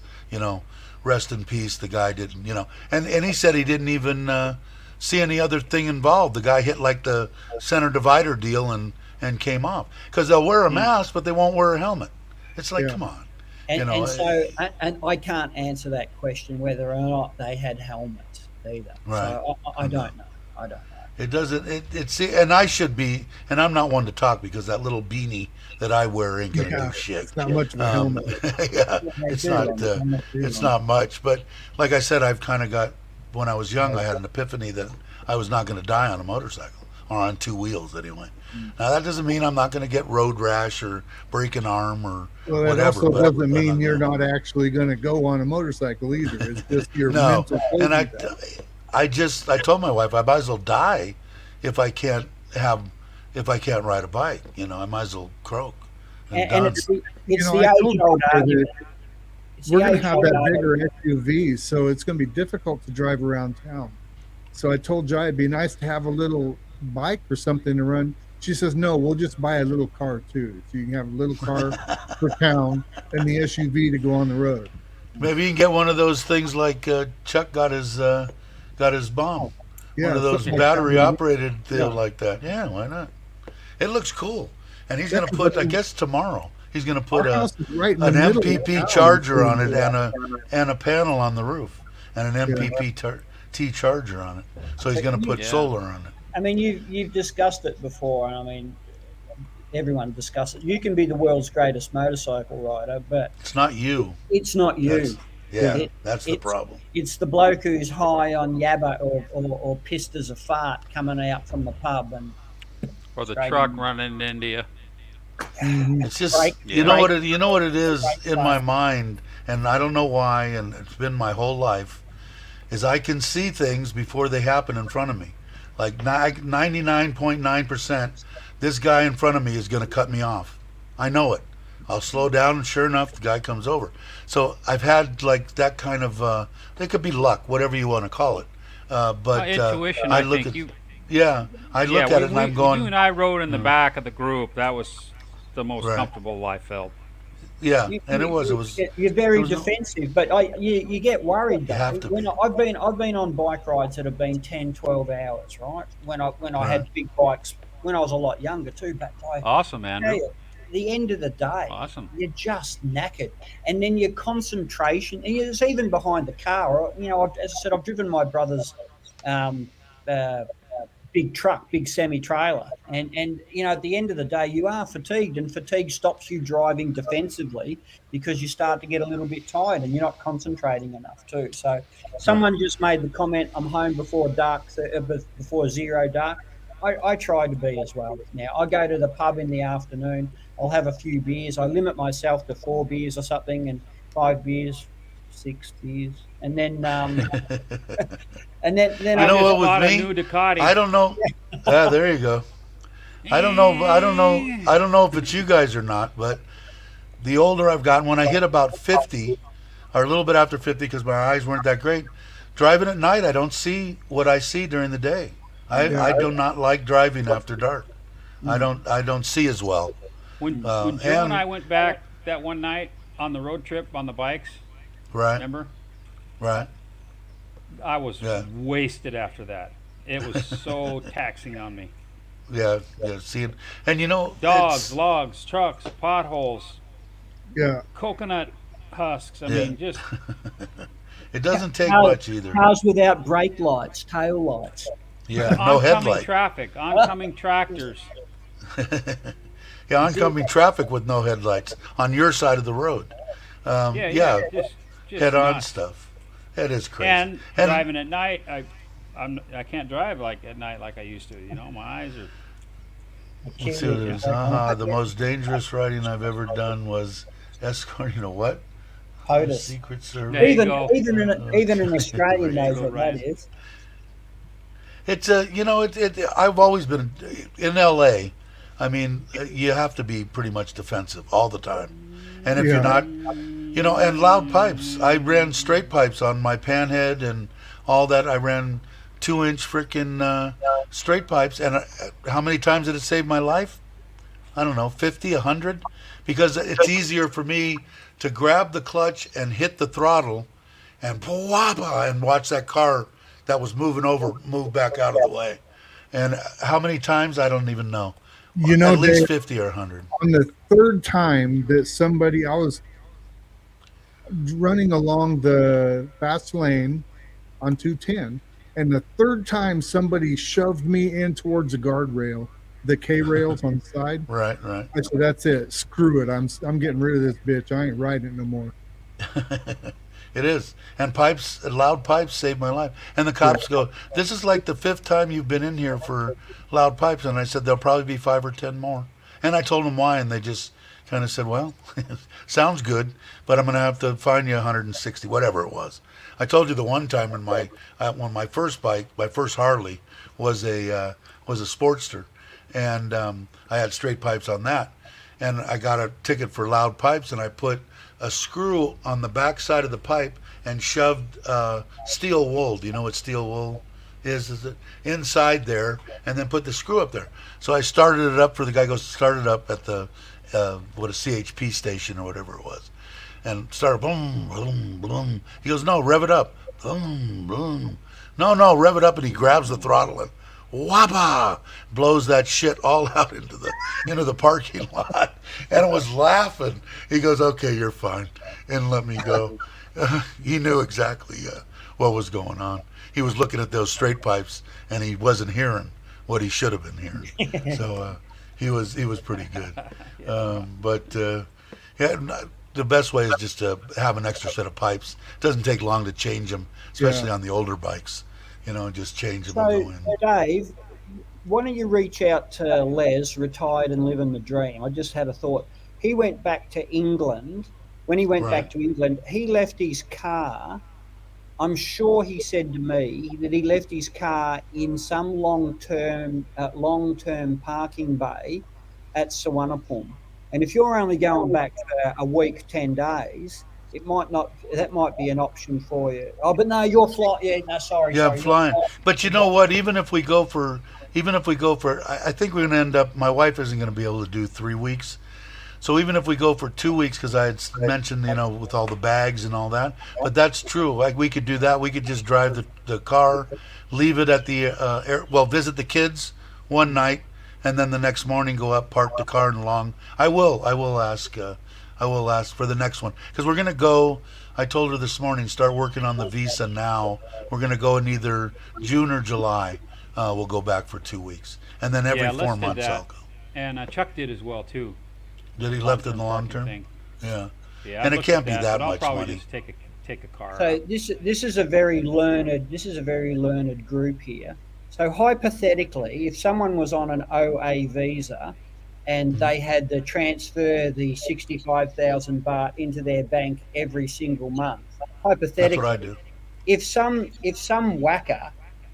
Speaker 1: rest in peace. The guy didn't, and he said he didn't even see any other thing involved. The guy hit like the center divider deal and came off because they'll wear a mask, but they won't wear a helmet. It's like,
Speaker 2: Yeah.
Speaker 1: come on.
Speaker 4: And so I can't answer that question whether or not they had helmets either.
Speaker 1: Right.
Speaker 4: So I don't know. I don't know.
Speaker 1: It doesn't. It's and I should be, and I'm not one to talk because that little beanie that I wear ain't gonna
Speaker 2: Yeah,
Speaker 1: do shit.
Speaker 2: it's not much of a helmet.
Speaker 1: Yeah,
Speaker 4: They
Speaker 1: it's
Speaker 4: do
Speaker 1: not.
Speaker 4: on the- on the field.
Speaker 1: It's not much, but like I said, I've kind of got. When I was young, I had an epiphany that I was not going to die on a motorcycle or on 2 wheels anyway. Now that doesn't mean I'm not going to get road rash or break an arm or
Speaker 2: Well, that
Speaker 1: whatever.
Speaker 2: also
Speaker 1: but
Speaker 2: doesn't
Speaker 1: I'm
Speaker 2: mean you're
Speaker 1: gonna-
Speaker 2: not actually going to go on a motorcycle either. It's just your
Speaker 1: No,
Speaker 2: mental.
Speaker 1: and I
Speaker 2: that.
Speaker 1: I told my wife I might as well die if I can't ride a bike. I might as well croak.
Speaker 4: And
Speaker 1: done.
Speaker 4: it's the
Speaker 2: I told
Speaker 4: age-old
Speaker 2: her
Speaker 4: argument.
Speaker 2: that
Speaker 4: It's
Speaker 2: we're
Speaker 4: the
Speaker 2: going to have
Speaker 4: age-old
Speaker 2: that
Speaker 4: argument.
Speaker 2: bigger SUV, so it's going to be difficult to drive around town. So I told Jai it'd be nice to have a little bike or something to run. She says, no, we'll just buy a little car too. So you can have a little car for town and the SUV to go on the road.
Speaker 1: Maybe you can get one of those things like Chuck got his bomb.
Speaker 2: Yeah,
Speaker 1: One of those
Speaker 2: something like
Speaker 1: battery
Speaker 2: that.
Speaker 1: operated deal
Speaker 2: Yeah.
Speaker 1: like that. Yeah, why not? It looks cool. And he's going to
Speaker 2: Yeah,
Speaker 1: put,
Speaker 2: but-
Speaker 1: I guess tomorrow, he's going to put
Speaker 2: Our
Speaker 1: a
Speaker 2: house is right in the
Speaker 1: an
Speaker 2: middle of
Speaker 1: MPP
Speaker 2: town.
Speaker 1: charger on it and a panel on the roof and an MPP T charger on it. So he's going to put
Speaker 3: Yeah.
Speaker 1: solar on it.
Speaker 4: I mean, you've discussed it before, and I mean, everyone discussed it. You can be the world's greatest motorcycle rider, but
Speaker 1: It's not you.
Speaker 4: it's not you.
Speaker 1: That's, yeah,
Speaker 4: It-
Speaker 1: that's the
Speaker 4: it's-
Speaker 1: problem.
Speaker 4: It's the bloke who's high on yabba or pissed as a fart coming out from the pub and
Speaker 3: Or the
Speaker 4: Right.
Speaker 3: truck running to India.
Speaker 2: Mhm.
Speaker 1: It's just
Speaker 4: Right.
Speaker 1: you know
Speaker 4: Right.
Speaker 1: what it is
Speaker 4: Right.
Speaker 1: in my mind, and I don't know why, and it's been my whole life, is I can see things before they happen in front of me. Like 99.9%, this guy in front of me is going to cut me off. I know it. I'll slow down, and sure enough, the guy comes over. So I've had like that kind of. It could be luck, whatever you want to call it. But
Speaker 3: Intuition,
Speaker 1: I
Speaker 3: I
Speaker 1: look
Speaker 3: think.
Speaker 1: at I look at it and I'm going.
Speaker 3: You and I rode in the back of the group. That was the most
Speaker 1: Right.
Speaker 3: comfortable I felt.
Speaker 1: Yeah,
Speaker 4: You-
Speaker 1: and it
Speaker 4: you-
Speaker 1: was.
Speaker 4: You're very
Speaker 1: there was no-
Speaker 4: defensive, but you get worried. Though.
Speaker 1: have to
Speaker 4: When
Speaker 1: be.
Speaker 4: I've been on bike rides that have been 10, 12 hours, right? When I
Speaker 1: Right.
Speaker 4: had big bikes when I was a lot younger too. But
Speaker 3: Awesome,
Speaker 4: tell
Speaker 3: Andrew.
Speaker 4: you, the end of the day,
Speaker 3: Awesome.
Speaker 4: you're just knackered, and then your concentration. And it's even behind the car. As I said, I've driven my brother's big truck, big semi-trailer, and at the end of the day, you are fatigued, and fatigue stops you driving defensively because you start to get a little bit tired, and you're not concentrating enough too. So, someone just made the comment, "I'm home before dark, before zero dark." I try to be as well. Now, I go to the pub in the afternoon. I'll have a few beers. I limit myself to 4 beers or something, and 5 beers, 6 beers, and then and then
Speaker 1: You
Speaker 3: I
Speaker 1: know
Speaker 3: just
Speaker 1: what with
Speaker 3: bought
Speaker 1: me?
Speaker 3: a new Ducati.
Speaker 1: I don't know. Yeah, there you go. I don't know if it's you guys or not, but the older I've gotten, when I hit about 50, or a little bit after 50, because my eyes weren't that great, driving at night, I don't see what I see during the day.
Speaker 2: Yeah,
Speaker 1: I do not like driving after dark. I don't see as well.
Speaker 3: When Joe and
Speaker 1: And
Speaker 3: I went back that one night on the road trip on the bikes,
Speaker 1: right,
Speaker 3: remember?
Speaker 1: right,
Speaker 3: I was
Speaker 1: yeah,
Speaker 3: wasted after that. It was so taxing on me.
Speaker 1: yeah, yeah. See it, and you know
Speaker 3: Dogs, logs, trucks, potholes,
Speaker 2: yeah.
Speaker 3: coconut husks. I
Speaker 1: yeah.
Speaker 3: mean, just
Speaker 1: It doesn't take
Speaker 4: Cars,
Speaker 1: much either.
Speaker 4: cars without brake lights, tail lights.
Speaker 1: Yeah, no
Speaker 3: oncoming
Speaker 1: headlight.
Speaker 3: traffic, oncoming tractors.
Speaker 1: Yeah, oncoming traffic with no headlights on your side of the road.
Speaker 3: Yeah, yeah,
Speaker 1: Yeah,
Speaker 3: just
Speaker 1: head-on
Speaker 3: nuts.
Speaker 1: stuff. It is crazy.
Speaker 3: And
Speaker 1: And
Speaker 3: driving at night, I can't drive like at night like I used to. You know, my eyes are.
Speaker 1: let's see what it is. The most dangerous riding I've ever done was escorting a what?
Speaker 4: POTUS.
Speaker 1: Secret
Speaker 3: There you
Speaker 1: Service.
Speaker 3: go.
Speaker 4: Even an Australian
Speaker 3: There you
Speaker 4: knows
Speaker 3: go,
Speaker 4: what
Speaker 3: Ryan.
Speaker 4: that is.
Speaker 1: It's you know, I've always been in L.A. I mean, you have to be pretty much defensive all the time, and if you're
Speaker 2: Yeah.
Speaker 1: not, you know, and loud pipes. I ran straight pipes on my panhead and all that. I ran 2-inch freaking straight pipes, and how many times did it save my life? I don't know, 50, 100, because it's easier for me to grab the clutch and hit the throttle and and watch that car that was moving over move back out of the way. And how many times I don't even know.
Speaker 2: You know,
Speaker 1: At least
Speaker 2: Dave,
Speaker 1: 50 or 100.
Speaker 2: on the third time that I was running along the fast lane on 210, and the third time somebody shoved me in towards the guardrail, the K rails on the side.
Speaker 1: Right, right.
Speaker 2: I said, "That's it. Screw it. I'm getting rid of this bitch. I ain't riding it no more."
Speaker 1: It is. And pipes, loud pipes saved my life. And the cops go, "This is like the 5th time you've been in here for loud pipes." And I said, "There'll probably be 5 or 10 more." And I told them why, and they just kind of said, "Well, sounds good, but I'm going to have to fine you 160, whatever it was." I told you the one time when my first bike, my first Harley, was a Sportster, and I had straight pipes on that, and I got a ticket for loud pipes, and I put a screw on the back side of the pipe and shoved steel wool. Do you know what steel wool is? Is it inside there, and then put the screw up there. So I started it up for the guy. Goes started up at the a CHP station or whatever it was, and started boom, boom, boom. He goes, "No, rev it up, boom, boom. No, rev it up," and he grabs the throttle and whoppa, blows that shit all out into the parking lot, and I was laughing. He goes, "Okay, you're fine," and let me go. He knew exactly what was going on. He was looking at those straight pipes, and he wasn't hearing what he should have been hearing. So he was pretty good. But yeah, the best way is just to have an extra set of pipes. It doesn't take long to change them, especially on the older bikes. You know, just change them and go in.
Speaker 4: So, Dave, why don't you reach out to Les, retired and living the dream? I just had a thought. He went back to England. When he went back to England, he left his car. I'm sure he said to me that he left his car in some long-term parking bay at Suvarnabhumi. And if you're only going back for a week, 10 days, it might not. That might be an option for you. Oh, but no, you're flying. Yeah, no, sorry.
Speaker 1: Yeah, I'm
Speaker 4: sorry,
Speaker 1: flying. But you know what? Even if we go for, I think we're going to end up. My wife isn't going to be able to do 3 weeks. So even if we go for 2 weeks, because I had mentioned, you know, with all the bags and all that, but that's true. Like we could do that. We could just drive the car, leave it at the visit the kids one night, and then the next morning go up, park the car and along. I will ask. I will ask for the next one because we're gonna go. I told her this morning, start working on the visa now. We're gonna go in either June or July. We'll go back for 2 weeks, and then every
Speaker 3: Yeah,
Speaker 1: 4
Speaker 3: Les did
Speaker 1: months
Speaker 3: that.
Speaker 1: I'll go.
Speaker 3: And Chuck did as well too.
Speaker 1: Did he left in the long
Speaker 3: parking
Speaker 1: term?
Speaker 3: thing.
Speaker 1: Yeah.
Speaker 3: Yeah,
Speaker 1: And
Speaker 3: I
Speaker 1: it
Speaker 3: looked
Speaker 1: can't
Speaker 3: at
Speaker 1: be that
Speaker 3: but I'll
Speaker 1: much
Speaker 3: probably
Speaker 1: money.
Speaker 3: just take a car.
Speaker 4: So
Speaker 3: out.
Speaker 4: this is a very learned group here. So hypothetically, if someone was on an OA visa and they had to transfer the 65,000 baht into their bank every single month,
Speaker 1: That's what I
Speaker 4: hypothetically,
Speaker 1: do.
Speaker 4: if some whacker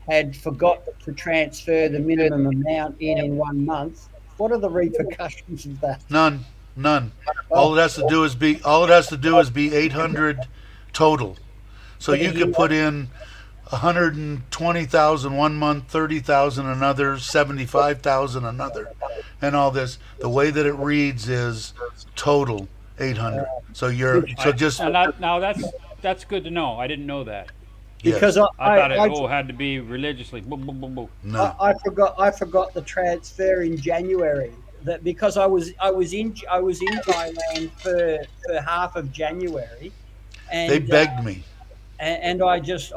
Speaker 4: had forgot to transfer the minimum amount in 1 month, what are the repercussions of that?
Speaker 1: None. All it has to do is be 800 total. So you could put in 120,000 one month, 30,000 another, 75,000 another, and all this. The way that it reads is total 800. So just
Speaker 3: And now that's good to know. I didn't know that.
Speaker 4: Because
Speaker 1: yes.
Speaker 3: I thought it had to be religiously. Boom, boom, boom, boom.
Speaker 1: No.
Speaker 4: I forgot the transfer in January. That because I was in Thailand for half of January, and
Speaker 1: They begged me.
Speaker 4: and I just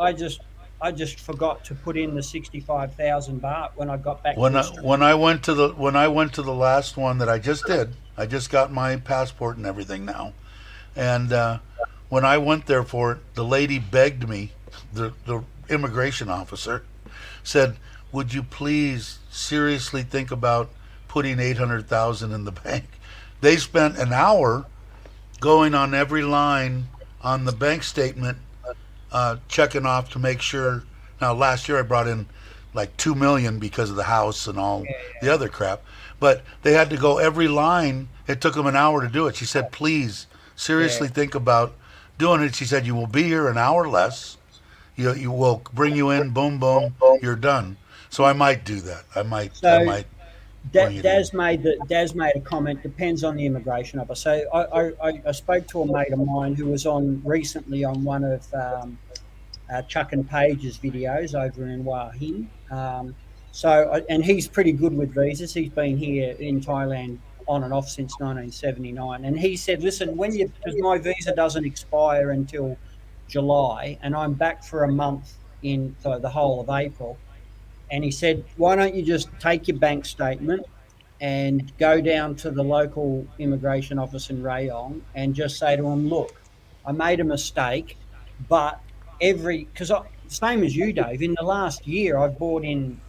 Speaker 4: forgot to put in the 65,000 baht when I got back
Speaker 1: When
Speaker 4: to
Speaker 1: I,
Speaker 4: Australia.
Speaker 1: when I went to the last one that I just did, I just got my passport and everything now. And when I went there for it, the lady begged me, the immigration officer said, "Would you please seriously think about putting 800,000 in the bank?" They spent an hour going on every line on the bank statement, checking off to make sure. Now, last year I brought in like 2 million because of the house and all the other crap, but they had to go every line. It took them an hour to do it. She said, "Please seriously think about doing it." She said, "You will be here an hour less. You will bring you in, boom, boom, you're done." So I might do that. I might bring it in.
Speaker 4: Daz made a comment. Depends on the immigration officer. So I spoke to a mate of mine who was on recently on one of Chuck and Page's videos over in Hua Hin. And he's pretty good with visas. He's been here in Thailand on and off since 1979. And he said, "Listen, because my visa doesn't expire until July, and I'm back for a month for the whole of April." And he said, "Why don't you just take your bank statement and go down to the local immigration office in Rayong and just say to them, look, I made a mistake, but because same as you, Dave, in the last year I've bought in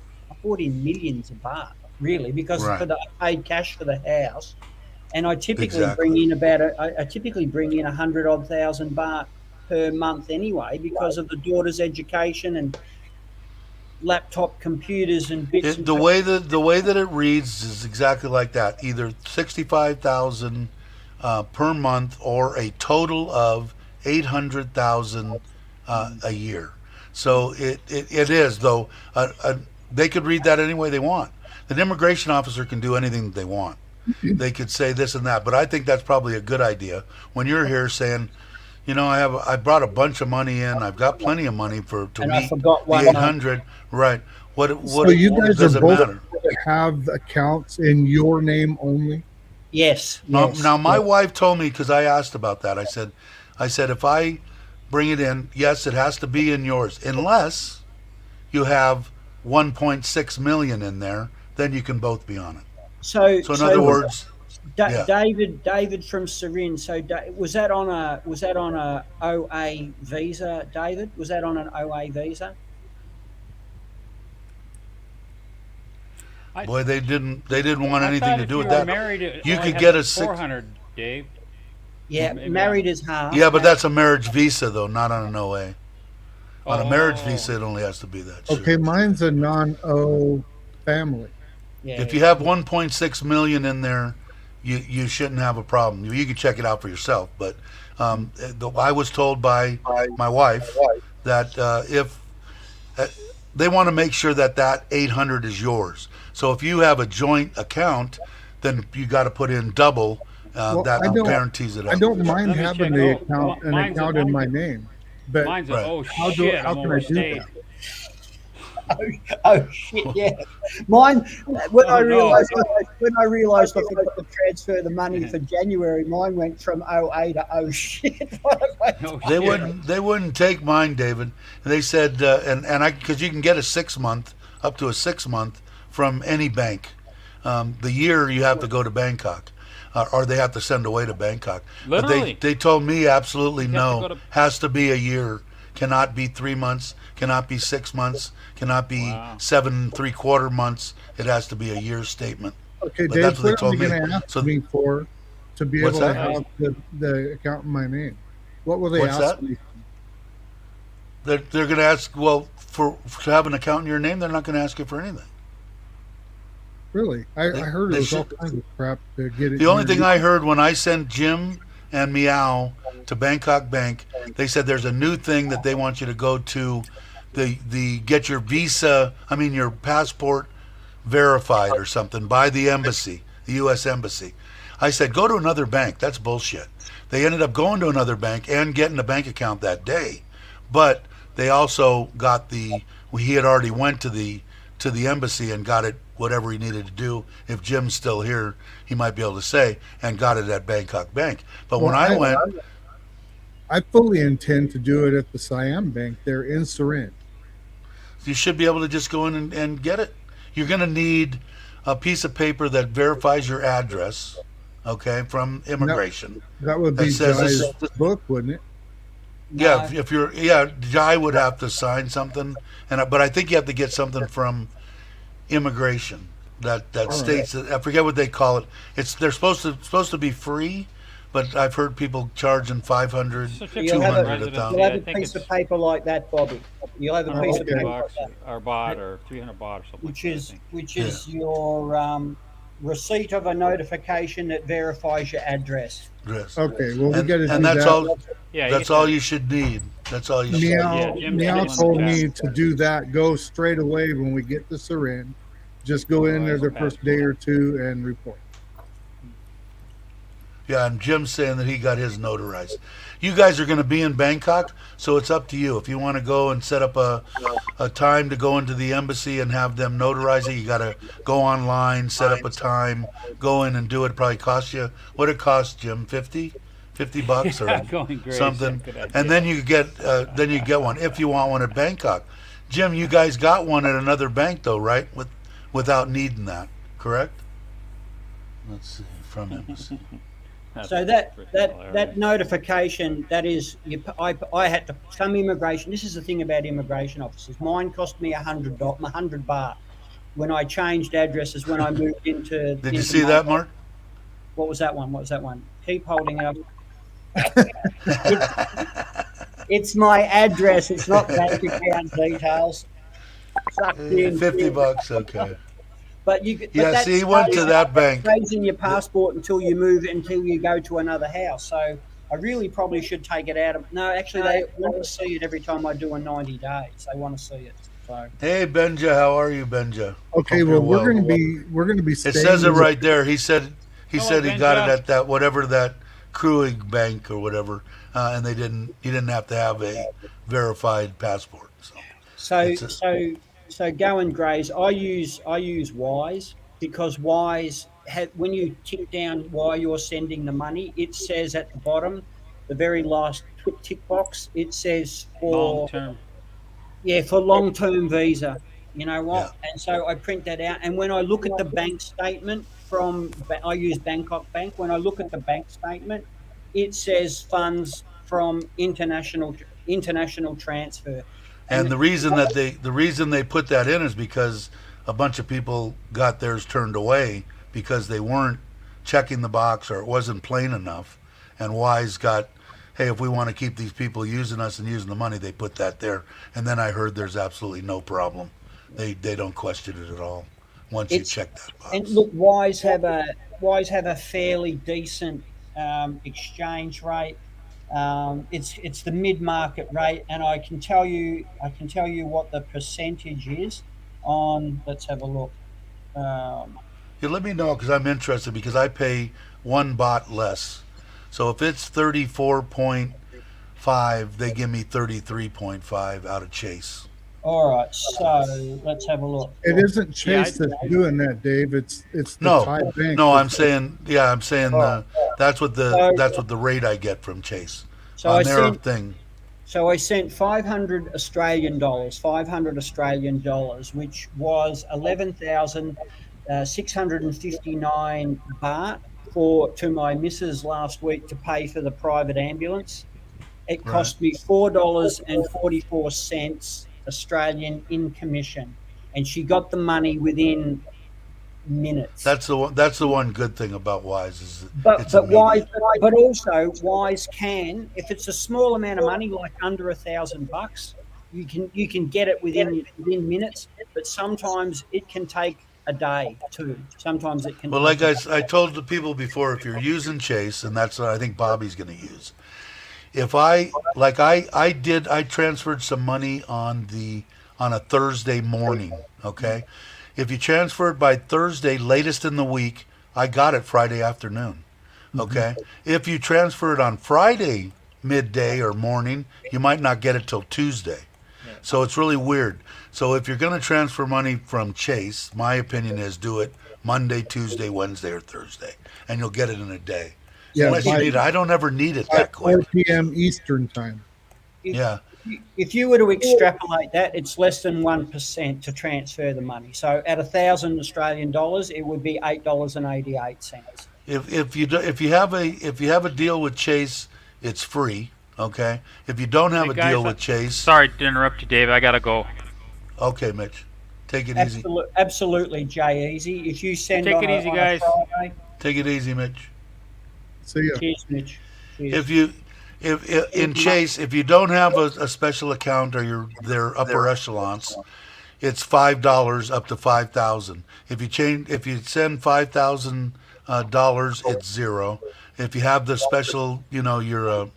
Speaker 4: millions of baht, really, because
Speaker 1: Right.
Speaker 4: I paid cash for the house, and I typically
Speaker 1: Exactly.
Speaker 4: bring in I typically bring in 100 odd thousand baht per month anyway because of the daughter's education and laptop computers and bits and
Speaker 1: The way that it reads is exactly like that. Either 65,000 per month or a total of 800,000 a year. So it is though. They could read that any way they want. An immigration officer can do anything that they want. They could say this and that, but I think that's probably a good idea when you're here saying, I brought a bunch of money in. I've got plenty of money to
Speaker 4: And I
Speaker 1: meet
Speaker 4: forgot
Speaker 1: the
Speaker 4: one
Speaker 1: 800. Right. What
Speaker 2: So you guys
Speaker 1: does
Speaker 2: are
Speaker 1: it
Speaker 2: both
Speaker 1: matter?
Speaker 2: have accounts in your name only?
Speaker 4: Yes.
Speaker 1: Now my wife told me, because I asked about that. I said if I bring it in, yes, it has to be in yours, unless you have 1.6 million in there. Then you can both be on it. So in other words, yeah.
Speaker 4: David from Surin. So was that on a OA visa, David? Was that on an OA visa?
Speaker 1: Boy, they didn't want
Speaker 3: I
Speaker 1: anything
Speaker 3: thought
Speaker 1: to
Speaker 3: if
Speaker 1: do
Speaker 3: you
Speaker 1: with
Speaker 3: were
Speaker 1: that.
Speaker 3: married, it
Speaker 1: You
Speaker 3: only
Speaker 1: could
Speaker 3: had
Speaker 1: get
Speaker 3: to
Speaker 1: a
Speaker 3: be 400, Dave.
Speaker 4: Yeah,
Speaker 3: Maybe
Speaker 4: married is half.
Speaker 1: Yeah, but that's a marriage visa though, not on an OA. On a marriage
Speaker 3: Oh.
Speaker 1: visa, it only has to be that. Sure.
Speaker 2: Okay, mine's a non-O family.
Speaker 4: Yeah.
Speaker 1: If you have 1.6 million in there, you shouldn't have a problem. You can check it out for yourself. But I was told by my wife that if they want to make sure that 800 is yours. So if you have a joint account, then you got to put in double.
Speaker 2: Well,
Speaker 1: That
Speaker 2: I don't-
Speaker 1: guarantees it.
Speaker 2: I don't mind
Speaker 3: Let me
Speaker 2: having
Speaker 3: check.
Speaker 2: an
Speaker 3: Mine's
Speaker 2: account in my name, but
Speaker 3: Mine's
Speaker 1: Right.
Speaker 3: oh
Speaker 2: how
Speaker 3: shit,
Speaker 2: how
Speaker 3: I'm
Speaker 2: can I do
Speaker 3: overstayed.
Speaker 2: that?
Speaker 4: Oh shit! Yeah, mine. When
Speaker 3: Oh,
Speaker 4: I
Speaker 3: no.
Speaker 4: realized I forgot to transfer the money for January, mine went from OA to oh shit. What have I
Speaker 3: Oh,
Speaker 1: They
Speaker 3: shit.
Speaker 1: wouldn't take mine, David. And they said, because you can get a 6 month, up to a 6 month from any bank. The year you have to go to Bangkok, or they have to send away to Bangkok.
Speaker 3: Literally.
Speaker 1: But they told me absolutely
Speaker 3: You have to
Speaker 1: no.
Speaker 3: go to-
Speaker 1: Has to be a year. Cannot be 3 months. Cannot be 6 months. Cannot be
Speaker 3: Wow.
Speaker 1: 7 3/4 months. It has to be a year statement.
Speaker 2: Okay,
Speaker 1: But
Speaker 2: Dave,
Speaker 1: that's what they
Speaker 2: what are
Speaker 1: told
Speaker 2: they
Speaker 1: me.
Speaker 2: going to ask
Speaker 1: So-
Speaker 2: me for to be
Speaker 1: What's
Speaker 2: able to
Speaker 1: that?
Speaker 2: have the account in my name? What will they
Speaker 1: What's
Speaker 2: ask
Speaker 1: that?
Speaker 2: me?
Speaker 1: They're going to ask, well, to have an account in your name, they're not going to ask you for anything.
Speaker 2: Really? I heard
Speaker 1: they
Speaker 2: it was all
Speaker 1: should-
Speaker 2: kinds of crap to get it.
Speaker 1: The only thing
Speaker 2: in.
Speaker 1: I heard when I sent Jim and Meow to Bangkok Bank, they said there's a new thing that they want you to go to the get your visa, I mean your passport verified or something by the embassy, the U.S. embassy. I said, go to another bank. That's bullshit. They ended up going to another bank and getting a bank account that day, but they also got he had already went to the embassy and got it whatever he needed to do. If Jim's still here, he might be able to say, and got it at Bangkok Bank. But when I went,
Speaker 2: I fully intend to do it at the Siam Bank. They're in Surin.
Speaker 1: you should be able to just go in and get it. You're going to need a piece of paper that verifies your address, okay, from immigration.
Speaker 2: That would be
Speaker 1: That says
Speaker 2: Jai's
Speaker 1: this-
Speaker 2: book, wouldn't it?
Speaker 1: Yeah, if you're, yeah, Jai would have to sign something, but I think you have to get something from immigration that
Speaker 2: right.
Speaker 1: states that, I forget what they call it. They're supposed to be free, but I've heard people charging 500,
Speaker 3: Certificate
Speaker 4: You'll have a-
Speaker 1: 200 a
Speaker 3: residence,
Speaker 4: You'll
Speaker 1: time.
Speaker 4: have
Speaker 3: I
Speaker 4: a
Speaker 3: think
Speaker 4: piece
Speaker 3: it's
Speaker 4: of paper like that, Bobby. You'll have a piece of
Speaker 3: 150
Speaker 4: paper
Speaker 3: bucks
Speaker 4: like that,
Speaker 3: or baht or 300 baht or something.
Speaker 4: which
Speaker 3: like that, I
Speaker 4: is
Speaker 3: think.
Speaker 4: which is your receipt of a notification that verifies your address.
Speaker 1: Dress.
Speaker 2: Okay, well, we
Speaker 1: And,
Speaker 2: got to do
Speaker 1: and that's
Speaker 2: that.
Speaker 1: all.
Speaker 3: Yeah, you
Speaker 1: That's
Speaker 3: can
Speaker 1: all
Speaker 3: send-
Speaker 1: you should need. That's all you should
Speaker 2: Meow,
Speaker 3: Yeah, Jim's
Speaker 2: Meow
Speaker 3: still in the
Speaker 2: told
Speaker 3: chat.
Speaker 2: me to do that. Go straight away when we get to Surin. Just go in there the first day or two and report.
Speaker 1: Yeah, and Jim's saying that he got his notarized. You guys are going to be in Bangkok, so it's up to you. If you want to go and set up a time to go into the embassy and have them notarize it, you got to go online, set up a time, go in and do it. Probably cost you, what it cost, Jim? 50 bucks or
Speaker 3: Yeah, going great.
Speaker 1: something.
Speaker 3: Good idea.
Speaker 1: And then you get one if you want one at Bangkok. Jim, you guys got one at another bank though, right? Without needing that, correct? Let's see, from embassy.
Speaker 3: That's
Speaker 4: So that
Speaker 3: freaking hilarious.
Speaker 4: notification, that is, I had to, some immigration, this is the thing about immigration officers. Mine cost me $100 baht when I changed addresses, when I moved into.
Speaker 1: Did you
Speaker 4: into
Speaker 1: see
Speaker 4: my-
Speaker 1: that, Mark?
Speaker 4: What was that one? What was that one? Keep holding it up. It's my address. It's not bank account details. Sucked in.
Speaker 1: 50 bucks, okay.
Speaker 4: But you. But
Speaker 1: Yeah,
Speaker 4: that's
Speaker 1: see, he went to that bank.
Speaker 4: raising your passport until you move, until you go to another house. So I really probably should take it out of. No, actually, they want to see it every time I do a 90 days. They want to see it. So
Speaker 1: Hey, Benja, how are you, Benja?
Speaker 2: Okay,
Speaker 1: Hope
Speaker 2: well,
Speaker 1: you're
Speaker 2: we're going to be.
Speaker 1: It
Speaker 2: Staying
Speaker 1: says it
Speaker 2: in-
Speaker 1: right there. He said he
Speaker 3: Hello,
Speaker 1: got it
Speaker 3: Benja.
Speaker 1: at that whatever that Kruig bank or whatever, and he didn't have to have a verified passport.
Speaker 4: so
Speaker 1: It's a-
Speaker 4: so go and graze. I use Wise, because Wise when you tick down why you're sending the money, it says at the bottom, the very last tick box, it says
Speaker 3: Long
Speaker 4: for
Speaker 3: term.
Speaker 4: for long-term visa. You know what?
Speaker 1: Yeah.
Speaker 4: And so I print that out, and when I look at the bank statement I use Bangkok Bank. When I look at the bank statement, it says funds from international transfer.
Speaker 1: And the reason they put that in is because a bunch of people got theirs turned away because they weren't checking the box or it wasn't plain enough. And Wise got, hey, if we want to keep these people using us and using the money, they put that there. And then I heard there's absolutely no problem. They don't question it at all once you
Speaker 4: It's-
Speaker 1: check that box.
Speaker 4: And look, Wise have a fairly decent exchange rate. It's the mid-market rate, and I can tell you what the percentage is on. Let's have a look.
Speaker 1: Yeah, let me know because I'm interested because I pay 1 baht less. So if it's 34.5, they give me 33.5 out of Chase.
Speaker 4: All right, so let's have a look.
Speaker 2: It isn't Chase that's doing that, Dave. It's the Thai
Speaker 1: No,
Speaker 2: bank.
Speaker 1: no, I'm saying that's what
Speaker 4: So-
Speaker 1: the rate I get from Chase
Speaker 4: So
Speaker 1: on
Speaker 4: I
Speaker 1: their
Speaker 4: sent
Speaker 1: thing.
Speaker 4: So I sent 500 Australian dollars, which was 11,659 baht to my missus last week to pay for the private ambulance. It cost me $4.44 Australian in commission, and she got the money within minutes.
Speaker 1: That's the one. That's the one good thing about Wise is
Speaker 4: But
Speaker 1: it's
Speaker 4: Wise,
Speaker 1: immediate.
Speaker 4: but also Wise can, if it's a small amount of money, like under $1,000, you can get it within minutes. But sometimes it can take a day too. Sometimes it can.
Speaker 1: Well, like I told the people before, if you're using Chase, and that's what I think Bobby's going to use, If I transferred some money on a Thursday morning, okay? If you transfer it by Thursday latest in the week, I got it Friday afternoon. Okay? If you transfer it on Friday midday or morning, you might not get it till Tuesday.
Speaker 3: Yeah.
Speaker 1: So it's really weird. So if you're going to transfer money from Chase, my opinion is do it Monday, Tuesday, Wednesday, or Thursday, and you'll get it in a day.
Speaker 2: Yeah,
Speaker 1: Unless you
Speaker 2: by,
Speaker 1: need it. I don't ever need it
Speaker 2: by
Speaker 1: that
Speaker 2: 4
Speaker 1: quick.
Speaker 2: p.m. Eastern time.
Speaker 4: If,
Speaker 1: Yeah.
Speaker 4: if you were to extrapolate that, it's less than 1% to transfer the money. So at 1,000 Australian dollars, it would be $8.88.
Speaker 1: If you have a deal with Chase, it's free. Okay. If you don't have
Speaker 3: Hey,
Speaker 1: a
Speaker 3: guys,
Speaker 1: deal with Chase,
Speaker 3: sorry to interrupt you, Dave. I gotta go.
Speaker 1: okay, Mitch, take it easy.
Speaker 4: Absolutely, Jay Easy. If you send
Speaker 3: Take
Speaker 4: on
Speaker 3: it
Speaker 4: a,
Speaker 3: easy,
Speaker 4: on
Speaker 3: guys.
Speaker 4: a Friday,
Speaker 1: Take it easy, Mitch.
Speaker 2: See ya.
Speaker 4: cheers, Mitch. Cheers.
Speaker 1: If you if in Chase, if you don't have a special account or their upper echelons, it's $5 up to 5,000. If you send $5,000, it's zero. If you have the special, you're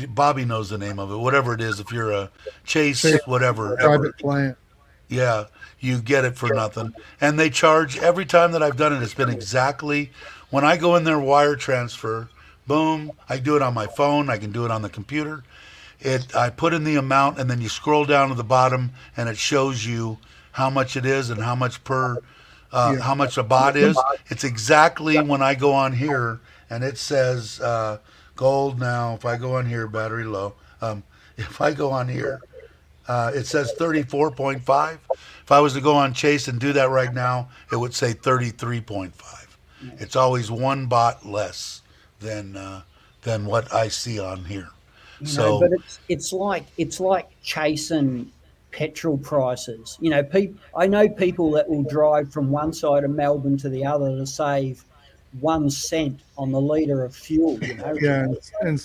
Speaker 1: Bobby knows the name of it, whatever it is. If you're a Chase, whatever,
Speaker 2: Private client.
Speaker 1: yeah, you get it for nothing. And they charge every time that I've done it. It's been exactly when I go in there wire transfer. Boom! I do it on my phone. I can do it on the computer. I put in the amount, and then you scroll down to the bottom, and it shows you how much it is and how much how much a bot is. It's exactly when I go on here, and it says gold now. If I go on here, battery low. If I go on here, it says 34.5. If I was to go on Chase and do that right now, it would say 33.5. It's always one bot less than what I see on here.
Speaker 4: But it's like chasing petrol prices. I know people that will drive from one side of Melbourne to the other to save 1 cent on the litre of fuel.
Speaker 2: Yeah, and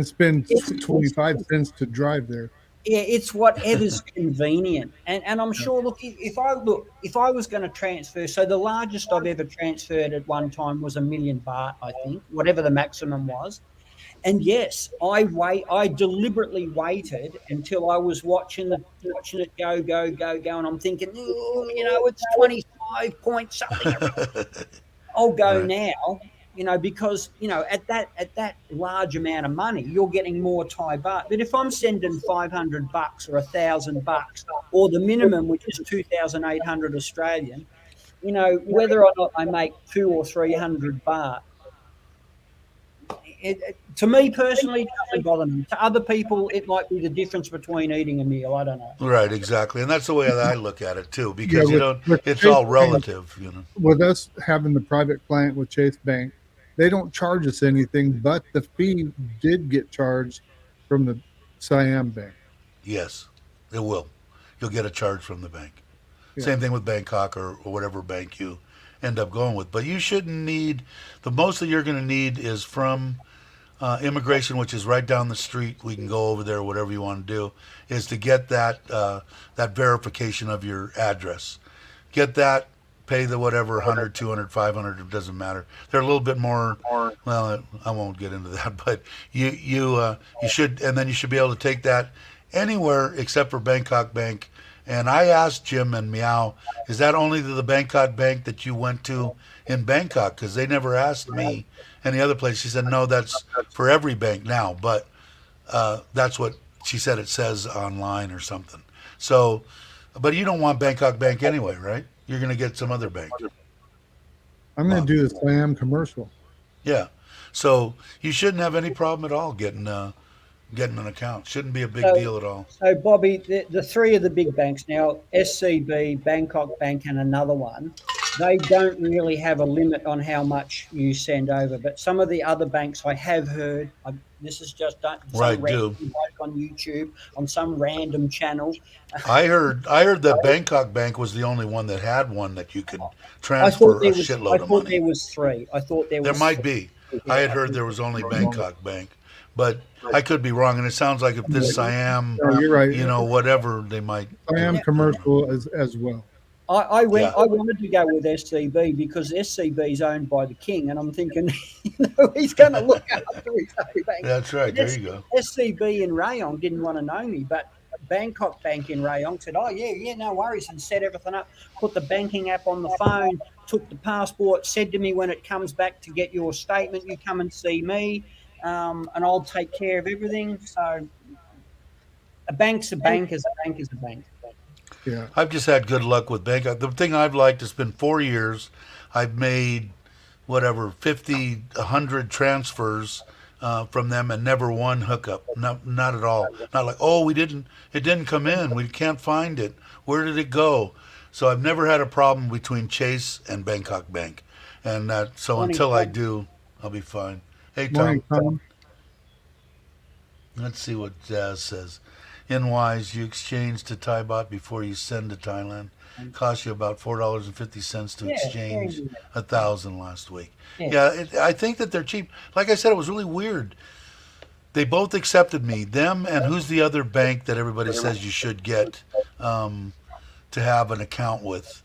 Speaker 2: spend
Speaker 4: It's-
Speaker 2: 25 cents to drive there.
Speaker 4: Yeah, it's whatever's convenient, and I'm sure. If I was going to transfer, so the largest I've ever transferred at one time was 1,000,000 baht, I think, whatever the maximum was. And yes, I deliberately waited until I was watching it go, and I'm thinking, it's 25 point something. I'll go
Speaker 1: Right.
Speaker 4: now, because at that large amount of money, you're getting more Thai baht. But if I'm sending $500 or $1,000 or the minimum, which is 2,800 Australian, whether or not I make 200 or 300 baht, to me personally, it doesn't bother me. To other people, it might be the difference between eating a meal. I don't know.
Speaker 1: Right, exactly, and that's the way that I look at it too, because
Speaker 2: with
Speaker 1: it's
Speaker 2: Chase
Speaker 1: all
Speaker 2: Bank,
Speaker 1: relative.
Speaker 2: with us having the private client with Chase Bank, they don't charge us anything, but the fee did get charged from the Siam Bank.
Speaker 1: Yes, it will. You'll get a charge from the bank.
Speaker 2: Yeah.
Speaker 1: Same thing with Bangkok or whatever bank you end up going with. But you shouldn't need the most that you're going to need is from immigration, which is right down the street. We can go over there, whatever you want to do, is to get that verification of your address. Get that, pay the whatever 100, 200, 500, it doesn't matter. They're a little bit more. Well, I won't get into that, but you should, and then you should be able to take that anywhere except for Bangkok Bank. And I asked Jim and Meow, is that only the Bangkok Bank that you went to in Bangkok? Because they never asked me any other place. She said, no, that's for every bank now. But that's what she said it says online or something. So, but you don't want Bangkok Bank anyway, right? You're going to get some other bank.
Speaker 2: I'm going to do the Siam commercial.
Speaker 1: Yeah. So you shouldn't have any problem at all getting an account. Shouldn't be a big deal at all.
Speaker 4: So, Bobby, the three of the big banks now, SCB, Bangkok Bank, and another one, they don't really have a limit on how much you send over. But some of the other banks I have heard, this is just some
Speaker 1: Right,
Speaker 4: random bloke on YouTube, on some random channel.
Speaker 1: I heard that Bangkok Bank was the only one that had one that you could transfer a shitload of
Speaker 4: I thought
Speaker 1: money.
Speaker 4: there was three. I thought there was
Speaker 1: There might be. I had heard there was only Bangkok Bank, but I could be wrong. And it sounds like if this Siam,
Speaker 2: No, you're right.
Speaker 1: whatever, they might.
Speaker 2: Siam commercial as well.
Speaker 4: I went.
Speaker 1: Yeah.
Speaker 4: I wanted to go with SCB because SCB is owned by the king, and I'm thinking, he's going to look after his own bank.
Speaker 1: That's right.
Speaker 4: But
Speaker 1: There you go.
Speaker 4: SCB in Rayong didn't want to know me, but Bangkok Bank in Rayong said, "Oh yeah, no worries," and set everything up. Put the banking app on the phone. Took the passport. Said to me, when it comes back to get your statement, you come and see me, and I'll take care of everything. So a bank's a bank. Is a bank is a bank.
Speaker 2: Yeah.
Speaker 1: I've just had good luck with Bangkok. The thing I've liked, it's been 4 years. I've made whatever 50, 100 transfers from them, and never one hookup. Not at all. Not like, oh, it didn't come in. We can't find it. Where did it go? So I've never had a problem between Chase and Bangkok Bank, and so
Speaker 4: Morning,
Speaker 1: until I
Speaker 4: Tom.
Speaker 1: do, I'll be fine. Hey
Speaker 2: Morning,
Speaker 1: Tom,
Speaker 2: Tom.
Speaker 1: let's see what Jazz says. In Wise, you exchange to Thai baht before you send to Thailand. Cost you about $4.50 to
Speaker 4: Yeah,
Speaker 1: exchange
Speaker 4: yeah,
Speaker 1: 1,000 last week.
Speaker 4: yeah.
Speaker 1: Yeah, I think that they're cheap. Like I said, it was really weird. They both accepted me. Them and who's the other bank that everybody says you should get to have an account with?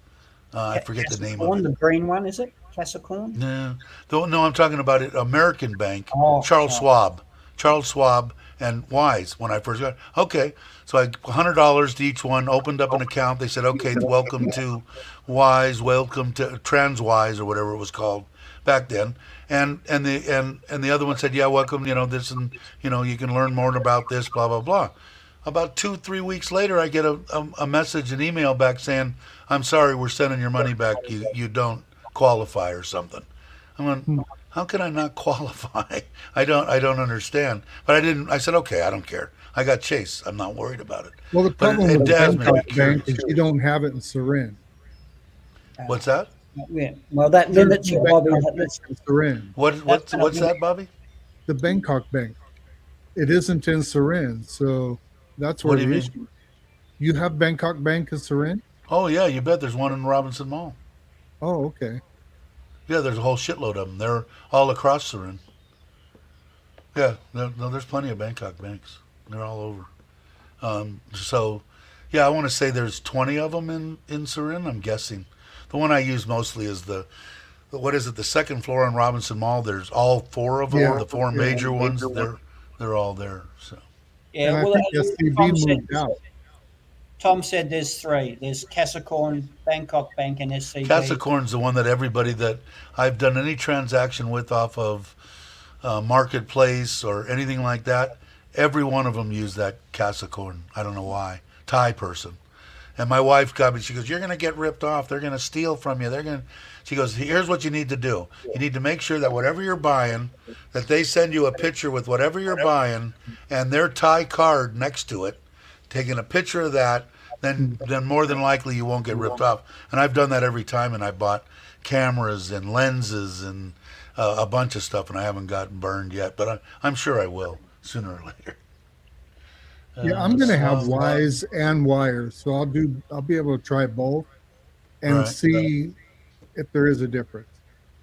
Speaker 1: I forget the name of
Speaker 4: Casacorn,
Speaker 1: it.
Speaker 4: the green one, is it? Casacorn?
Speaker 1: No, no, I'm talking about it. American Bank,
Speaker 4: Oh,
Speaker 1: Charles Schwab, Charles Schwab, and Wise. When I first got, okay, so I $100 to each one. Opened up an account. They said, okay, welcome to Wise, welcome to TransWise or whatever it was called back then. And the other one said, yeah, welcome. You know this, and you can learn more about this. Blah blah blah. About 2-3 weeks later, I get a message, an email back saying, I'm sorry, we're sending your money back. You don't qualify or something. I went, how can I not qualify? I don't understand. But I didn't. I said, okay, I don't care. I got Chase. I'm not worried about it.
Speaker 2: Well, the
Speaker 1: But
Speaker 2: problem
Speaker 1: it
Speaker 2: with
Speaker 1: does make me
Speaker 2: Bangkok Bank
Speaker 1: curious.
Speaker 2: is you don't have it in Surin.
Speaker 1: What's that?
Speaker 4: Yeah. Well, that limits you, Bobby.
Speaker 2: Bangkok
Speaker 4: That
Speaker 2: Bank
Speaker 4: lets,
Speaker 2: in Surin.
Speaker 1: What's that, Bobby?
Speaker 2: The Bangkok Bank. It isn't in Surin, so that's
Speaker 1: What
Speaker 2: where
Speaker 1: do you
Speaker 2: the
Speaker 1: mean?
Speaker 2: issue. You have Bangkok Bank in Surin?
Speaker 1: Oh yeah, you bet. There's one in Robinson Mall.
Speaker 2: Oh, okay.
Speaker 1: Yeah, there's a whole shitload of them. They're all across Surin. Yeah, no, there's plenty of Bangkok banks. They're all over. So, yeah, I want to say there's 20 of them in Surin. I'm guessing. The one I use mostly is what is it? The second floor on Robinson Mall. There's all four of them.
Speaker 2: Yeah,
Speaker 1: The four
Speaker 2: yeah.
Speaker 1: major ones. They're all there. So
Speaker 4: yeah.
Speaker 2: And I
Speaker 4: Well,
Speaker 2: think SCB
Speaker 4: Tom said,
Speaker 2: moved out.
Speaker 4: Tom said there's three. There's Casacorn, Bangkok Bank, and SCB.
Speaker 1: Casacorn's the one that everybody that I've done any transaction with off of Marketplace or anything like that. Every one of them use that Casacorn. I don't know why. Thai person. And my wife got me. She goes, "You're going to get ripped off. They're going to steal from you. They're going." She goes, "Here's what you need to do. You need to make sure that whatever you're buying, that they send you a picture with whatever you're buying and their Thai card next to it. Taking a picture of that, then more than likely you won't get ripped off." And I've done that every time. And I bought cameras and lenses and a bunch of stuff, and I haven't gotten burned yet. But I'm sure I will sooner or later.
Speaker 2: Yeah, I'm going to have
Speaker 1: So,
Speaker 2: Wise and Wire, so I'll be able to try both and
Speaker 1: Right.
Speaker 2: see if there is a difference.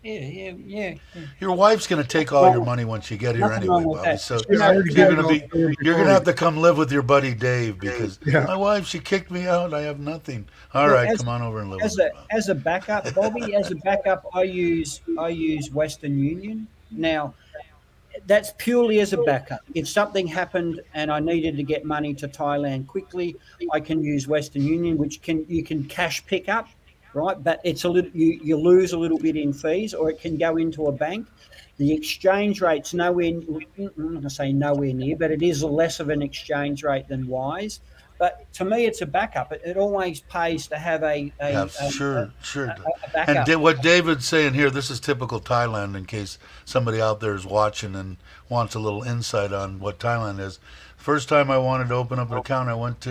Speaker 4: Yeah.
Speaker 1: Your wife's going to take all your money once you get here
Speaker 4: Nothing
Speaker 1: anyway,
Speaker 4: wrong with
Speaker 1: Bobby.
Speaker 4: that.
Speaker 1: So
Speaker 2: Yeah, I already
Speaker 1: you're
Speaker 2: did
Speaker 1: going
Speaker 2: it
Speaker 1: to
Speaker 2: all
Speaker 1: be
Speaker 2: before
Speaker 1: you're going to
Speaker 2: we-
Speaker 1: have to come live with your buddy Dave because
Speaker 2: Yeah.
Speaker 1: my wife, she kicked me out. I have nothing. All
Speaker 4: Well,
Speaker 1: right, come on over and live with
Speaker 4: As
Speaker 1: me.
Speaker 4: as a backup, Bobby, as a backup, I use Western Union. Now, that's purely as a backup. If something happened and I needed to get money to Thailand quickly, I can use Western Union, which you can cash pick up, right? But it's a little you lose a little bit in fees, or it can go into a bank. The exchange rate's nowhere. I say nowhere near, but it is less of an exchange rate than Wise. But to me, it's a backup. It always pays to have
Speaker 1: Yeah, sure.
Speaker 4: a
Speaker 1: And
Speaker 4: backup.
Speaker 1: what David's saying here, this is typical Thailand in case somebody out there is watching and wants a little insight on what Thailand is. First time I wanted to open up an account, I went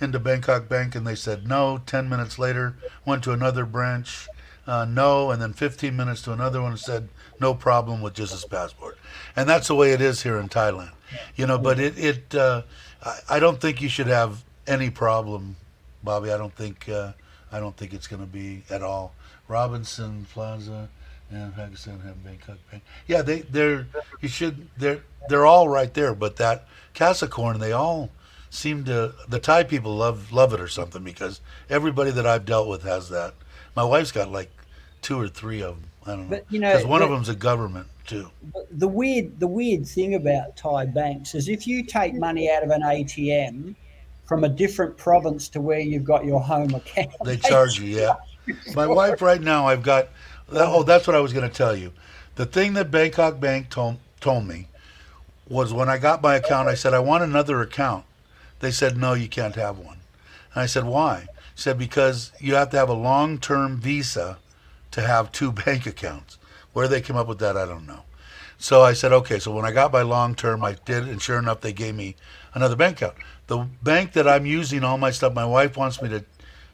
Speaker 1: into Bangkok Bank and they said no. 10 minutes later, went to another branch, no. And then 15 minutes to another one and said no problem with just his passport. And that's the way it is here in Thailand. But I don't think you should have any problem, Bobby. I don't think it's going to be at all. Robinson Plaza and Pakistan have Bangkok Bank. Yeah, they're all right there. But that Casacorn, seem to the Thai people love it or something because everybody that I've dealt with has that. My wife's got like two or three of them. I don't know
Speaker 4: But you know,
Speaker 1: because one of them's a government too.
Speaker 4: the weird thing about Thai banks is if you take money out of an ATM from a different province to where you've got your home account,
Speaker 1: They
Speaker 4: they
Speaker 1: charge you, yeah. My
Speaker 4: for
Speaker 1: wife
Speaker 4: it.
Speaker 1: right now, I've got. Oh, that's what I was going to tell you. The thing that Bangkok Bank told me was when I got my account, I said I want another account. They said no, you can't have one. And I said why? He said because you have to have a long-term visa to have two bank accounts. Where they came up with that, I don't know. So I said, okay. So when I got my long term, I did, and sure enough, they gave me another bank account. The bank that I'm using all my stuff, my wife wants me to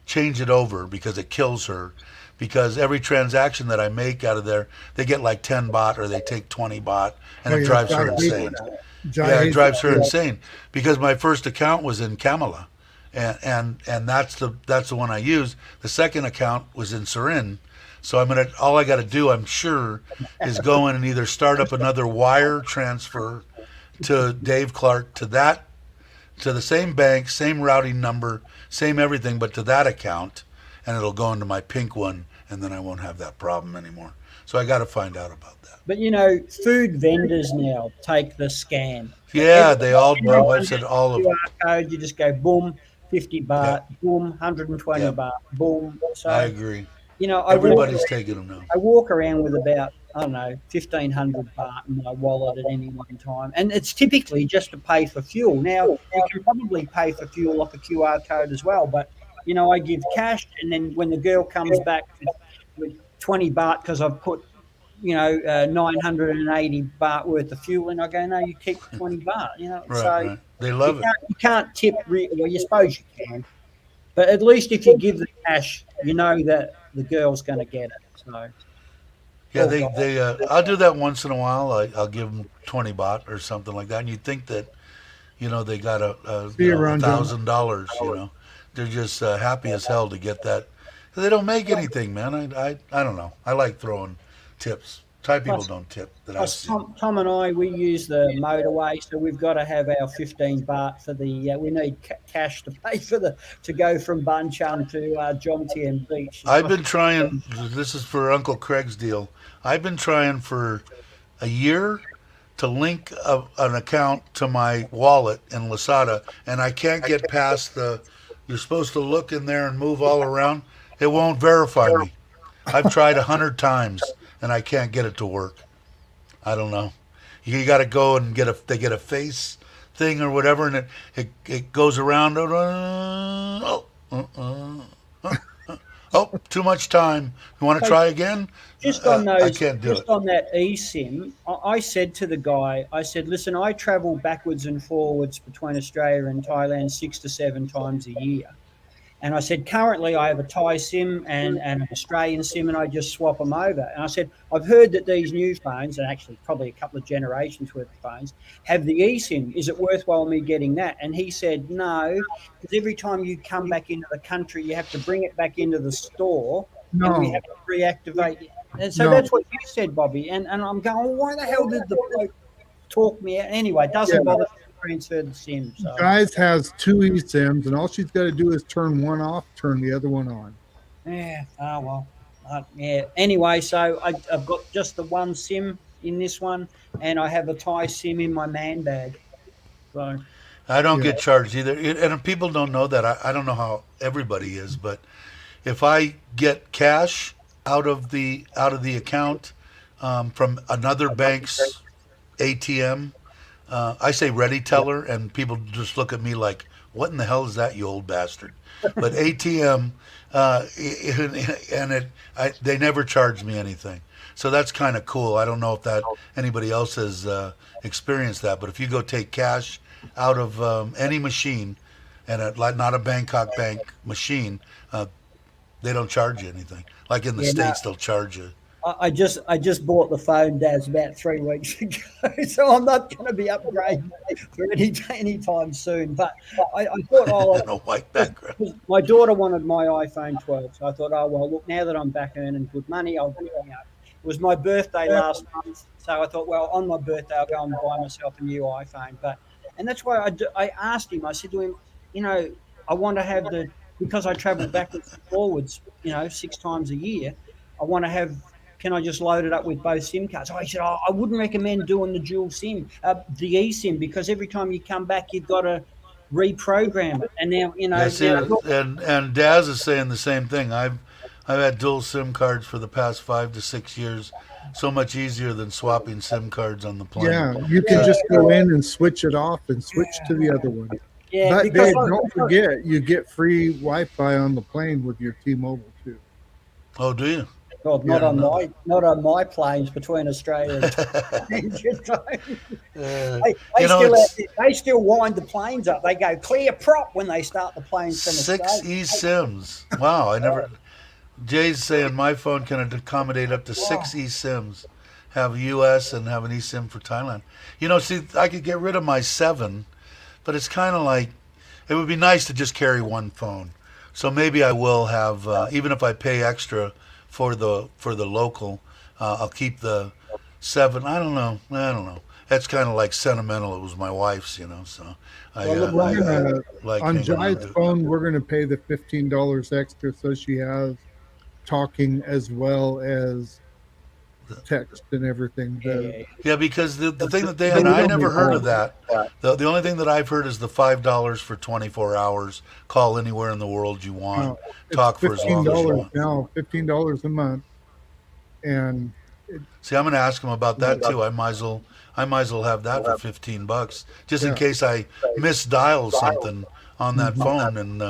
Speaker 1: change it over because it kills her. Because every transaction that I make out of there, they get like 10 baht or they take 20 baht, and
Speaker 2: Oh
Speaker 1: it
Speaker 2: yeah,
Speaker 1: drives
Speaker 2: Jai
Speaker 1: her
Speaker 2: hates
Speaker 1: insane.
Speaker 2: that. Jai
Speaker 1: Yeah, it
Speaker 2: hates that
Speaker 1: drives her
Speaker 2: too.
Speaker 1: insane because my first account was in Kamala, and that's the one I used. The second account was in Surin, so all I got to do, I'm sure, is go in and either start up another wire transfer to Dave Clark to the same bank, same routing number, same everything, but to that account, and it'll go into my pink one, and then I won't have that problem anymore. So I got to find out about that.
Speaker 4: But you know, food vendors now take the scan.
Speaker 1: Yeah, they all. My
Speaker 4: Everyone
Speaker 1: wife
Speaker 4: has
Speaker 1: said
Speaker 4: a
Speaker 1: all of them.
Speaker 4: QR code. You just go boom, 50
Speaker 1: Yeah,
Speaker 4: baht, boom, 120
Speaker 1: yeah,
Speaker 4: baht, boom.
Speaker 1: I
Speaker 4: So
Speaker 1: agree.
Speaker 4: you know,
Speaker 1: Everybody's taking them now.
Speaker 4: I walk around with about, I don't know, 1,500 baht in my wallet at any one time. And it's typically just to pay for fuel. Now, you can probably pay for fuel off a QR code as well. But, you know, I give cash. And then when the girl comes back with 20 baht because I've put, 980 baht worth of fuel in, I go, no, you keep the 20 baht,
Speaker 1: Right,
Speaker 4: So
Speaker 1: right. They love it.
Speaker 4: you can't tip, well, you suppose you can. But at least if you give the cash, you know that the girl's going to get it. So,
Speaker 1: Yeah,
Speaker 4: poor
Speaker 1: they
Speaker 4: guy.
Speaker 1: they. I'll do that once in a while. I'll give them 20 baht or something like that, and you'd think that they got
Speaker 2: See you around, John.
Speaker 1: $1,000. They're just happy as hell to get that. They don't make anything, man. I don't know. I like throwing tips. Thai people
Speaker 4: Plus,
Speaker 1: don't tip that I've
Speaker 4: plus
Speaker 1: seen.
Speaker 4: Tom and I, we use the motorway, so we've got to have our 15 baht for the. We need cash to pay for to go from Buncham to Jomtien Beach.
Speaker 1: I've been trying. This is for Uncle Craig's deal. I've been trying for a year to link an account to my wallet in Lasada, and I can't get past the. You're supposed to look in there and move all around. It won't verify me. I've tried 100 times and I can't get it to work. I don't know. You got to go and they get a face thing or whatever, and it goes around. Oh, too much time. You want to
Speaker 4: So
Speaker 1: try again?
Speaker 4: just on
Speaker 1: I
Speaker 4: those,
Speaker 1: can't do
Speaker 4: just
Speaker 1: it.
Speaker 4: on that eSIM, I said to the guy, I said, listen, I travel backwards and forwards between Australia and Thailand 6 to 7 times a year. And I said, currently I have a Thai SIM and an Australian SIM, and I just swap them over. And I said, I've heard that these new phones, and actually probably a couple of generations worth of phones, have the eSIM. Is it worthwhile me getting that? And he said, no, because every time you come back into the country, you have to bring it back into the store, and we
Speaker 2: No,
Speaker 4: have to reactivate it. And so
Speaker 2: no.
Speaker 4: that's what you said, Bobby. And I'm going, why the hell did the bloke talk me out? Anyway, it
Speaker 2: Yeah.
Speaker 4: doesn't bother to transfer the SIM. So.
Speaker 2: Guys has two eSIMs, and all she's got to do is turn one off, turn the other one on.
Speaker 4: Yeah. Oh well. Yeah. Anyway, so I've got just the one SIM in this one, and I have a Thai SIM in my man bag. So
Speaker 1: I don't
Speaker 2: Yeah.
Speaker 1: get charged either. And people don't know that. I don't know how everybody is, but if I get cash out of the account from another bank's ATM, I say ready teller, and people just look at me like, "What in the hell is that, you old bastard?" But ATM, and they never charge me anything, so that's kind of cool. I don't know if that anybody else has experienced that, but if you go take cash out of any machine, and not a Bangkok bank machine, they don't charge you anything. Like in the
Speaker 4: yeah, no,
Speaker 1: states, they'll charge you.
Speaker 4: I just bought the phone, Daz, about 3 weeks ago, so I'm not going to be upgrading for anytime soon. But I thought,
Speaker 1: And a white background.
Speaker 4: my daughter wanted my iPhone 12, so I thought, oh well, look, now that I'm back earning good money, it was my birthday last month, so I thought, well, on my birthday I'll go and buy myself a new iPhone. But And that's why I asked him. I said to him, you know, I want to have the because I travel backwards and forwards, 6 times a year. I want to have. Can I just load it up with both SIM cards? Oh, he said, I wouldn't recommend doing the dual SIM, the eSIM, because every time you come back, you've got to reprogram it. And now,
Speaker 1: Yeah, see, and Daz is saying the same thing. I've had dual SIM cards for the past 5 to 6 years. So much easier than swapping SIM cards on the plane.
Speaker 2: Yeah, you can just go in and switch it off and switch to the other one.
Speaker 4: yeah,
Speaker 2: But
Speaker 4: because
Speaker 2: Dave, don't forget, you get free Wi-Fi on the plane with your T-Mobile too.
Speaker 1: Oh, do you?
Speaker 4: God,
Speaker 1: Yeah, I know
Speaker 4: not on my planes between Australia and
Speaker 1: Uh,
Speaker 4: they
Speaker 1: you know,
Speaker 4: still
Speaker 1: it's
Speaker 4: they still wind the planes up. They go clear prop when they start the planes from
Speaker 1: six
Speaker 4: Australia.
Speaker 1: eSIMs. Wow, I never. Jay's saying my phone can accommodate up to six eSIMs. Have a US and have an eSIM for Thailand. See, I could get rid of my 7, but it's kind of like it would be nice to just carry one phone. So maybe I will have, even if I pay extra for the local, I'll keep the 7. I don't know. That's kind of like sentimental. It was my wife's, So I,
Speaker 4: Well,
Speaker 1: uh,
Speaker 4: look,
Speaker 1: I,
Speaker 2: We're
Speaker 1: I
Speaker 2: gonna
Speaker 1: like
Speaker 2: on
Speaker 1: hanging on
Speaker 2: Jai's
Speaker 1: to it.
Speaker 2: phone. We're gonna pay the $15 extra, so she has talking as well as text and everything.
Speaker 4: yeah,
Speaker 1: Yeah, because the thing that
Speaker 2: But
Speaker 1: and
Speaker 2: we
Speaker 1: I
Speaker 2: don't
Speaker 1: never
Speaker 2: need
Speaker 1: heard
Speaker 2: all
Speaker 1: of
Speaker 2: of it.
Speaker 1: that. The only thing that I've heard is the $5 for 24 hours. Call anywhere in the world you want.
Speaker 2: No, it's
Speaker 1: Talk for as
Speaker 2: fifteen
Speaker 1: long as you
Speaker 2: dollars
Speaker 1: want.
Speaker 2: now. $15 a month, and it,
Speaker 1: See, I'm going to ask him about that too. I might as well have that for $15, just in
Speaker 2: yeah.
Speaker 1: case I misdial something on that
Speaker 2: Mhm.
Speaker 1: phone, and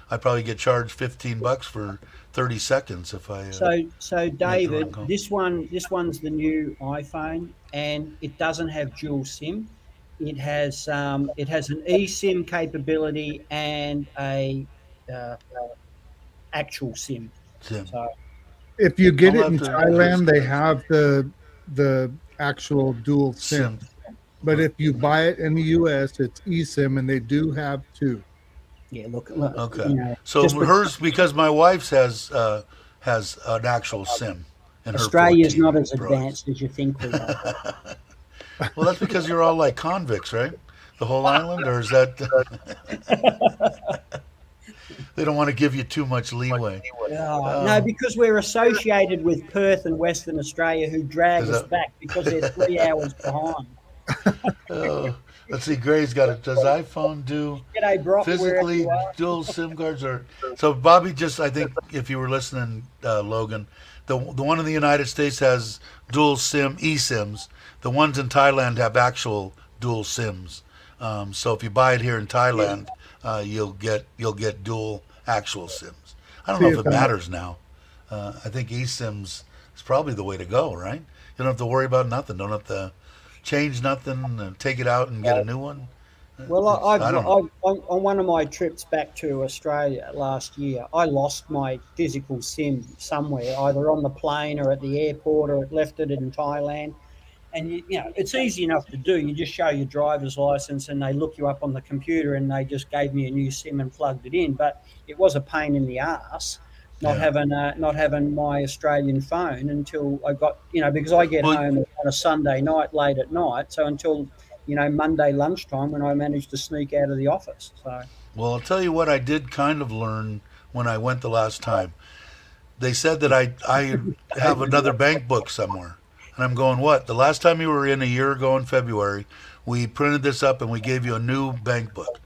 Speaker 1: I probably get charged $15 for 30 seconds if I
Speaker 4: so
Speaker 1: make the wrong
Speaker 4: David,
Speaker 1: call.
Speaker 4: this one's the new iPhone, and it doesn't have dual SIM. It has an eSIM capability and a uh, actual SIM.
Speaker 1: Tim,
Speaker 4: So
Speaker 2: If you get
Speaker 1: I'll
Speaker 2: it
Speaker 1: have
Speaker 2: in
Speaker 1: to ask
Speaker 2: Thailand, they
Speaker 1: him.
Speaker 2: have the actual dual SIM.
Speaker 1: Sim.
Speaker 2: But if you buy it in the US, it's eSIM, and they do have two.
Speaker 4: yeah, look,
Speaker 1: Okay. So
Speaker 4: just
Speaker 1: hers, because my wife's has an actual SIM in her
Speaker 4: Australia's not
Speaker 1: 14
Speaker 4: as
Speaker 1: Pro X.
Speaker 4: advanced as you think we are.
Speaker 1: Well, that's because you're all like convicts, right? The whole island, or is that they don't want to give you too much leeway?
Speaker 4: No,
Speaker 1: Um,
Speaker 4: because we're associated with Perth and Western Australia, who drag
Speaker 1: is
Speaker 4: us
Speaker 1: that?
Speaker 4: back because they're 3 hours behind.
Speaker 1: Oh, let's see. Gray's got it. Does iPhone do
Speaker 4: G'day, Brock, wherever
Speaker 1: physically
Speaker 4: you are.
Speaker 1: dual SIM cards? Or so Bobby just, I think, if you were listening, Logan, the one in the United States has dual SIM eSIMs. The ones in Thailand have actual dual SIMs. So if you buy it here in Thailand, you'll get dual actual SIMs. I don't
Speaker 2: See
Speaker 1: know if
Speaker 2: if
Speaker 1: it
Speaker 2: I
Speaker 1: matters now. I think eSIMs is probably the way to go, right? You don't have to worry about nothing. Don't have to change nothing and take it out and get a new one.
Speaker 4: Well,
Speaker 1: I don't know.
Speaker 4: on one of my trips back to Australia last year, I lost my physical SIM somewhere, either on the plane or at the airport, or it left it in Thailand. And it's easy enough to do. You just show your driver's license, and they look you up on the computer, and they just gave me a new SIM and plugged it in. But it was a pain in the ass
Speaker 1: Yeah.
Speaker 4: not having my Australian phone until I got because I get
Speaker 1: Well,
Speaker 4: home on a Sunday night late at night. So until Monday lunchtime, when I managed to sneak out of the office. So
Speaker 1: well, I'll tell you what I did kind of learn when I went the last time. They said that I have another bank book somewhere. And I'm going, what? The last time you were in a year ago in February, we printed this up and we gave you a new bank book.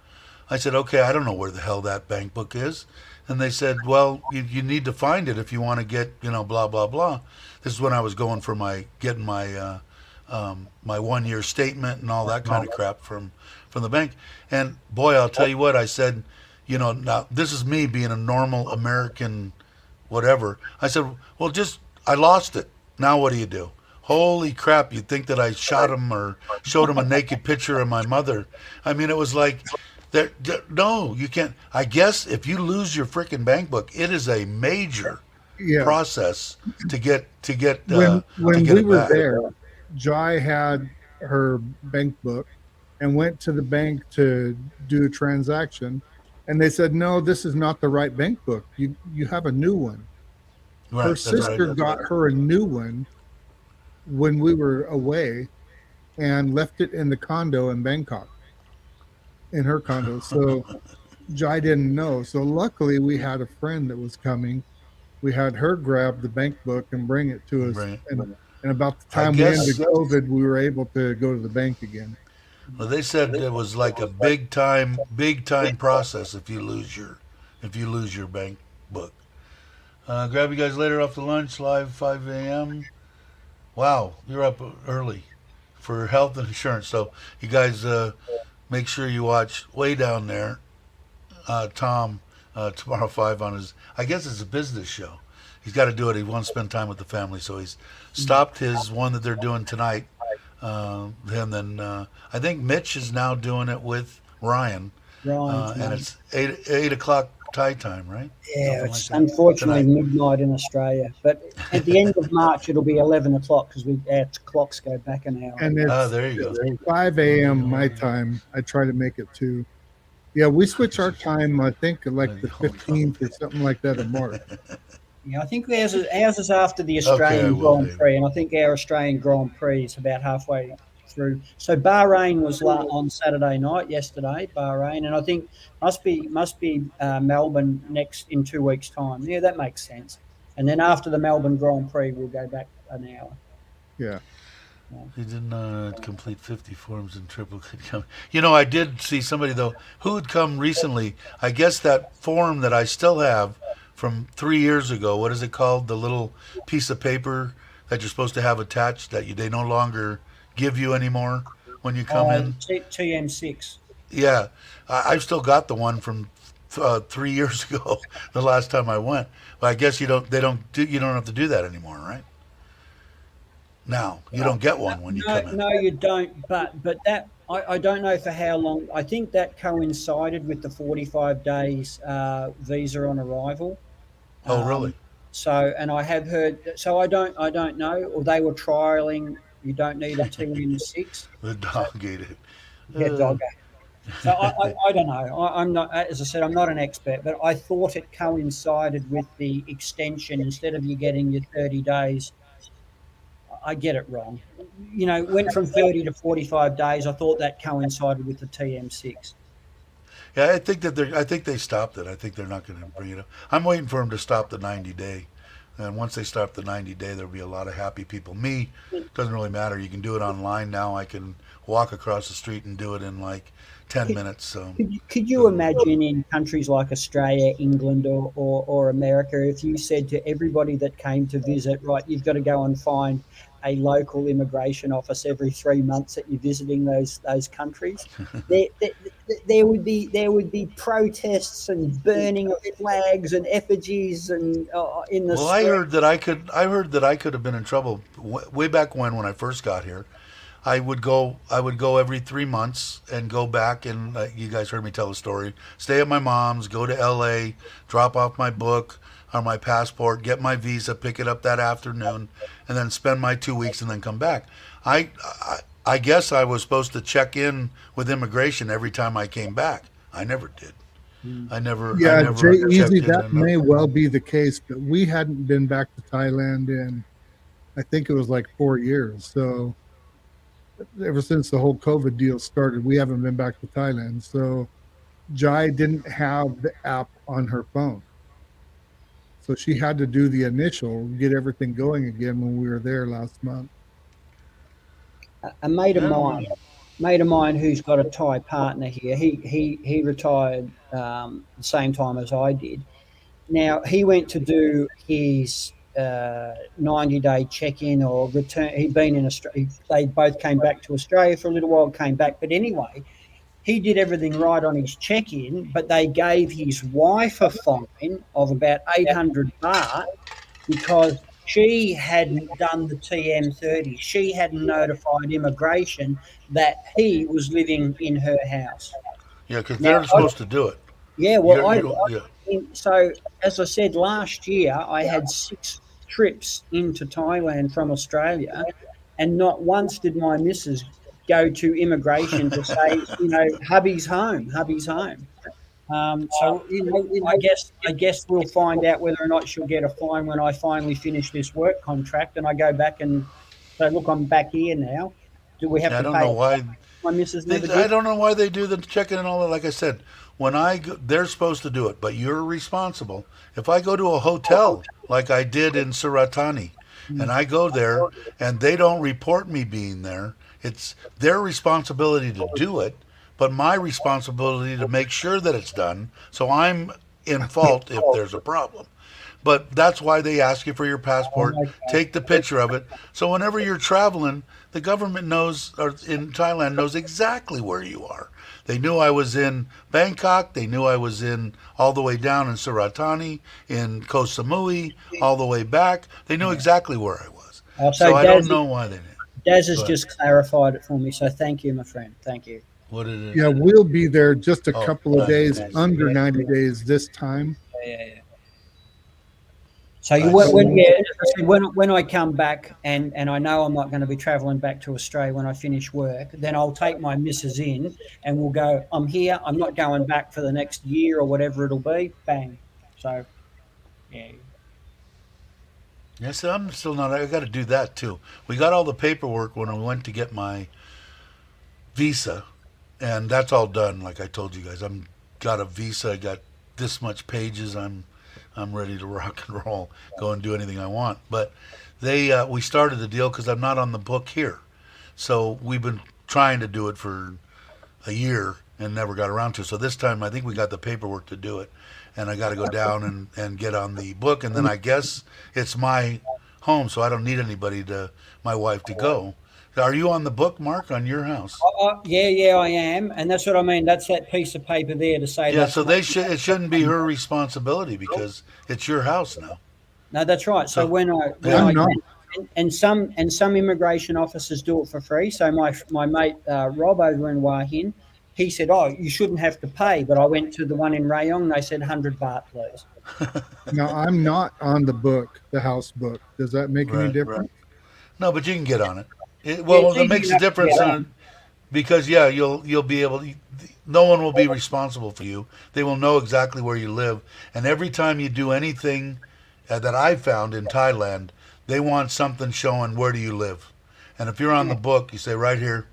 Speaker 1: I said, okay, I don't know where the hell that bank book is. And they said, well, you need to find it if you want to get, blah, blah, blah. This is when I was going for getting my 1 year statement and all that kind of crap from the bank. And boy, I'll tell you what, I said, now this is me being a normal American whatever. I said, well, I lost it. Now what do you do? Holy crap, you'd think that I shot him or showed him a naked picture of my mother. I mean, it was like, no, you can't. I guess if you lose your freaking bank book, it is a major
Speaker 2: Yeah.
Speaker 1: process to get
Speaker 2: When
Speaker 1: to get
Speaker 2: we
Speaker 1: it
Speaker 2: were
Speaker 1: back.
Speaker 2: there, Jai had her bank book and went to the bank to do a transaction, and they said, "No, this is not the right bank book. You have a new one."
Speaker 1: Right,
Speaker 2: Her
Speaker 1: that's right.
Speaker 2: sister got her a new one when we were away and left it in the condo in Bangkok. in her condo. So Jai didn't know. So luckily, we had a friend that was coming. We had her grab the bank book and bring it to us.
Speaker 1: Bring it.
Speaker 2: And about the
Speaker 1: I
Speaker 2: time we ended
Speaker 1: guess.
Speaker 2: COVID, we were able to go to the bank again.
Speaker 1: Well, they said it was like a big time process if you lose your bank book. Grab you guys later off the lunch live 5 a.m. Wow, you're up early for health insurance. So you guys make sure you watch way down there. Tom tomorrow 5 on his. I guess it's a business show. He's got to do it. He wants to spend time with the family, so he's stopped his one that they're doing tonight. And then I think Mitch is now doing it with Ryan,
Speaker 4: Right.
Speaker 1: and it's 8 o'clock Thai time, right?
Speaker 4: Yeah,
Speaker 1: Something
Speaker 4: it's
Speaker 1: like that
Speaker 4: unfortunately
Speaker 1: tonight.
Speaker 4: midnight in Australia, but at the end of March it'll be 11 o'clock because our clocks go back an hour.
Speaker 2: And
Speaker 1: There you go.
Speaker 2: 5 a.m. my time. I try to make it 2. Yeah, we switch our time, I think, like the 15th or something like that of March.
Speaker 4: Yeah, I think ours is after the
Speaker 1: Okay, I
Speaker 4: Australian
Speaker 1: will,
Speaker 4: Grand
Speaker 1: Dave.
Speaker 4: Prix, and I think our Australian Grand Prix is about halfway through. So Bahrain was on Saturday night yesterday, Bahrain, and I think must be Melbourne next in 2 weeks' time. Yeah, that makes sense. And then after the Melbourne Grand Prix, we'll go back an hour.
Speaker 2: Yeah.
Speaker 1: He didn't complete 50 forms in triple could come. You know, I did see somebody though who had come recently. I guess that form that I still have from 3 years ago. What is it called? The little piece of paper that you're supposed to have attached that they no longer give you anymore when you come in.
Speaker 4: TM6.
Speaker 1: Yeah, I've still got the one from 3 years ago. The last time I went. But I guess you don't. They don't. You don't have to do that anymore, right? Now you don't get one when you
Speaker 4: No,
Speaker 1: come in.
Speaker 4: no, you don't. But that I don't know for how long. I think that coincided with the 45 days visa on arrival.
Speaker 1: Oh, really?
Speaker 4: So, and I have heard. So I don't know. Or they were trialing. You don't need a TM6.
Speaker 1: The dog ate it.
Speaker 4: Yeah, dog. So I don't know. I'm not, as I said, I'm not an expert, but I thought it coincided with the extension. Instead of you getting your 30 days, I get it wrong. Went from 30 to 45 days. I thought that coincided with the TM6.
Speaker 1: Yeah, I think that I think they stopped it. I think they're not going to bring it up. I'm waiting for them to stop the 90 day, and once they stop the 90 day, there'll be a lot of happy people. Me, doesn't really matter. You can do it online now. I can walk across the street and do it in like 10 minutes. So
Speaker 4: Could you imagine in countries like Australia, England, or America, if you said to everybody that came to visit, right, you've got to go and find a local immigration office every 3 months that you're visiting those countries, there would be protests and burning of flags and effigies and in the
Speaker 1: well,
Speaker 4: street.
Speaker 1: I heard that I could have been in trouble way back when I first got here. I would go every 3 months and go back and you guys heard me tell the story. Stay at my mom's, go to L.A., drop off my book or my passport, get my visa, pick it up that afternoon, and then spend my 2 weeks and then come back. I guess I was supposed to check in with immigration every time I came back. I never did. I never
Speaker 2: Jay
Speaker 1: checked
Speaker 2: Easy,
Speaker 1: in.
Speaker 2: that may well be the case, but we hadn't been back to Thailand in, I think it was like 4 years. So ever since the whole COVID deal started, we haven't been back to Thailand. So Jai didn't have the app on her phone. So she had to do the initial, get everything going again when we were there last month.
Speaker 4: A mate of
Speaker 1: I don't
Speaker 4: mine,
Speaker 1: know.
Speaker 4: who's got a Thai partner here. He retired the same time as I did. Now he went to do his 90-day check-in or return. He'd been in Australia. They both came back to Australia for a little while, came back. But anyway, he did everything right on his check-in, but they gave his wife a fine of about 800 baht because she hadn't done the TM30. She hadn't notified immigration that he was living in her house.
Speaker 1: Yeah, because
Speaker 4: Now,
Speaker 1: they're supposed to do it.
Speaker 4: Yeah, well,
Speaker 1: Yeah.
Speaker 4: so as I said, last year I had 6 trips into Thailand from Australia, and not once did my missus go to immigration to say, hubby's home. So I guess we'll find out whether or not she'll get a fine when I finally finish this work contract and I go back and say, look, I'm back here now. Do we have
Speaker 1: I
Speaker 4: to
Speaker 1: don't
Speaker 4: pay
Speaker 1: know
Speaker 4: a
Speaker 1: why.
Speaker 4: fine My missus
Speaker 1: They,
Speaker 4: never
Speaker 1: I
Speaker 4: did.
Speaker 1: don't know why they do the checking and all that. Like I said, when I go, they're supposed to do it, but you're responsible. If I go to a hotel like I did in Suratani, and I go there and they don't report me being there, it's their responsibility to do it, but my responsibility to make sure that it's done. So I'm in fault if there's a problem. But that's why they ask you for your passport. Take the picture of it. So whenever you're traveling, the government knows, or in Thailand knows exactly where you are. They knew I was in Bangkok. They knew I was in all the way down in Suratani, in Koh Samui, all the way back. They knew exactly where I was.
Speaker 4: Oh,
Speaker 1: So
Speaker 4: so
Speaker 1: I don't know why they didn't.
Speaker 4: Daz has
Speaker 1: Go ahead.
Speaker 4: just clarified it for me. So thank you, my friend. Thank you.
Speaker 1: What did it?
Speaker 2: Yeah, we'll be there just a
Speaker 1: Oh,
Speaker 2: couple of
Speaker 1: thank you.
Speaker 2: days, under 90 days this time.
Speaker 4: Yeah. So you
Speaker 1: Nice.
Speaker 4: when yeah, as I said, when I come back and I know I'm not going to be travelling back to Australia when I finish work, then I'll take my missus in and we'll go. I'm here. I'm not going back for the next year or whatever it'll be. Bang. So yeah.
Speaker 1: Yes, I'm still not. I got to do that too. We got all the paperwork when I went to get my visa, and that's all done. Like I told you guys, I'm got a visa. I got this much pages. I'm ready to rock and roll. Go and do anything I want. But we started the deal because I'm not on the book here, so we've been trying to do it for a year and never got around to. So this time I think we got the paperwork to do it, and I got to go down and get on the book, and then I guess it's my home, so I don't need anybody to my wife to go. Are you on the book, Mark, on your house?
Speaker 4: Yeah, I am, and that's what I mean. That's that piece of paper there to say
Speaker 1: Yeah,
Speaker 4: that's
Speaker 1: so they should. It shouldn't be her responsibility because it's your house now.
Speaker 4: no, that's right. So
Speaker 1: So,
Speaker 4: when
Speaker 1: yeah.
Speaker 4: I
Speaker 2: I'm not.
Speaker 4: and some immigration officers do it for free. So my mate Rob over in Wahin, he said, "Oh, you shouldn't have to pay." But I went to the one in Rayong. They said 100 baht, please.
Speaker 2: Now, I'm not on the book, the house book. Does that make any
Speaker 1: Right.
Speaker 2: difference?
Speaker 1: No, but you can get on it.
Speaker 4: Yeah,
Speaker 1: Well,
Speaker 4: it's
Speaker 1: that
Speaker 4: easy
Speaker 1: makes a
Speaker 4: enough to
Speaker 1: difference
Speaker 4: get on.
Speaker 1: because yeah, you'll be able. No one will be responsible for you. They will know exactly where you live, and every time you do anything that I found in Thailand, they want something showing where do you live. And if you're on the book, you say right here,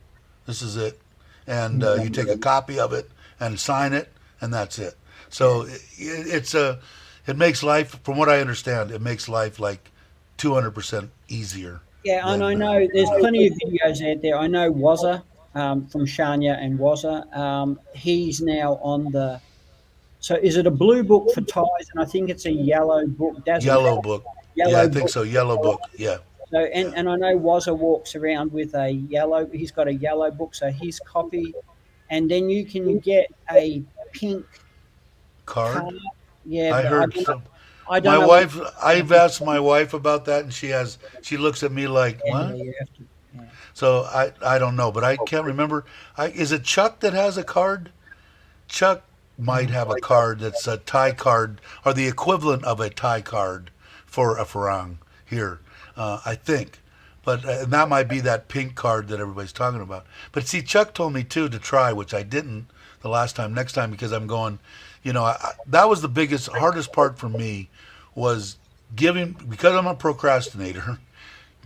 Speaker 1: this is it, and you take a copy of it and sign it, and that's it. So it makes life, from what I understand, it makes life like 200% easier.
Speaker 4: Yeah, and I
Speaker 1: Than
Speaker 4: know there's plenty of videos out there. I know Wazza from Shania and Wazza. He's now on the. So is it a blue book for ties? And I think it's a yellow book. Dazzle
Speaker 1: Yellow book. Yeah,
Speaker 4: yellow
Speaker 1: I think
Speaker 4: book.
Speaker 1: so. Yellow book. Yeah.
Speaker 4: So
Speaker 1: Yeah.
Speaker 4: and I know Wazza walks around with a yellow. He's got a yellow book. So his copy, and then you can get a pink
Speaker 1: Card.
Speaker 4: card. Yeah,
Speaker 1: I
Speaker 4: but
Speaker 1: heard some.
Speaker 4: I
Speaker 1: My
Speaker 4: don't know.
Speaker 1: wife. I've asked my wife about that, and she looks at me like,
Speaker 4: Yeah,
Speaker 1: what?
Speaker 4: you have to. Yeah.
Speaker 1: So I don't know, but I can't remember. Is it Chuck that has a card? Chuck might have a card that's a Thai card or the equivalent of a Thai card for a farang here, I think. But and that might be that pink card that everybody's talking about. But see, Chuck told me too to try, which I didn't the last time. Next time because I'm going, that was the biggest, hardest part for me was giving, because I'm a procrastinator,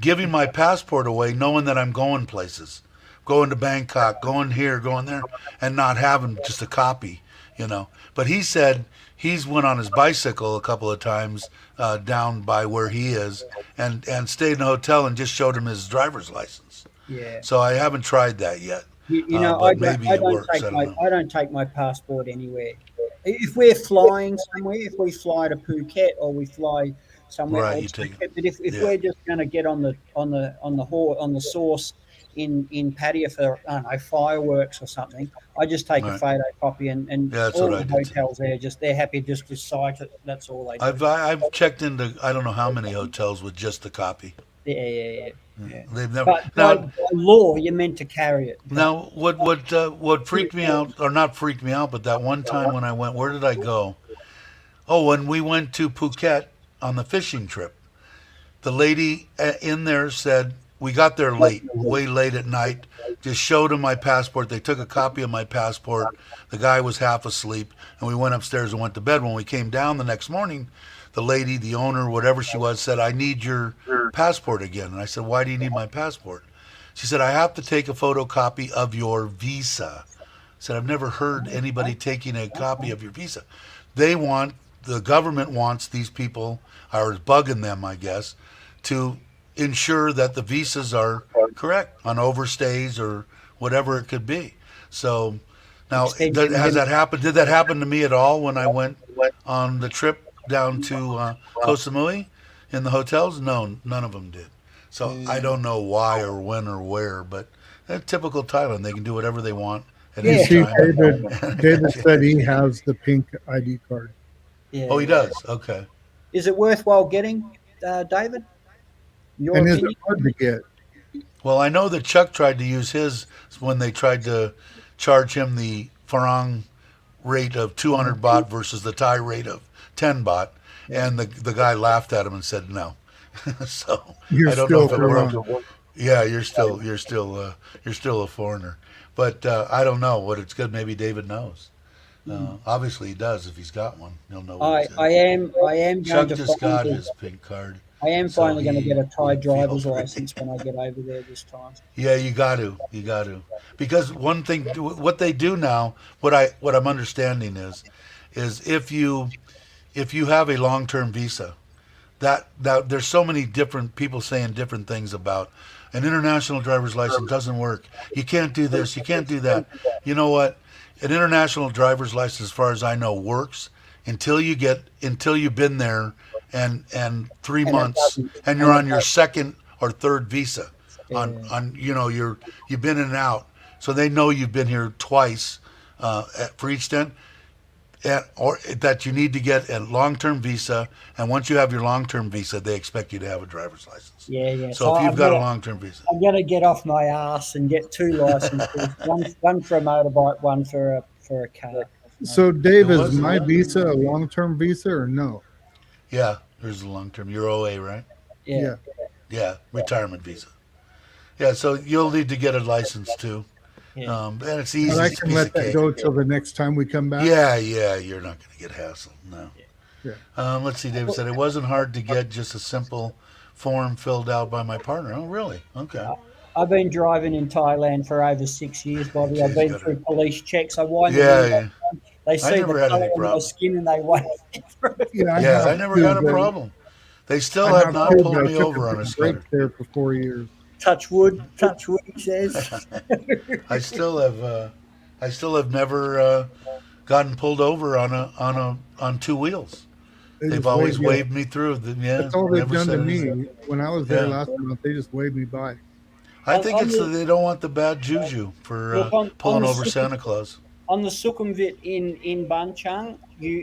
Speaker 1: giving my passport away, knowing that I'm going places, going to Bangkok, going here, going there, and not having just a copy. But he said he's went on his bicycle a couple of times down by where he is, and stayed in a hotel and just showed him his driver's license.
Speaker 4: Yeah.
Speaker 1: So I haven't tried that yet.
Speaker 4: You know,
Speaker 1: But maybe it works. I don't know.
Speaker 4: I don't take my passport anywhere. If we're flying somewhere, if we fly to Phuket or we fly somewhere
Speaker 1: Right, you
Speaker 4: else,
Speaker 1: take
Speaker 4: but if
Speaker 1: yeah.
Speaker 4: we're just going to get on the source in Pattaya for I don't know fireworks or something, I just take a
Speaker 1: Right.
Speaker 4: photocopy and
Speaker 1: Yeah, that's
Speaker 4: all
Speaker 1: what I
Speaker 4: the
Speaker 1: did too.
Speaker 4: hotels there they're happy just to cite it. That's all they do.
Speaker 1: I've checked into I don't know how many hotels with just the copy.
Speaker 4: Yeah.
Speaker 1: They've never
Speaker 4: But
Speaker 1: now.
Speaker 4: by law, you're meant to carry it.
Speaker 1: Now, what freaked me out, or not freaked me out, but that one time when I went, where did I go? Oh, when we went to Phuket on the fishing trip, the lady in there said, we got there late, way late at night, just showed him my passport. They took a copy of my passport. The guy was half asleep, and we went upstairs and went to bed. When we came down the next morning, the lady, the owner, whatever she was, said, I need your passport again. And I said, why do you need my passport? She said, I have to take a photocopy of your visa. I said, I've never heard anybody taking a copy of your visa. The government wants these people, or is bugging them, I guess, to ensure that the visas are correct on overstays or whatever it could be. So now, has that happened? Did that happen to me at all when I went on the trip down to Koh Samui in the hotels? No, none of them did. So I don't know why or when or where, but typical Thailand. They can do whatever they want at
Speaker 2: You
Speaker 1: any
Speaker 2: see,
Speaker 1: time.
Speaker 2: David said he has the pink ID card.
Speaker 4: Yeah.
Speaker 1: Oh, he does. Okay.
Speaker 4: Is it worthwhile getting, David? Your
Speaker 2: And is it
Speaker 4: opinion?
Speaker 2: hard to get?
Speaker 1: Well, I know that Chuck tried to use his when they tried to charge him the Farang rate of 200 baht versus the Thai rate of 10 baht, and the guy laughed at him and said no. So
Speaker 2: You're
Speaker 1: I don't know
Speaker 2: still
Speaker 1: if it worked.
Speaker 2: wrong.
Speaker 1: Yeah, you're still a foreigner, but I don't know what it's good. Maybe David knows. Obviously, he does. If he's got one, he'll know what it is.
Speaker 4: I am going
Speaker 1: Chuck
Speaker 4: to
Speaker 1: just got
Speaker 4: finally,
Speaker 1: his pink card.
Speaker 4: I am
Speaker 1: so
Speaker 4: finally going to
Speaker 1: he
Speaker 4: get a Thai
Speaker 1: wouldn't feel
Speaker 4: driver's
Speaker 1: free.
Speaker 4: license when I get over there this time.
Speaker 1: Yeah, you got to, because one thing, what they do now, what I'm understanding is if you have a long term visa, that there's so many different people saying different things about an international driver's license doesn't work. You can't do this. You can't do that. You know what? An international driver's license, as far as I know, works until you've been there and 3
Speaker 4: And it
Speaker 1: months
Speaker 4: doesn't.
Speaker 1: and you're on your second or third visa.
Speaker 4: Yeah.
Speaker 1: On you've been in and out, so they know you've been here twice for each stint. Or that you need to get a long-term visa, and once you have your long-term visa, they expect you to have a driver's license.
Speaker 4: Yeah.
Speaker 1: So if you've got a long-term visa,
Speaker 4: I'm going to get off my ass and get 2 licenses, one for a motorbike, one for a car.
Speaker 2: So, Dave, is
Speaker 1: wasn't-
Speaker 2: my visa a long-term visa or no?
Speaker 1: yeah, there's a long-term. You're OA, right?
Speaker 4: Yeah.
Speaker 1: Yeah, retirement visa. Yeah, so you'll need to get a license too,
Speaker 4: Yeah.
Speaker 1: and it's easy.
Speaker 2: But I
Speaker 1: It's a
Speaker 2: can
Speaker 1: piece
Speaker 2: let
Speaker 1: of
Speaker 2: that
Speaker 1: cake.
Speaker 2: go till the next time we come back.
Speaker 1: Yeah, you're not going to get hassled. No.
Speaker 2: Yeah.
Speaker 1: Let's see. David said it wasn't hard to get, just a simple form filled out by my partner. Oh, really? Okay.
Speaker 4: I've been driving in Thailand for over 6 years, Bobby. I've been through police checks. I wind the
Speaker 1: Yeah,
Speaker 4: window
Speaker 1: yeah.
Speaker 4: down. They see
Speaker 1: never
Speaker 4: the
Speaker 1: had any
Speaker 4: colour of my
Speaker 1: problem.
Speaker 4: skin and they wait through.
Speaker 2: Yeah,
Speaker 1: Yeah, I
Speaker 2: have
Speaker 1: never
Speaker 2: too,
Speaker 1: had a
Speaker 2: but
Speaker 1: problem. They still
Speaker 2: I
Speaker 1: have not
Speaker 2: too,
Speaker 1: pulled
Speaker 2: but I
Speaker 1: me
Speaker 2: took
Speaker 1: over on a
Speaker 2: break
Speaker 1: scooter.
Speaker 2: there for 4 years.
Speaker 4: Touch wood, he says.
Speaker 1: I still have never gotten pulled over on 2 wheels.
Speaker 2: They
Speaker 1: They've
Speaker 2: just
Speaker 1: always
Speaker 2: you.
Speaker 1: waved me through.
Speaker 2: That's all they've
Speaker 1: never
Speaker 2: done to
Speaker 1: said
Speaker 2: me.
Speaker 1: anything.
Speaker 2: When I was there
Speaker 1: Yeah.
Speaker 2: last month, they just waved me by.
Speaker 1: I think
Speaker 4: On
Speaker 1: it's
Speaker 4: the-
Speaker 1: that they don't want the bad juju for
Speaker 4: Look, on
Speaker 1: pulling
Speaker 4: the
Speaker 1: over
Speaker 4: super-
Speaker 1: Santa Claus.
Speaker 4: On the Sukhumvit in Banchang,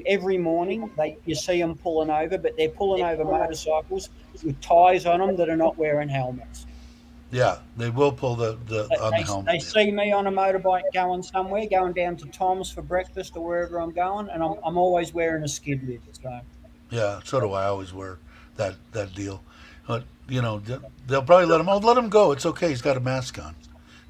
Speaker 4: every morning you see them pulling over, but they're pulling over motorcycles with ties on them that are not wearing helmets.
Speaker 1: Yeah, they will pull the on the
Speaker 4: They
Speaker 1: helmet.
Speaker 4: see me on a motorbike going somewhere, going down to Tom's for breakfast or wherever I'm going, and I'm always wearing a skid lid. So
Speaker 1: Yeah, so do I. Always wear that deal. But they'll probably let him. Oh, let him go. It's okay. He's got a mask on.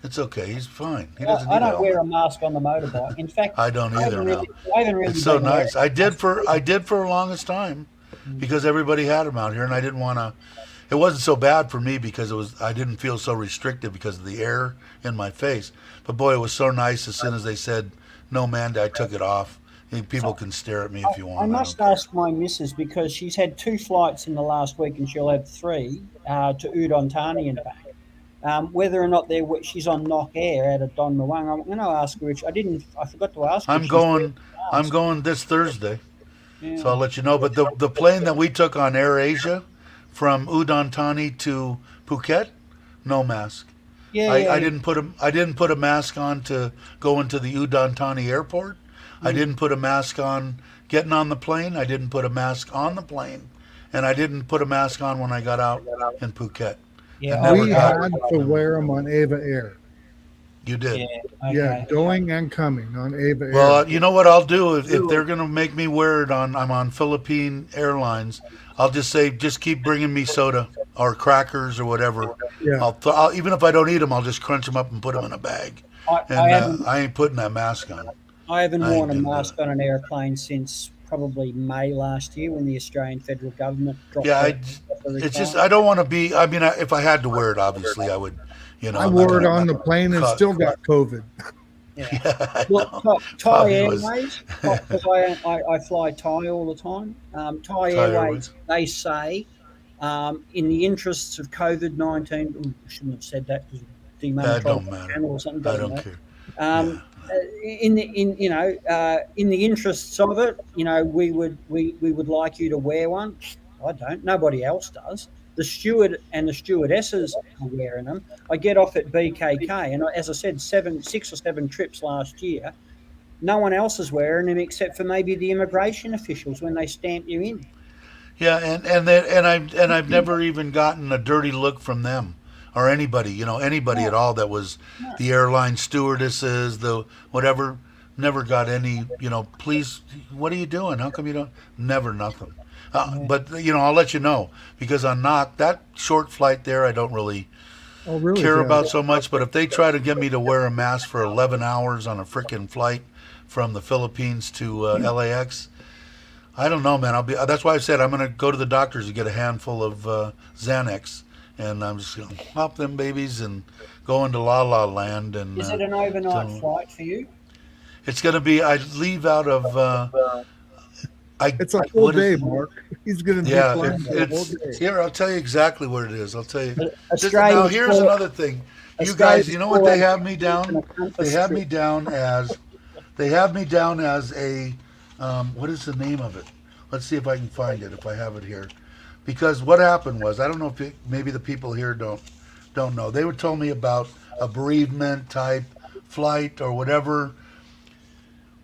Speaker 1: It's okay. He's fine. He doesn't need
Speaker 4: I
Speaker 1: a
Speaker 4: don't
Speaker 1: helmet.
Speaker 4: wear a mask on the motorbike. In fact,
Speaker 1: I don't either now.
Speaker 4: I haven't really
Speaker 1: It's so
Speaker 4: been wearing
Speaker 1: nice. I did for the longest time because everybody had them out here, and I didn't want to. It wasn't so bad for me because I didn't feel so restricted because of the air in my face. But boy, it was so nice as soon as they said no mandate, I took it off. People can stare at me if you want.
Speaker 4: I must
Speaker 1: don't care.
Speaker 4: ask my missus because she's had 2 flights in the last week and she'll have 3 to Udon Thani and back. Whether or not she's on Nok Air out of Don Muang, I'm going to ask her. I forgot to ask her.
Speaker 1: I'm
Speaker 4: if she's
Speaker 1: going.
Speaker 4: there.
Speaker 1: I'm going this Thursday,
Speaker 4: Yeah.
Speaker 1: so I'll let you know. But the plane that we took on Air Asia from Udon Thani to Phuket, no mask.
Speaker 4: Yeah,
Speaker 1: I didn't put a mask on to go into the Udon Thani airport. I didn't put a mask on getting on the plane. I didn't put a mask on the plane, and I didn't put a mask on when I got out in Phuket.
Speaker 4: Yeah,
Speaker 1: I never
Speaker 2: We
Speaker 1: got
Speaker 2: had to wear them on Ava Air.
Speaker 1: You did.
Speaker 4: Yeah, okay.
Speaker 2: Yeah, going and coming on Ava Air.
Speaker 1: Well, you know what I'll do if they're going to make me wear it I'm on Philippine Airlines. I'll just say, just keep bringing me soda or crackers or whatever.
Speaker 2: Yeah.
Speaker 1: I'll even if I don't eat them, I'll just crunch them up and put them in a bag. And I ain't putting that mask on.
Speaker 4: I haven't
Speaker 1: I
Speaker 4: worn a
Speaker 1: ain't doing
Speaker 4: mask on an airplane since probably May last year when the Australian federal government dropped
Speaker 1: Yeah,
Speaker 4: the
Speaker 1: it's just I don't want to be. I mean, if I had to wear it, obviously I would,
Speaker 2: I
Speaker 1: and I
Speaker 2: wore it
Speaker 1: got
Speaker 2: on the plane and
Speaker 1: caught.
Speaker 2: still got COVID.
Speaker 4: Yeah.
Speaker 1: Yeah, I
Speaker 4: Well,
Speaker 1: know.
Speaker 4: Thai
Speaker 1: Probably was
Speaker 4: Airways, because I fly Thai all the time. Thai
Speaker 1: Thai
Speaker 4: Airways,
Speaker 1: Airways.
Speaker 4: they say, in the interests of COVID-19, I shouldn't have said that because
Speaker 1: Yeah, it
Speaker 4: demonetized
Speaker 1: don't matter.
Speaker 4: channel or something.
Speaker 1: I
Speaker 4: Doesn't
Speaker 1: don't
Speaker 4: matter.
Speaker 1: care. Yeah.
Speaker 4: Um, in the interests of it, we would like you to wear one. I don't. Nobody else does. The steward and the stewardesses are wearing them. I get off at BKK, and as I said, 6 or 7 trips last year. No one else is wearing them except for maybe the immigration officials when they stamp you in.
Speaker 1: Yeah, and I've never even gotten a dirty look from them or anybody, anybody at
Speaker 4: No,
Speaker 1: all that was
Speaker 4: no.
Speaker 1: the airline stewardesses, the whatever. Never got any, please, what are you doing? How come you don't? Never nothing.
Speaker 4: Yeah.
Speaker 1: But I'll let you know because on knock that short flight there, I don't really
Speaker 2: Oh, really?
Speaker 1: care
Speaker 2: Yeah.
Speaker 1: about so much. But if they try to get me to wear a mask for 11 hours on a freaking flight from the Philippines to LAX, I don't know, man. That's why I said I'm gonna go to the doctors to get a handful of Xanax, and I'm just gonna pop them babies and go into La La Land. And
Speaker 4: Is it an overnight
Speaker 1: so
Speaker 4: flight for you?
Speaker 1: it's gonna be. I leave out of. I
Speaker 2: It's a whole
Speaker 1: what is?
Speaker 2: day, Mark. He's going to be
Speaker 1: Yeah,
Speaker 2: flying the whole
Speaker 1: it's
Speaker 2: day.
Speaker 1: here. I'll tell you exactly what it is. I'll tell you. Now
Speaker 4: Australia's
Speaker 1: here's
Speaker 4: for
Speaker 1: another thing. You guys,
Speaker 4: Australia's
Speaker 1: you know what
Speaker 4: for
Speaker 1: they have me down?
Speaker 4: a
Speaker 1: They
Speaker 4: compass
Speaker 1: have me
Speaker 4: trip.
Speaker 1: down as. They have me down as a. What is the name of it? Let's see if I can find it. If I have it here, because what happened was I don't know if maybe the people here don't know. They were told me about a bereavement type flight or whatever.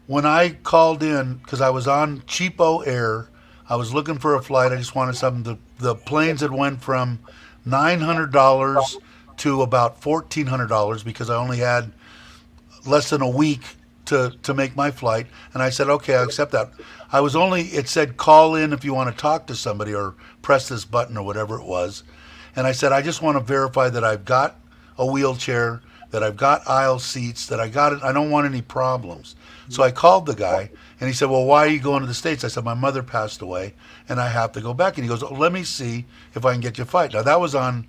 Speaker 1: When I called in, because I was on cheapo air, I was looking for a flight. I just wanted something. The planes had went from $900 to about $1,400 because I only had less than a week to make my flight. And I said, okay, I accept that. It said call in if you want to talk to somebody or press this button or whatever it was. And I said, I just want to verify that I've got a wheelchair, that I've got aisle seats, that I got it. I don't want any problems. So I called the guy and he said, well, why are you going to the States? I said, my mother passed away and I have to go back. And he goes, oh, let me see if I can get you a flight. Now that was on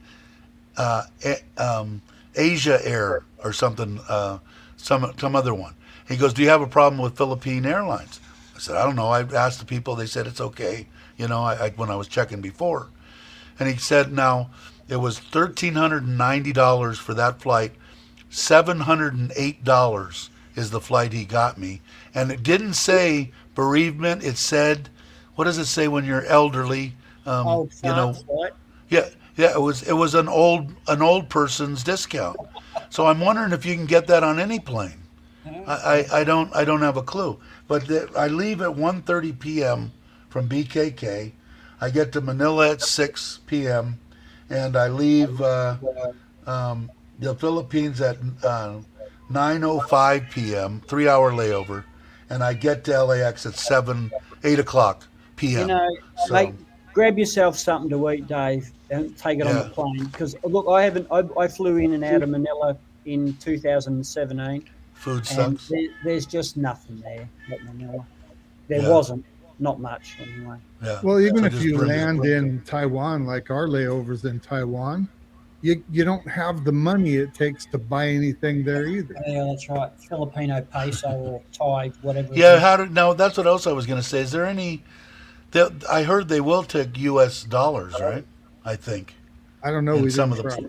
Speaker 1: Asia Air or something, some other one. He goes, do you have a problem with Philippine Airlines? I said, I don't know. I asked the people. They said it's okay. When I was checking before. And he said, now it was $1,390 for that flight. $708 is the flight he got me. And it didn't say bereavement. It said, what does it say when you're elderly?
Speaker 4: Old
Speaker 1: You know,
Speaker 4: fart flight.
Speaker 1: yeah, yeah. It was an old person's discount. So I'm wondering if you can get that on any plane. I don't have a clue. But I leave at 1:30 p.m. from BKK. I get to Manila at 6 p.m. and I leave the Philippines at 9:05 p.m. 3-hour layover, and I get to LAX at 8 o'clock
Speaker 4: You
Speaker 1: p.m.
Speaker 4: know,
Speaker 1: So
Speaker 4: mate, grab yourself something to eat, Dave, and take it on the
Speaker 1: yeah,
Speaker 4: plane. Because look, I haven't. I flew in and out of Manila in 2017,
Speaker 1: food
Speaker 4: and
Speaker 1: sucks.
Speaker 4: there's just nothing there at Manila. There
Speaker 1: Yeah,
Speaker 4: wasn't, not much anyway.
Speaker 1: yeah.
Speaker 2: Well, even
Speaker 1: So
Speaker 2: if
Speaker 1: just
Speaker 2: you
Speaker 1: bring it.
Speaker 2: land in Taiwan, like our layovers in Taiwan, you don't have the money it takes to buy anything there either.
Speaker 4: Yeah, that's right. Filipino peso or Thai, whatever it
Speaker 1: Yeah,
Speaker 4: is.
Speaker 1: now that's what else I was going to say. Is there any? I heard they will take U.S. dollars, right? I think
Speaker 2: I don't know.
Speaker 1: in
Speaker 2: We
Speaker 1: some
Speaker 2: didn't
Speaker 1: of
Speaker 2: try.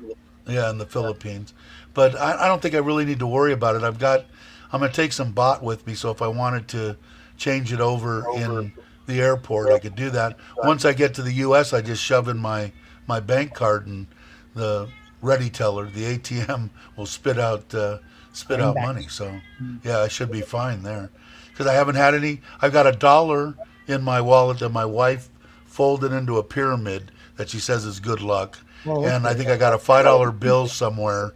Speaker 1: in the Philippines, but I don't think I really need to worry about it. I'm going to take some bot with me, so if I wanted to change it over in the airport, I could do that. Once I get to the U.S., I just shove in my bank card and the ready teller, the ATM, will spit out money.
Speaker 4: Greenbacks.
Speaker 1: So yeah, I should be fine there because I haven't had any. I've got $1 in my wallet that my wife folded into a pyramid that she says is good luck,
Speaker 2: Oh,
Speaker 1: and I
Speaker 2: okay.
Speaker 1: think I got a $5 bill somewhere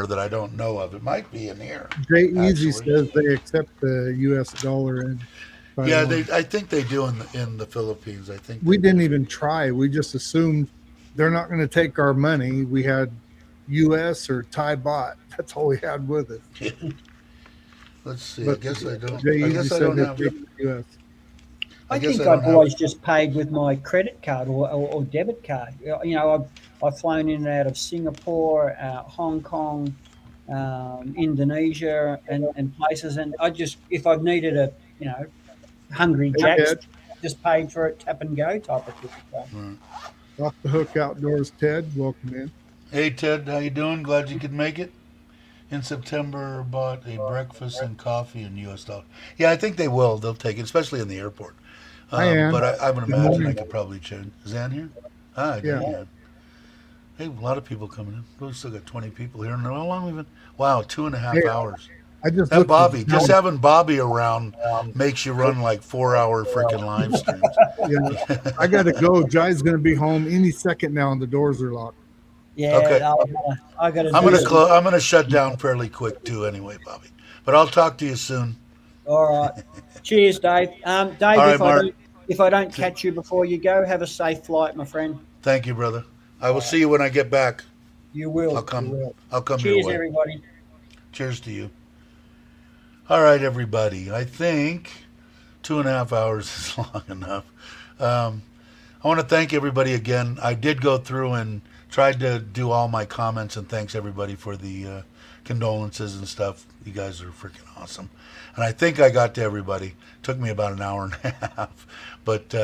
Speaker 1: that I don't know of. It might be in here
Speaker 2: Jay Easy
Speaker 1: actually.
Speaker 2: says they accept the U.S. dollar in
Speaker 1: Yeah,
Speaker 2: Taiwan.
Speaker 1: I think they do in the Philippines. I think
Speaker 2: We
Speaker 1: they
Speaker 2: didn't
Speaker 1: do.
Speaker 2: even try. We just assumed they're not going to take our money. We had U.S. or Thai baht. That's all we had with it.
Speaker 1: Let's see. I
Speaker 2: But
Speaker 1: guess I don't.
Speaker 2: Jay
Speaker 1: I
Speaker 2: Easy
Speaker 1: guess I
Speaker 2: said
Speaker 1: don't
Speaker 2: they
Speaker 1: have.
Speaker 2: take the U.S.
Speaker 4: I
Speaker 1: guess
Speaker 4: think
Speaker 1: I don't
Speaker 4: I've
Speaker 1: have.
Speaker 4: always just paid with my credit card or debit card. You know, I've flown in and out of Singapore, Hong Kong, Indonesia, and places. And I just, if I've needed a, you know, Hungry
Speaker 2: Hey,
Speaker 4: Jack's,
Speaker 2: Ted,
Speaker 4: just paid for it, tap and go type of ticket. So,
Speaker 2: off the hook outdoors. Ted, welcome in.
Speaker 1: Hey Ted, how you doing? Glad you could make it. In September, bought a breakfast and coffee in U.S. dollar. Yeah, I think they will. They'll take it, especially in the airport.
Speaker 2: Hi, Ann.
Speaker 1: But I would
Speaker 2: Good
Speaker 1: imagine I
Speaker 2: morning.
Speaker 1: could probably change. Is Ann here? Hi,
Speaker 2: Yeah.
Speaker 1: Ann. Hey, a lot of people coming in. We've still got 20 people here. And how long we been? Wow, 2.5
Speaker 2: Hey,
Speaker 1: hours.
Speaker 2: I just
Speaker 1: That
Speaker 2: looked at
Speaker 1: Bobby, just
Speaker 2: the
Speaker 1: having Bobby around makes you run like 4-hour freaking live streams.
Speaker 2: yeah, I got to go. Jai's going to be home any second now, and the doors are locked.
Speaker 4: yeah,
Speaker 1: Okay.
Speaker 4: I got to
Speaker 1: I'm
Speaker 4: do
Speaker 1: gonna
Speaker 4: some.
Speaker 1: I'm gonna shut down fairly quick too, anyway, Bobby. But I'll talk to you soon.
Speaker 4: All right. Cheers, Dave.
Speaker 1: All
Speaker 4: Dave,
Speaker 1: right, Mark.
Speaker 4: if I don't catch you before you go, have a safe flight, my friend.
Speaker 1: Thank you, brother. I will see you when I get back.
Speaker 4: You
Speaker 1: I'll
Speaker 4: will. You
Speaker 1: come.
Speaker 4: will.
Speaker 1: I'll come your
Speaker 4: Cheers,
Speaker 1: way.
Speaker 4: everybody.
Speaker 1: Cheers to you. All right, everybody. I think 2.5 hours is long enough. I want to thank everybody again. I did go through and tried to do all my comments, and thanks everybody for the condolences and stuff. You guys are freaking awesome. And I think I got to everybody. Took me about an hour and a half, but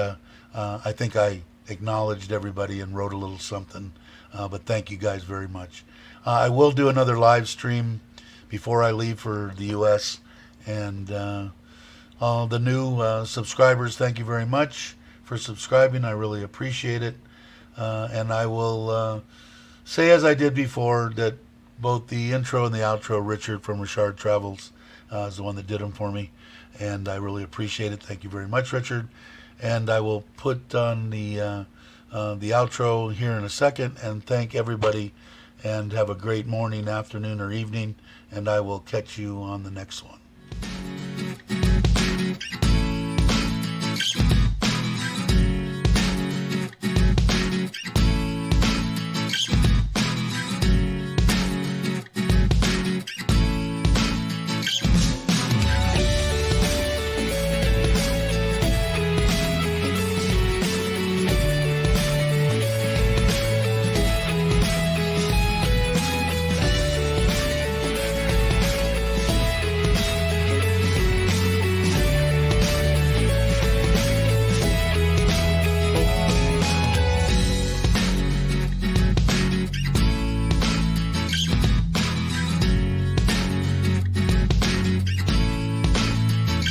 Speaker 1: I think I acknowledged everybody and wrote a little something. But thank you guys very much. I will do another live stream before I leave for the U.S. And all the new subscribers, thank you very much for subscribing. I really appreciate it. And I will say, as I did before, that both the intro and the outro, Richard from Richard Travels is the one that did them for me. And I really appreciate it. Thank you very much, Richard. And I will put on the outro here in a second, and thank everybody, and have a great morning, afternoon, or evening, and I will catch you on the next one.